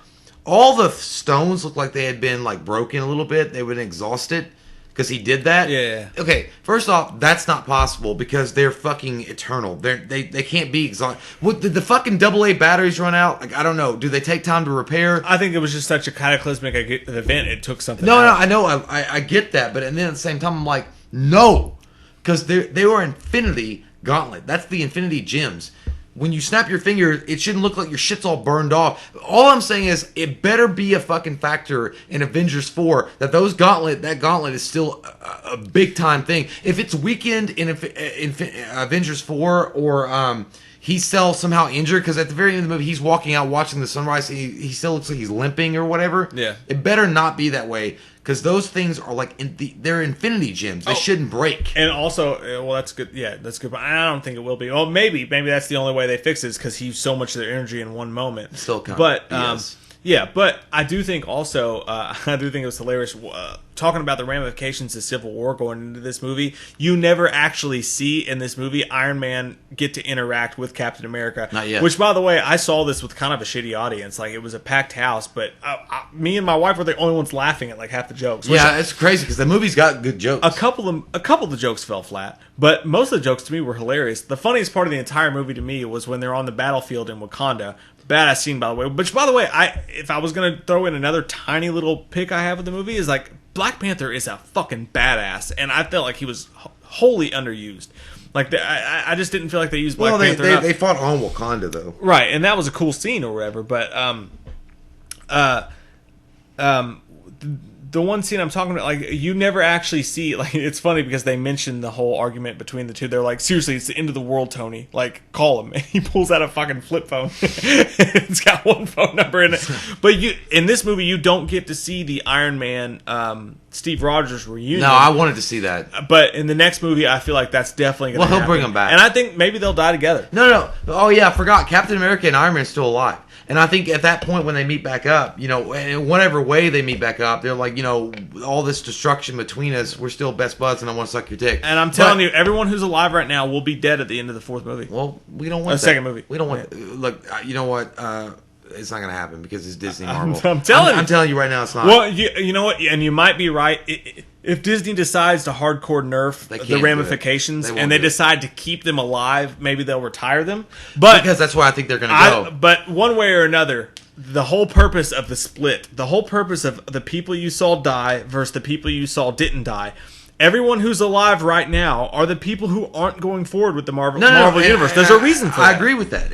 All the stones look like they had been like broken a little bit. They were exhausted. Because he did that? Yeah. Okay, first off, that's not possible because they're fucking eternal. They can't be exhausted. What, did the fucking AA batteries run out? Like, I don't know. Do they take time to repair? I think it was just such a cataclysmic event. It took something No, out. I know. I get that. But and then at the same time, I'm like, no. Because they were Infinity Gauntlet. That's the Infinity Gems. When you snap your finger, it shouldn't look like your shit's all burned off. All I'm saying is, it better be a fucking factor in Avengers 4 that that gauntlet is still a big time thing. If it's weakened in Avengers 4 or he's still somehow injured, because at the very end of the movie, he's walking out watching the sunrise, he still looks like he's limping or whatever. Yeah. It better not be that way. Because those things are like they're Infinity Gems. They shouldn't break. And also, well, that's good. Yeah, that's good. But I don't think it will be. Well, maybe that's the only way they fix it is because he used so much of their energy in one moment. Still coming. But yes. yeah, but I do think also, I do think it was hilarious talking about the ramifications of Civil War going into this movie. You never actually see in this movie Iron Man get to interact with Captain America. Not yet. Which, by the way, I saw this with kind of a shitty audience. Like, it was a packed house, but me and my wife were the only ones laughing at like half the jokes. Yeah, it's crazy because the movie's got good jokes. A couple of the jokes fell flat, but most of the jokes to me were hilarious. The funniest part of the entire movie to me was when they're on the battlefield in Wakanda. Badass scene, by the way. Which, by the way, if I was going to throw in another tiny little pick I have with the movie, is like Black Panther is a fucking badass, and I felt like he was wholly underused. Like I just didn't feel like they used Black Panther enough. They fought on Wakanda though, right? And that was a cool scene or whatever. But the one scene I'm talking about, like, you never actually see, like, it's funny because they mention the whole argument between the two. They're like, seriously, it's the end of the world, Tony. Like, call him. And he pulls out a fucking flip phone. It's got one phone number in it. But in this movie, you don't get to see the Iron Man Steve Rogers reunion. No, I wanted to see that. But in the next movie, I feel like that's definitely going to happen. He'll bring them back. And I think maybe they'll die together. No. Oh, yeah, I forgot. Captain America and Iron Man are still alive. And I think at that point when they meet back up, in whatever way they meet back up, they're like, all this destruction between us, we're still best buds and I want to suck your dick. And I'm telling you, everyone who's alive right now will be dead at the end of the fourth movie. Well, we don't want that. Second movie. We don't want... Look, you know what? It's not going to happen because it's Disney Marvel. I'm telling you right now it's not. Well, you know what? And you might be right. If Disney decides to hardcore nerf the ramifications and they decide to keep them alive, maybe they'll retire them. But because that's where I think they're going to go. But one way or another, the whole purpose of the split, the whole purpose of the people you saw die versus the people you saw didn't die, everyone who's alive right now are the people who aren't going forward with the Marvel Universe. There's a reason for that. I agree with that.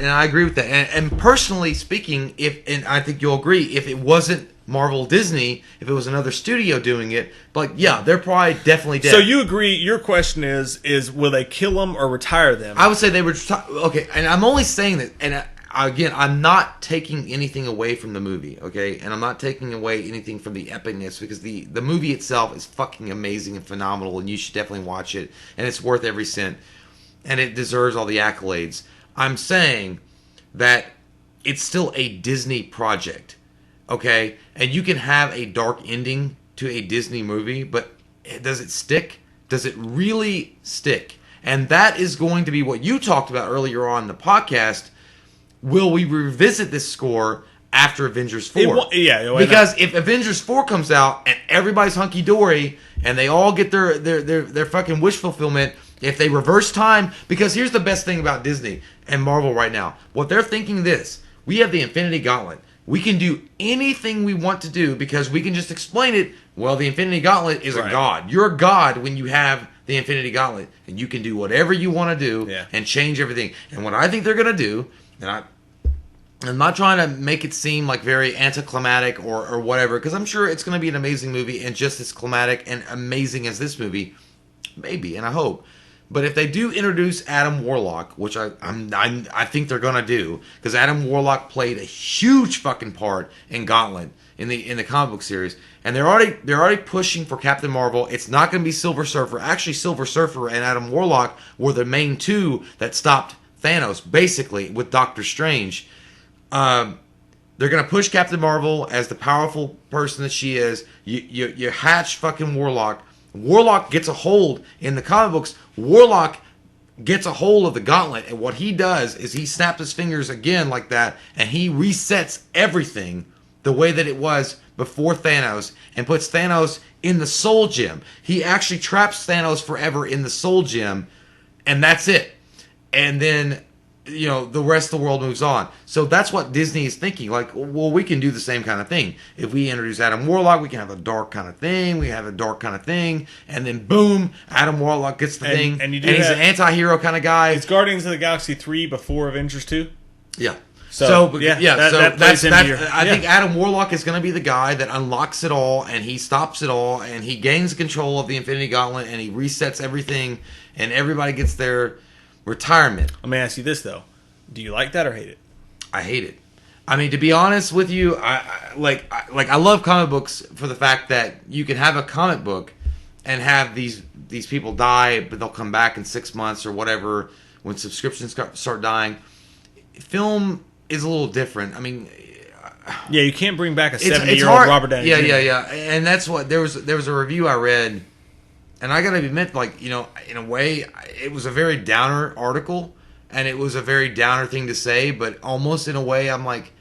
And personally speaking, and I think you'll agree, if it wasn't Marvel Disney, if it was another studio doing it, but yeah, they're probably definitely dead. So you agree, your question is will they kill them or retire them? I would say they would. Okay, and I'm only saying that, and again, I'm not taking anything away from the movie, okay? And I'm not taking away anything from the epicness, because the movie itself is fucking amazing and phenomenal, and you should definitely watch it, and it's worth every cent, and it deserves all the accolades. I'm saying that it's still a Disney project, okay? And you can have a dark ending to a Disney movie, but does it stick? Does it really stick? And that is going to be what you talked about earlier on in the podcast. Will we revisit this score after Avengers 4? Because if Avengers 4 comes out and everybody's hunky-dory and they all get their fucking wish fulfillment, if they reverse time... Because here's the best thing about Disney and Marvel right now. What they're thinking this. We have the Infinity Gauntlet. We can do anything we want to do because we can just explain it. Well, the Infinity Gauntlet is a god. You're a god when you have the Infinity Gauntlet, and you can do whatever you want to do and change everything. And what I think they're going to do, and I'm not trying to make it seem like very anticlimactic or whatever, because I'm sure it's going to be an amazing movie and just as climatic and amazing as this movie, maybe, and I hope. But if they do introduce Adam Warlock, which I think they're going to do, because Adam Warlock played a huge fucking part in Gauntlet in the comic book series, and they're already pushing for Captain Marvel. It's not going to be Silver Surfer. Actually, Silver Surfer and Adam Warlock were the main two that stopped Thanos, basically, with Doctor Strange. They're gonna push Captain Marvel as the powerful person that she is. You hatch fucking Warlock. Warlock gets a hold in the comic books. Warlock gets a hold of the gauntlet, and what he does is he snaps his fingers again like that, and he resets everything the way that it was before Thanos, and puts Thanos in the Soul Gem. He actually traps Thanos forever in the Soul Gem, and that's it. And then, you know, the rest of the world moves on. So that's what Disney is thinking. Like, well, we can do the same kind of thing. If we introduce Adam Warlock, we can have a dark kind of thing. We have a dark kind of thing. And then, boom, Adam Warlock gets the thing. And he's an anti-hero kind of guy. It's Guardians of the Galaxy 3 before Avengers 2. Yeah. I think Adam Warlock is going to be the guy that unlocks it all, and he stops it all, and he gains control of the Infinity Gauntlet, and he resets everything, and everybody gets their retirement. Let me ask you this, though. Do you like that or hate it? I hate it. I mean, to be honest with you, I love comic books for the fact that you can have a comic book and have these people die, but they'll come back in 6 months or whatever when subscriptions start dying. Film is a little different. I mean, yeah, you can't bring back a 70-year-old Robert Downey Jr. Yeah. And that's what there was a review I read, and I gotta admit, like, you know, in a way, it was a very downer article, and it was a very downer thing to say, but almost in a way, I'm like,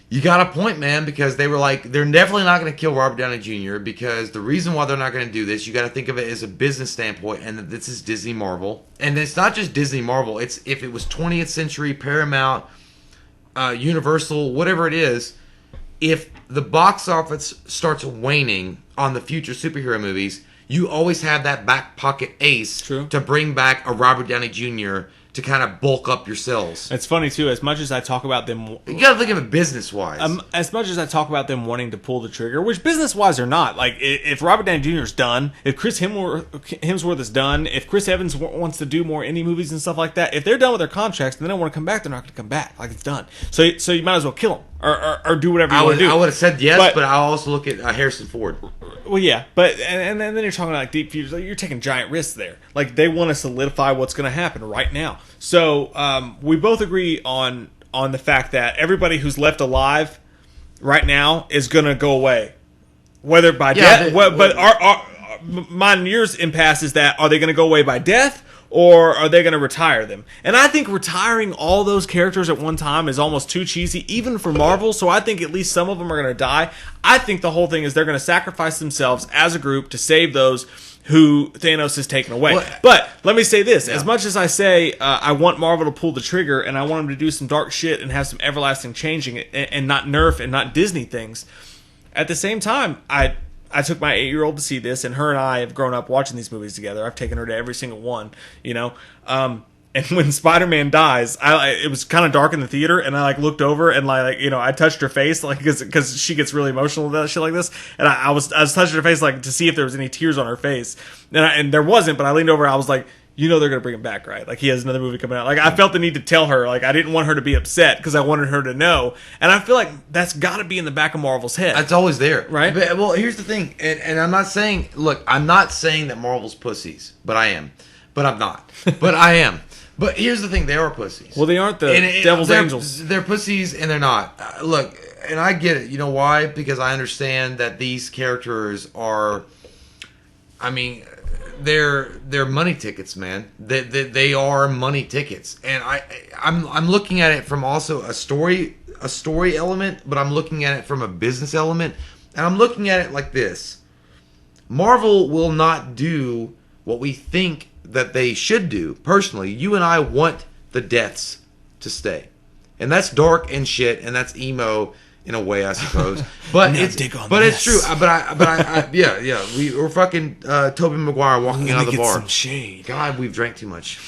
you got a point, man, because they were like, they're definitely not going to kill Robert Downey Jr. because the reason why they're not going to do this, you got to think of it as a business standpoint, and that this is Disney Marvel, and it's not just Disney Marvel. It's if it was 20th Century, Paramount, Universal, whatever it is, if the box office starts waning on the future superhero movies, you always have that back pocket ace to bring back a Robert Downey Jr. to kind of bulk up your sales. It's funny, too, as much as I talk about them... You gotta think of it business-wise. As much as I talk about them wanting to pull the trigger, which business-wise or not, like, if Robert Downey Jr. is done, if Chris Hemsworth is done, if Chris Evans wants to do more indie movies and stuff like that, if they're done with their contracts and they don't want to come back, they're not going to come back. Like, it's done. So you might as well kill them. Or do whatever you want to do. I would have said yes, but I'll also look at Harrison Ford. Well, yeah, but and then you're talking like deep futures. Like, you're taking giant risks there. Like, they want to solidify what's going to happen right now. So we both agree on the fact that everybody who's left alive right now is going to go away, whether by death. But mine and yours impasse is that, are they going to go away by death? Or are they going to retire them? And I think retiring all those characters at one time is almost too cheesy, even for Marvel. So I think at least some of them are going to die. I think the whole thing is they're going to sacrifice themselves as a group to save those who Thanos has taken away. But let me say this. As much as I say I want Marvel to pull the trigger and I want them to do some dark shit and have some everlasting changing and not nerf and not Disney things, at the same time, I took my 8-year-old to see this, and her and I have grown up watching these movies together. I've taken her to every single one, you know. And when SpiderMan dies, it was kind of dark in the theater, and I looked over and I touched her face, because she gets really emotional about shit like this, and I was touching her face to see if there was any tears on her face, and there wasn't. But I leaned over, I was like, you know, they're gonna bring him back, right? Like, he has another movie coming out. Like, I felt the need to tell her. Like, I didn't want her to be upset because I wanted her to know. And I feel like that's got to be in the back of Marvel's head. That's always there, right? But, well, here's the thing, and I'm not saying. Look, I'm not saying that Marvel's pussies, but I am. But I'm not. But I am. But here's the thing: they are pussies. Well, they aren't the devil's angels. They're pussies, and they're not. Look, and I get it. You know why? Because I understand that these characters are. I mean, they're money tickets, man. They are money tickets, and I'm looking at it from also a story element, but I'm looking at it from a business element, and I'm looking at it like this: Marvel will not do what we think that they should do. Personally, you and I want the deaths to stay, and that's dark and shit, and that's emo, in a way, I suppose. But it's true. We're fucking Tobey Maguire walking out of the bar. Some shade. God, we've drank too much.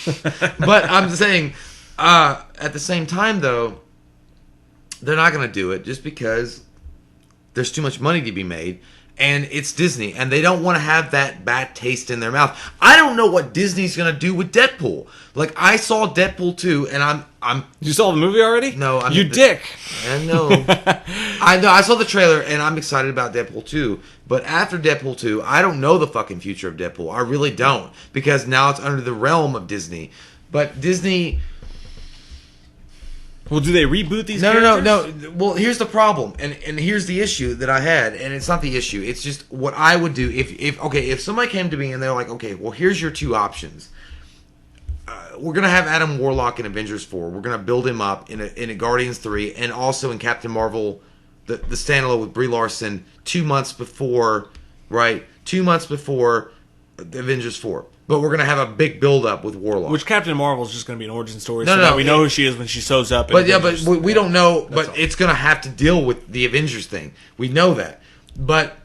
But I'm saying, at the same time, though, they're not going to do it just because there's too much money to be made. And it's Disney, and they don't want to have that bad taste in their mouth. I don't know what Disney's going to do with Deadpool. Like, I saw Deadpool 2, and I'm. You saw the movie already? No, dick. I know. I know. I saw the trailer, and I'm excited about Deadpool 2. But after Deadpool 2, I don't know the fucking future of Deadpool. I really don't, because now it's under the realm of Disney. But Disney. Well, do they reboot these characters? No. Well, here's the problem, and here's the issue that I had, and it's not the issue. It's just what I would do if somebody came to me and they're like, okay, well, here's your two options. We're gonna have Adam Warlock in Avengers 4. We're gonna build him up in a Guardians 3, and also in Captain Marvel, the standalone with Brie Larson 2 months before, right? 2 months before the Avengers 4. But we're going to have a big build-up with Warlock. Which Captain Marvel is just going to be an origin story. We know who she is when she shows up. But we don't know. But it's going to have to deal with the Avengers thing. We know that. But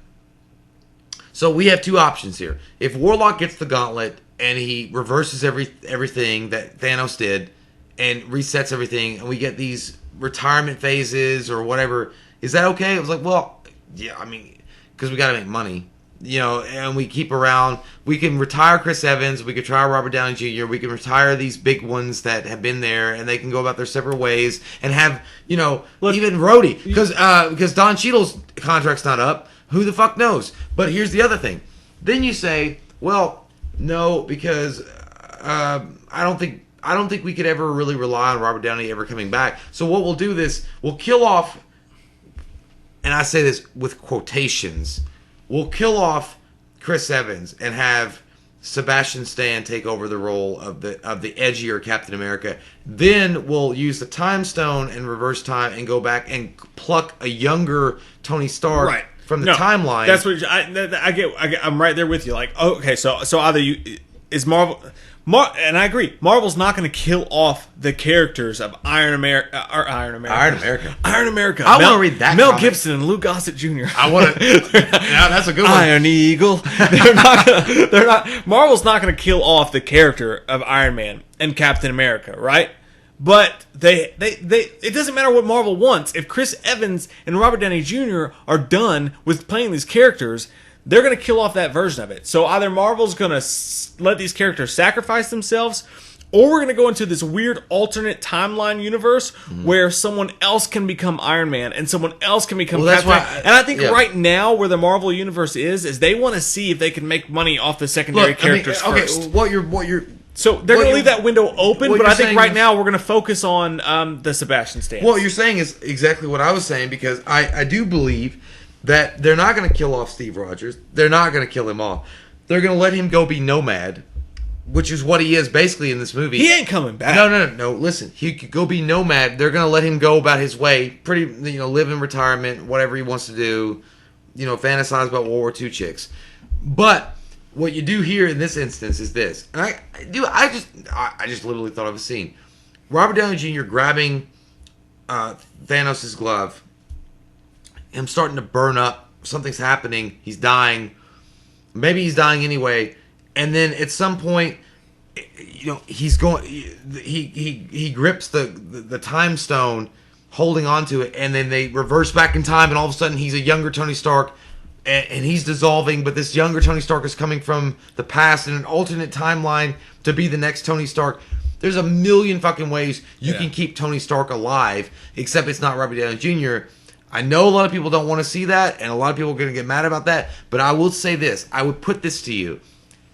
so we have two options here. If Warlock gets the gauntlet and he reverses everything that Thanos did and resets everything, and we get these retirement phases or whatever, is that okay? It was like, well, yeah, I mean, because we got to make money. You know, and we keep around. We can retire Chris Evans. We can try Robert Downey Jr. We can retire these big ones that have been there, and they can go about their separate ways. And have even Rhodey, because Don Cheadle's contract's not up. Who the fuck knows? But here's the other thing. Then you say, well, no, because I don't think we could ever really rely on Robert Downey ever coming back. So what we'll do is we'll kill off, and I say this with quotations. We'll kill off Chris Evans and have Sebastian Stan take over the role of the edgier Captain America. Then we'll use the Time Stone and reverse time and go back and pluck a younger Tony Stark from the timeline. That's what I get. I'm right there with you. Like, okay, so either is Marvel. And I agree. Marvel's not going to kill off the characters of Iron America. I want to read that. Mel Gibson and Lou Gossett Jr. I want to. Yeah, that's a good one. Iron Eagle. They're not. Marvel's not going to kill off the character of Iron Man and Captain America, right? But they it doesn't matter what Marvel wants. If Chris Evans and Robert Downey Jr. are done with playing these characters, they're going to kill off that version of it. So either Marvel's going to let these characters sacrifice themselves, or we're going to go into this weird alternate timeline universe where someone else can become Iron Man and someone else can become Captain America. And I think right now where the Marvel universe is they want to see if they can make money off the secondary characters first. So they're going to leave that window open, but I think right now we're going to focus on the Sebastian Stan. What you're saying is exactly what I was saying, because I do believe that they're not going to kill off Steve Rogers. They're not going to kill him off. They're going to let him go be Nomad, which is what he is basically in this movie. He ain't coming back. No. Listen, he could go be Nomad. They're going to let him go about his way, live in retirement, whatever he wants to do, fantasize about World War II chicks. But what you do here in this instance is this. And I just literally thought of a scene. Robert Downey Jr. grabbing Thanos' glove. Him starting to burn up. Something's happening. He's dying. Maybe he's dying anyway. And then at some point, he's going. He grips the time stone, holding onto it, and then they reverse back in time, and all of a sudden he's a younger Tony Stark, and he's dissolving. But this younger Tony Stark is coming from the past in an alternate timeline to be the next Tony Stark. There's a million fucking ways you can keep Tony Stark alive, except it's not Robert Downey Jr. I know a lot of people don't want to see that, and a lot of people are going to get mad about that, but I will say this. I would put this to you.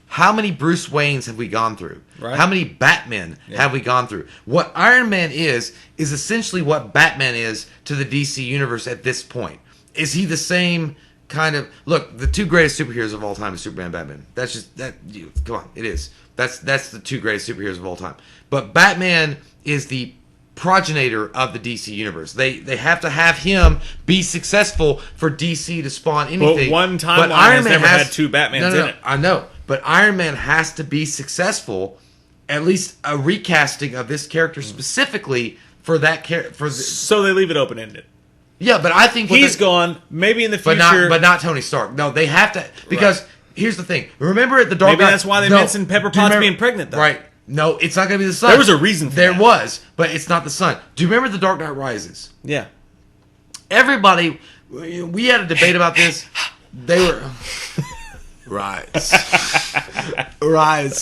How many Bruce Waynes have we gone through? Right. How many Batmen have we gone through? What Iron Man is essentially what Batman is to the DC universe at this point. Is he the same kind of... Look, the two greatest superheroes of all time is Superman and Batman. That's just... Come on, it is. That's the two greatest superheroes of all time. But Batman is the progenitor of the DC universe. They have to have him be successful for DC to spawn anything. But one timeline has never had two Batmans in it. I know. But Iron Man has to be successful, at least a recasting of this character specifically for that character. So they leave it open-ended. Yeah, but I think he's gone. Maybe in the future, but not Tony Stark. No, they have to because here's the thing. Remember at the Dark Knight? Maybe that's why they mentioned Pepper Potts being pregnant, though. Right? No, it's not going to be the son. There was a reason for that. There was, but it's not the son. Do you remember the Dark Knight Rises? Yeah. Everybody, we had a debate about this. They were rise.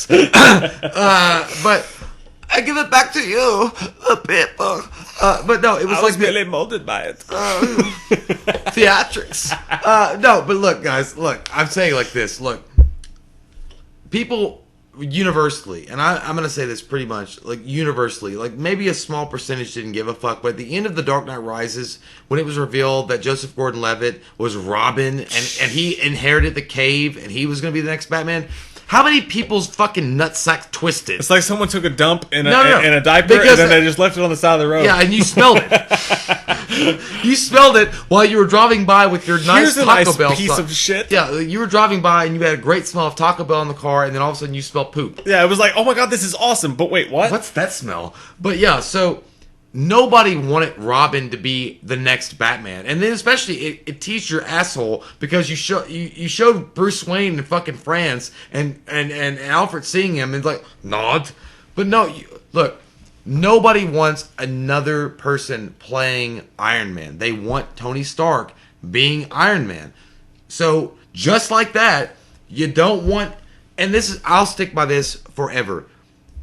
But I give it back to you, people. But no, it was I was really molded by it. Theatrics. No, but look, guys, look. I'm saying like this. Look, people universally, and I'm going to say this pretty much, like universally, like maybe a small percentage didn't give a fuck, but at the end of The Dark Knight Rises, when it was revealed that Joseph Gordon-Levitt was Robin and he inherited the cave and he was going to be the next Batman, how many people's fucking nutsack twisted? It's like someone took a dump in a diaper and then they just left it on the side of the road. Yeah, and you smelled it. You smelled it while you were driving by with your nice Taco Bell piece of shit. Yeah, you were driving by and you had a great smell of Taco Bell in the car, and then all of a sudden you smelled poop. Yeah, it was like, oh my god, this is awesome. But wait, what? What's that smell? But yeah, so nobody wanted Robin to be the next Batman, and then especially it teased your asshole because you showed Bruce Wayne in fucking France and Alfred seeing him and like nod, but no, look, nobody wants another person playing Iron Man. They want Tony Stark being Iron Man. So just like that, you don't want, and this is, I'll stick by this forever.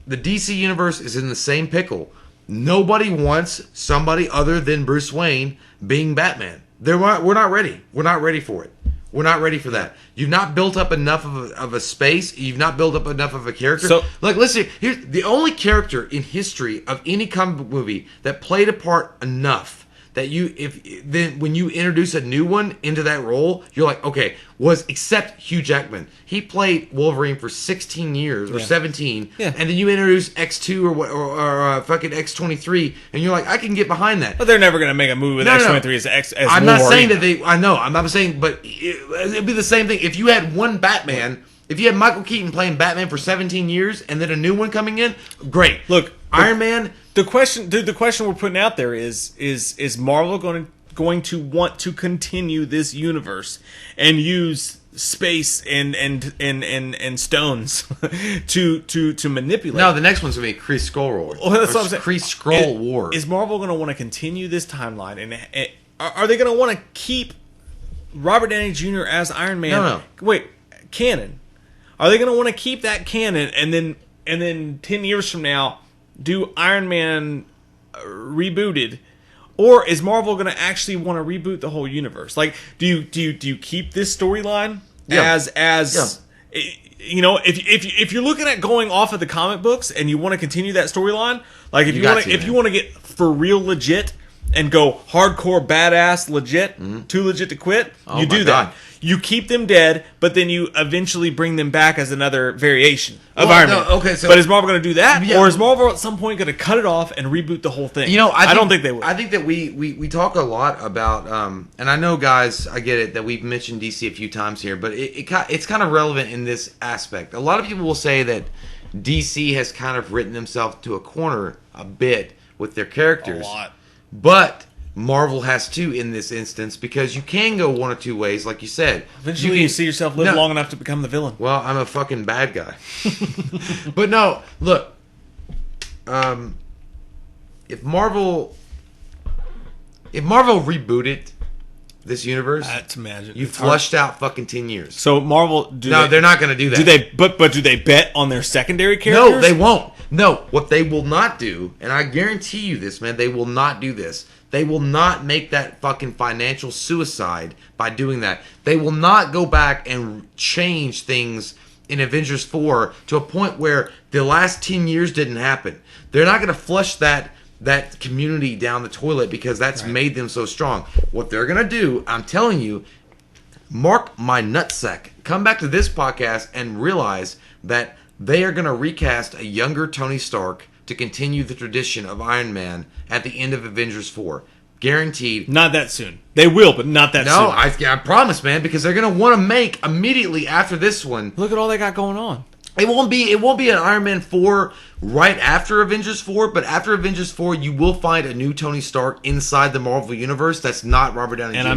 The DC universe is in the same pickle. Nobody wants somebody other than Bruce Wayne being Batman. We're not ready. We're not ready for it. We're not ready for that. You've not built up enough of a space. You've not built up enough of a character. So, like, listen, here's the only character in history of any comic book movie that played a part enough that when you introduce a new one into that role, you're like, okay, except Hugh Jackman. He played Wolverine for 16 years or 17, and then you introduce X2 or fucking X23, and you're like, I can get behind that. But they're never going to make a movie with X23 as I'm Wolverine. not saying that they. I know. I'm not saying, but it'd be the same thing if you had one Batman. If you had Michael Keaton playing Batman for 17 years and then a new one coming in, great. Look, Iron Man. The question we're putting out there is Marvel going to want to continue this universe and use space and stones to manipulate? No, the next one's gonna be Kree Skrull War. Well, that's what I'm saying. Kree Skrull War. Is Marvel going to want to continue this timeline, and are they going to want to keep Robert Downey Jr. as Iron Man? No. Wait, canon. Are they going to want to keep that canon and then 10 years from now do Iron Man rebooted, or is Marvel going to actually want to reboot the whole universe? Like, do you keep this storyline as you know, if you're looking at going off of the comic books and you want to continue that storyline, like if you want to get for real legit and go hardcore badass legit, too legit to quit, you do that. You keep them dead, but then you eventually bring them back as another variation of Iron Man. Okay, so, but is Marvel going to do that, or is Marvel at some point going to cut it off and reboot the whole thing? You know, I don't think they will. I think that we talk a lot about, and I know, guys, I get it that we've mentioned DC a few times here, but it's kind of relevant in this aspect. A lot of people will say that DC has kind of written themselves to a corner a bit with their characters. A lot. But Marvel has to in this instance, because you can go one or two ways, like you said. Eventually you see yourself live long enough to become the villain. Well, I'm a fucking bad guy. But no, look. If Marvel rebooted this universe, that's magic. You flushed out fucking 10 years. So Marvel, they're not going to do that. Do they? But do they bet on their secondary characters? No, they won't. No, what they will not do, and I guarantee you this, man, they will not do this. They will not make that fucking financial suicide by doing that. They will not go back and change things in Avengers 4 to a point where the last 10 years didn't happen. They're not going to flush that community down the toilet because that's made them so strong. What they're going to do, I'm telling you, mark my nutsack. Come back to this podcast and realize that they are going to recast a younger Tony Stark to continue the tradition of Iron Man at the end of Avengers 4. Guaranteed. Not that soon. They will, but not that soon. No, I promise, man, because they're going to want to make immediately after this one. Look at all they got going on. It won't be an Iron Man 4 right after Avengers 4, but after Avengers 4, you will find a new Tony Stark inside the Marvel universe that's not Robert Downey Jr. And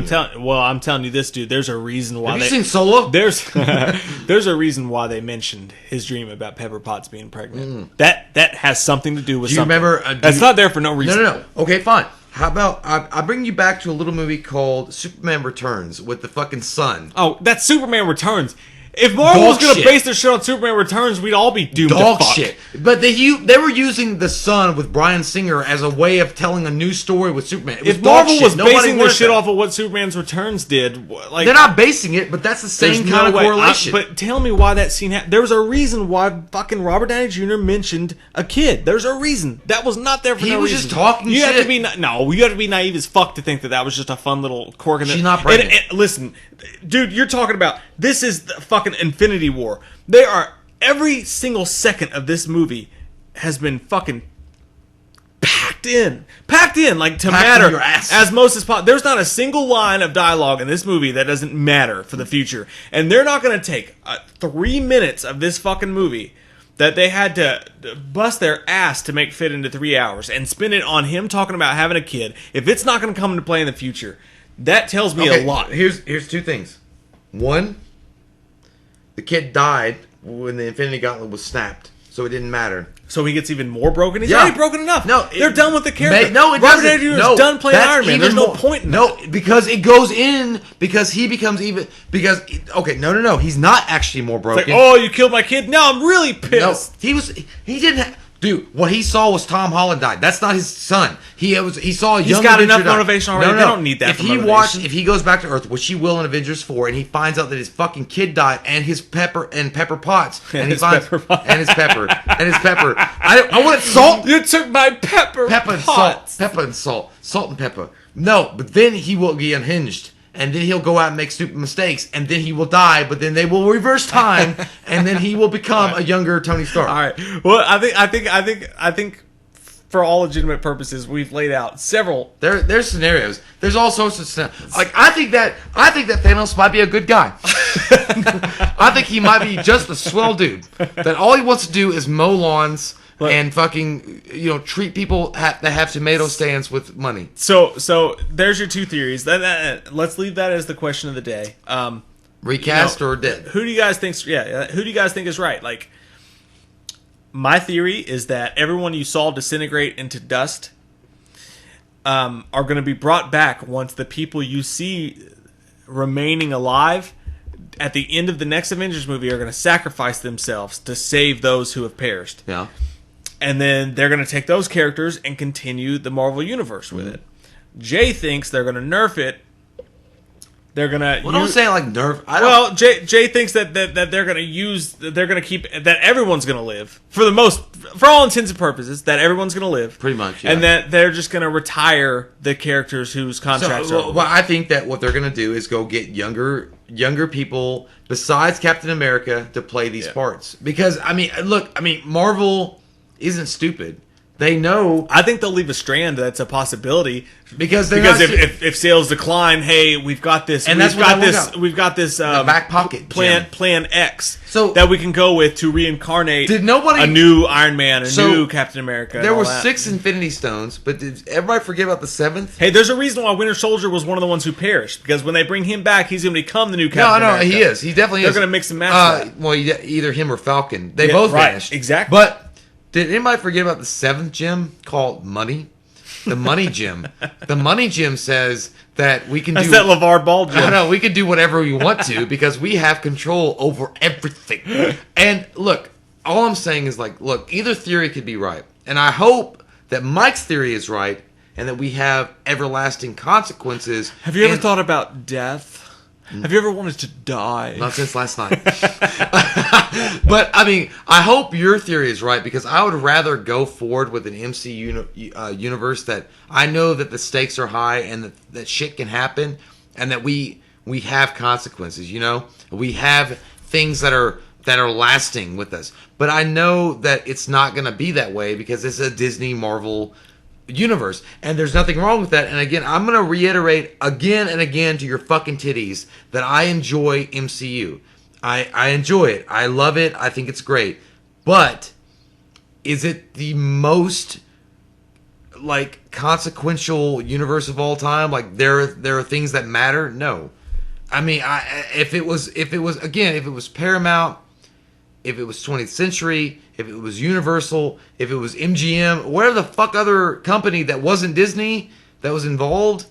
I'm telling you this, dude. There's a reason why. Have you seen Solo? There's a reason why they mentioned his dream about Pepper Potts being pregnant. That has something to do with. Do you something. remember? That's not there for no reason. No. Okay, fine. How about I bring you back to a little movie called Superman Returns with the fucking sun. Oh, that's Superman Returns. If Marvel was going to base their shit on Superman Returns, we'd all be doomed Dog to fuck. shit. But they were using the sun with Bryan Singer as a way of telling a new story with Superman. It was if Marvel was Nobody basing their wanted shit that. off of what Superman's Returns did, like they're not basing it, but that's the same kind of correlation. But tell me why that scene happened. There was a reason why fucking Robert Downey Jr. mentioned a kid. There's a reason. That was not there for no reason. He was just talking you shit. Have to be you have to be naive as fuck to think that was just a fun little quirk. She's not pregnant. And listen, dude, you're talking about this is the fucking Infinity War. Every single second of this movie has been fucking packed in like to matter your ass. as most as possible. There's not a single line of dialogue in this movie that doesn't matter for the future, and they're not going to take 3 minutes of this fucking movie that they had to bust their ass to make fit into 3 hours and spend it on him talking about having a kid. If it's not going to come into play in the future, that tells me a lot. Here's two things. One, the kid died when the Infinity Gauntlet was snapped, so it didn't matter. So he gets even more broken? He's already broken enough. No, they're done with the character. Robert Downey Jr. is done playing Iron Man. There's no point in that. No, because it goes in, because he becomes even, because, okay, no, he's not actually more broken. It's like, oh, you killed my kid? No, I'm really pissed. No, he didn't dude, what he saw was Tom Holland died. That's not his son. He saw a young Avenger. He's got enough motivation already. They don't need that. If he goes back to Earth, which he will in Avengers 4, and he finds out that his fucking kid died, and his Pepper Potts, and he finds and his Pepper. I wanted salt. You took my Pepper and salt, salt and pepper. No, but then he will be unhinged. And then he'll go out and make stupid mistakes, and then he will die. But then they will reverse time, and then he will become a younger Tony Stark. All right. Well, I think, for all legitimate purposes, we've laid out several. There's scenarios. There's all sorts of scenarios. Like I think that Thanos might be a good guy. I think he might be just a swell dude. That all he wants to do is mow lawns. And fucking, treat people that have tomato stands with money. So there's your two theories. Let's leave that as the question of the day. Recast or dead? Who do you guys think? Yeah, who do you guys think is right? Like, my theory is that everyone you saw disintegrate into dust are going to be brought back once the people you see remaining alive at the end of the next Avengers movie are going to sacrifice themselves to save those who have perished. Yeah. And then they're going to take those characters and continue the Marvel Universe with it. Jay thinks they're going to nerf it. They're going to... Well, don't say it like nerf. Well, Jay thinks that they're going to use... They're going to keep... That everyone's going to live. For all intents and purposes, that everyone's going to live. Pretty much, yeah. And that they're just going to retire the characters whose contracts are over. Well, I think that what they're going to do is go get younger people besides Captain America to play these parts. Because, Marvel... isn't stupid. They know. I think they'll leave a strand that's a possibility because if sales decline, hey, we've got this, and we've got this back pocket plan X, so that we can go with to reincarnate. Did nobody a new Iron Man, new Captain America? There were 6 Infinity Stones, but did everybody forget about the 7th? Hey, there's a reason why Winter Soldier was one of the ones who perished, because when they bring him back, he's going to become the new Captain America. No, he is. He definitely is. They're going to mix and match that. Well, either him or Falcon. They both vanished. Exactly. But did anybody forget about the 7th gem called Money? The Money Gem. The Money Gem says that we can That's that LeVar Ball gem. I know, we can do whatever we want to because we have control over everything. And look, all I'm saying is either theory could be right. And I hope that Mike's theory is right and that we have everlasting consequences. Have you ever thought about death? Have you ever wanted to die? Not since last night. But, I hope your theory is right because I would rather go forward with an MCU universe that I know that the stakes are high and that shit can happen and that we have consequences, We have things that are lasting with us. But I know that it's not going to be that way because it's a Disney Marvel universe, and there's nothing wrong with that. And again, I'm going to reiterate again and again to your fucking titties that I enjoy MCU. I enjoy it. I love it. I think it's great. But is it the most like consequential universe of all time? Like there are things that matter? No. I mean, if it was Paramount, if it was 20th Century, if it was Universal, if it was MGM, whatever the fuck other company that wasn't Disney that was involved,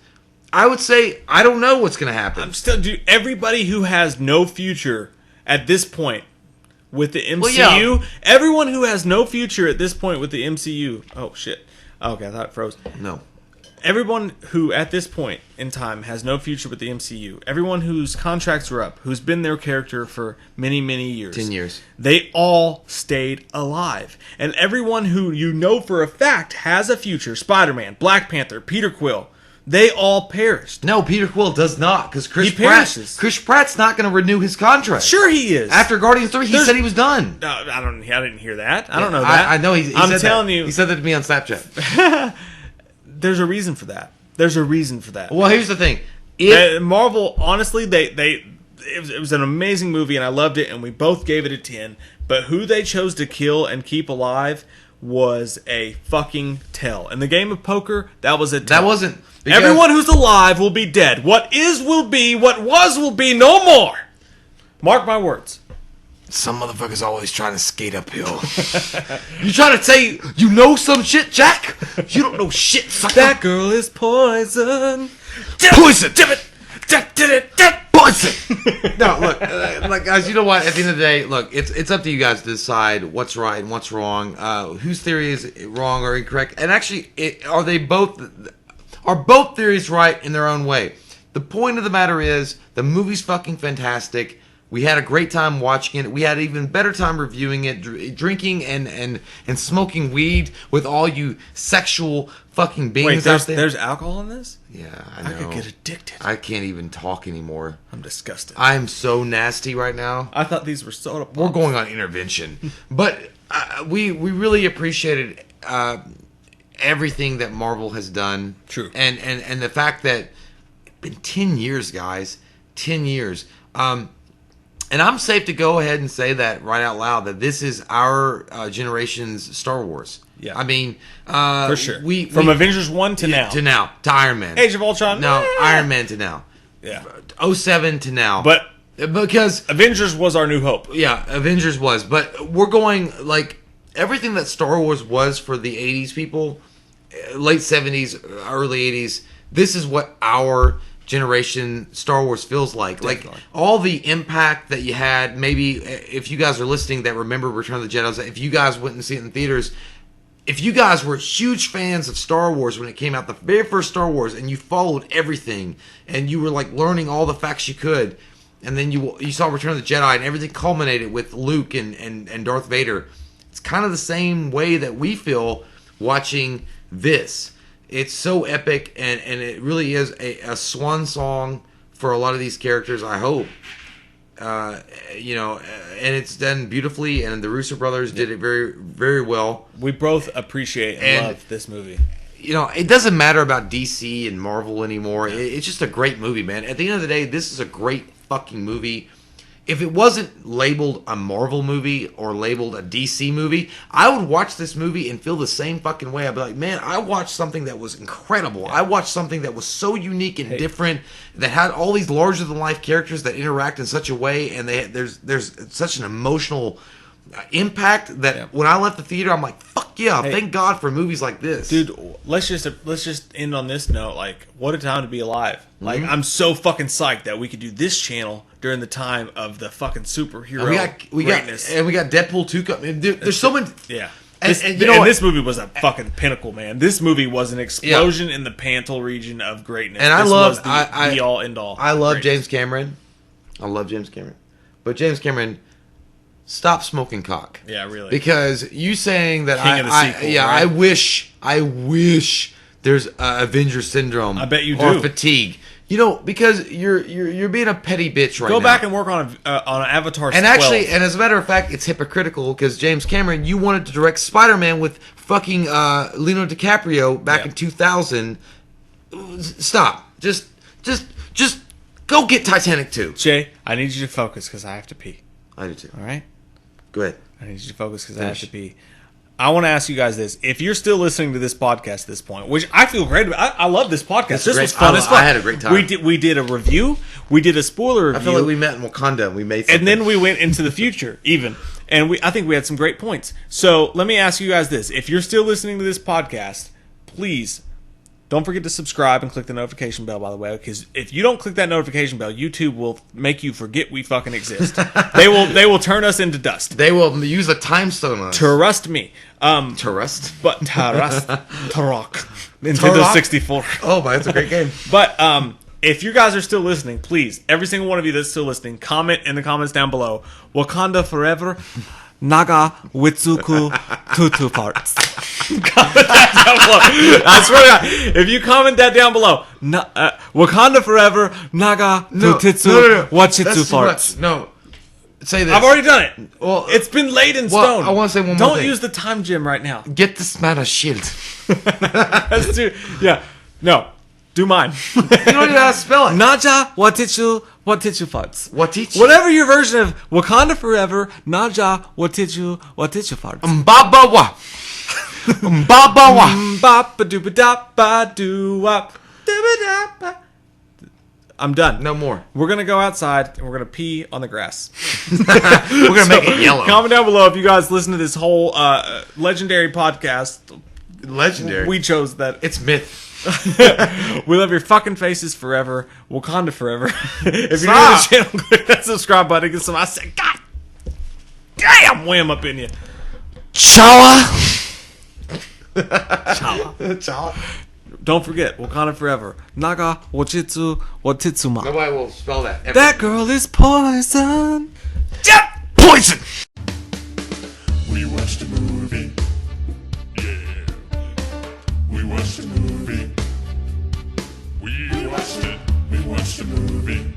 I would say I don't know what's going to happen. Dude, everybody who has no future at this point with the MCU, well, yeah. Everyone who has no future at this point with the MCU. Oh shit. Okay, I thought it froze. No. Everyone who at this point in time has no future with the MCU, everyone whose contracts are up, who's been their character for many, many years. 10 years. They all stayed alive. And everyone who you know for a fact has a future, Spider-Man, Black Panther, Peter Quill, they all perished. No, Peter Quill does not, because Chris perishes. Pratt's not going to renew his contract. Sure he is. After Guardians 3, he said he was done. No, I didn't hear that. I don't know that. I know. I'm telling you. He said that to me on Snapchat. There's a reason for that. There's a reason for that. Well, here's the thing. Marvel, honestly, it was an amazing movie, and I loved it, and we both gave it a 10. But who they chose to kill and keep alive was a fucking tell. In the game of poker, that was a tell. That wasn't... Everyone who's alive will be dead. What is will be. What was will be no more. Mark my words. Some motherfuckers always trying to skate uphill. You trying to say you know some shit, Jack? You don't know shit, sucker. That girl is poison. Poison. Damn it. Poison. No, look, like guys, you know what? At the end of the day, look, it's up to you guys to decide what's right and what's wrong, whose theory is wrong or incorrect, and actually, are both theories right in their own way? The point of the matter is, the movie's fucking fantastic. We had a great time watching it. We had an even better time reviewing it, drinking and smoking weed with all you sexual fucking beings out there. There's alcohol in this? Yeah, I know. I could get addicted. I can't even talk anymore. I'm disgusted. I'm so nasty right now. I thought these were soda pops. We're going on intervention. But we really appreciated everything that Marvel has done. True. And the fact that it's been 10 years, guys. 10 years. And I'm safe to go ahead and say that right out loud, that this is our generation's Star Wars. Yeah. I mean... for sure. From Avengers 1 to now. To Iron Man. Age of Ultron. No, Iron Man to now. Yeah. 07 to now. But... Because... Avengers was our new hope. Yeah, Avengers was. But we're going, like... Everything that Star Wars was for the 80s people, late 70s, early 80s, this is what our... generation Star Wars feels like. Definitely. Like all the impact that you had. Maybe if you guys are listening that remember Return of the Jedi, if you guys went and see it in theaters, if you guys were huge fans of Star Wars when it came out, the very first Star Wars, and you followed everything and you were like learning all the facts you could, and then you saw Return of the Jedi and everything culminated with Luke and Darth Vader, it's kind of the same way that we feel watching this. It's so epic, and it really is a swan song for a lot of these characters, I hope. And it's done beautifully, and the Russo brothers did it very, very well. We both appreciate and love this movie. You know, it doesn't matter about DC and Marvel anymore. It's just a great movie, man. At the end of the day, this is a great fucking movie. If it wasn't labeled a Marvel movie or labeled a DC movie, I would watch this movie and feel the same fucking way. I'd be like, man, I watched something that was incredible. I watched something that was so unique and different, that had all these larger-than-life characters that interact in such a way, and there's such an emotional impact that when I left the theater, I'm like, fuck yeah, thank God for movies like this. Dude, let's just end on this note. Like, what a time to be alive. Like, I'm so fucking psyched that we could do this channel during the time of the fucking superhero greatness. We got Deadpool 2. There's so many... Yeah. And this movie was a fucking pinnacle, man. This movie was an explosion in the Pantel region of greatness. And this was the be-all, end-all. I love James Cameron. I love James Cameron. But James Cameron... Stop smoking cock. Yeah, really. Because you saying that King of the sequel, right? I wish there's Avenger syndrome. I bet you do. Or fatigue. You know, because you're being a petty bitch right now. Go back and work on Avatar. And 12. actually, and as a matter of fact, it's hypocritical because James Cameron, you wanted to direct SpiderMan with fucking Leonardo DiCaprio back in 2000. Stop. Just Go get Titanic 2. Jay, I need you to focus because I have to pee. I do too. All right? Go ahead. I need you to focus because I have to pee. I want to ask you guys this. If you're still listening to this podcast at this point, which I feel great about. I love this podcast. This was fun as fuck. I had a great time. We did a review. We did a spoiler review. I feel like we met in Wakanda and we made something. And then we went into the future, even. And I think we had some great points. So let me ask you guys this. If you're still listening to this podcast, please don't forget to subscribe and click the notification bell, by the way, because if you don't click that notification bell, YouTube will make you forget we fucking exist. They will turn us into dust. They will use a time stone on us. Trust me. Tarust? But Tarok. Nintendo 64. Oh, my, that's a great game. But if you guys are still listening, please, every single one of you that's still listening, comment in the comments down below. Wakanda forever. Naga Witsuku Tutu parts. Comment that down below. I swear to God, if you comment that down below, Wakanda forever, Naga Tutitsu Wachitsu parts. No. Say this. I've already done it. Well, it's been laid in stone. I want to say one more Don't thing. use the time gem right now. Get the Smatter shield. Let's do. Yeah. No. Do mine. You don't even know how to spell it. Naja Watichu parts. Watichu. Whatever your version of Wakanda forever, Naja Watichu parts. Mbabawa. Mbabawa. Mbapa-dooba-da-ba-doo-wop. Dooba-da-ba. I'm done. No more. We're going to go outside and we're going to pee on the grass. We're going to make it yellow. Comment down below if you guys listen to this whole legendary podcast. Legendary. We chose that. It's myth. We love your fucking faces forever. Wakanda forever. If you're new to the channel, click that subscribe button. Get some. I said, God damn, wham up in you. Chawa. Chawa. Don't forget, Wakanda forever. Naga Wachitsu Watitsuma. Nobody will spell that ever. That girl is poison. Yep, poison. We watched a movie. Yeah. We watched a movie. We watched it. We watched a movie.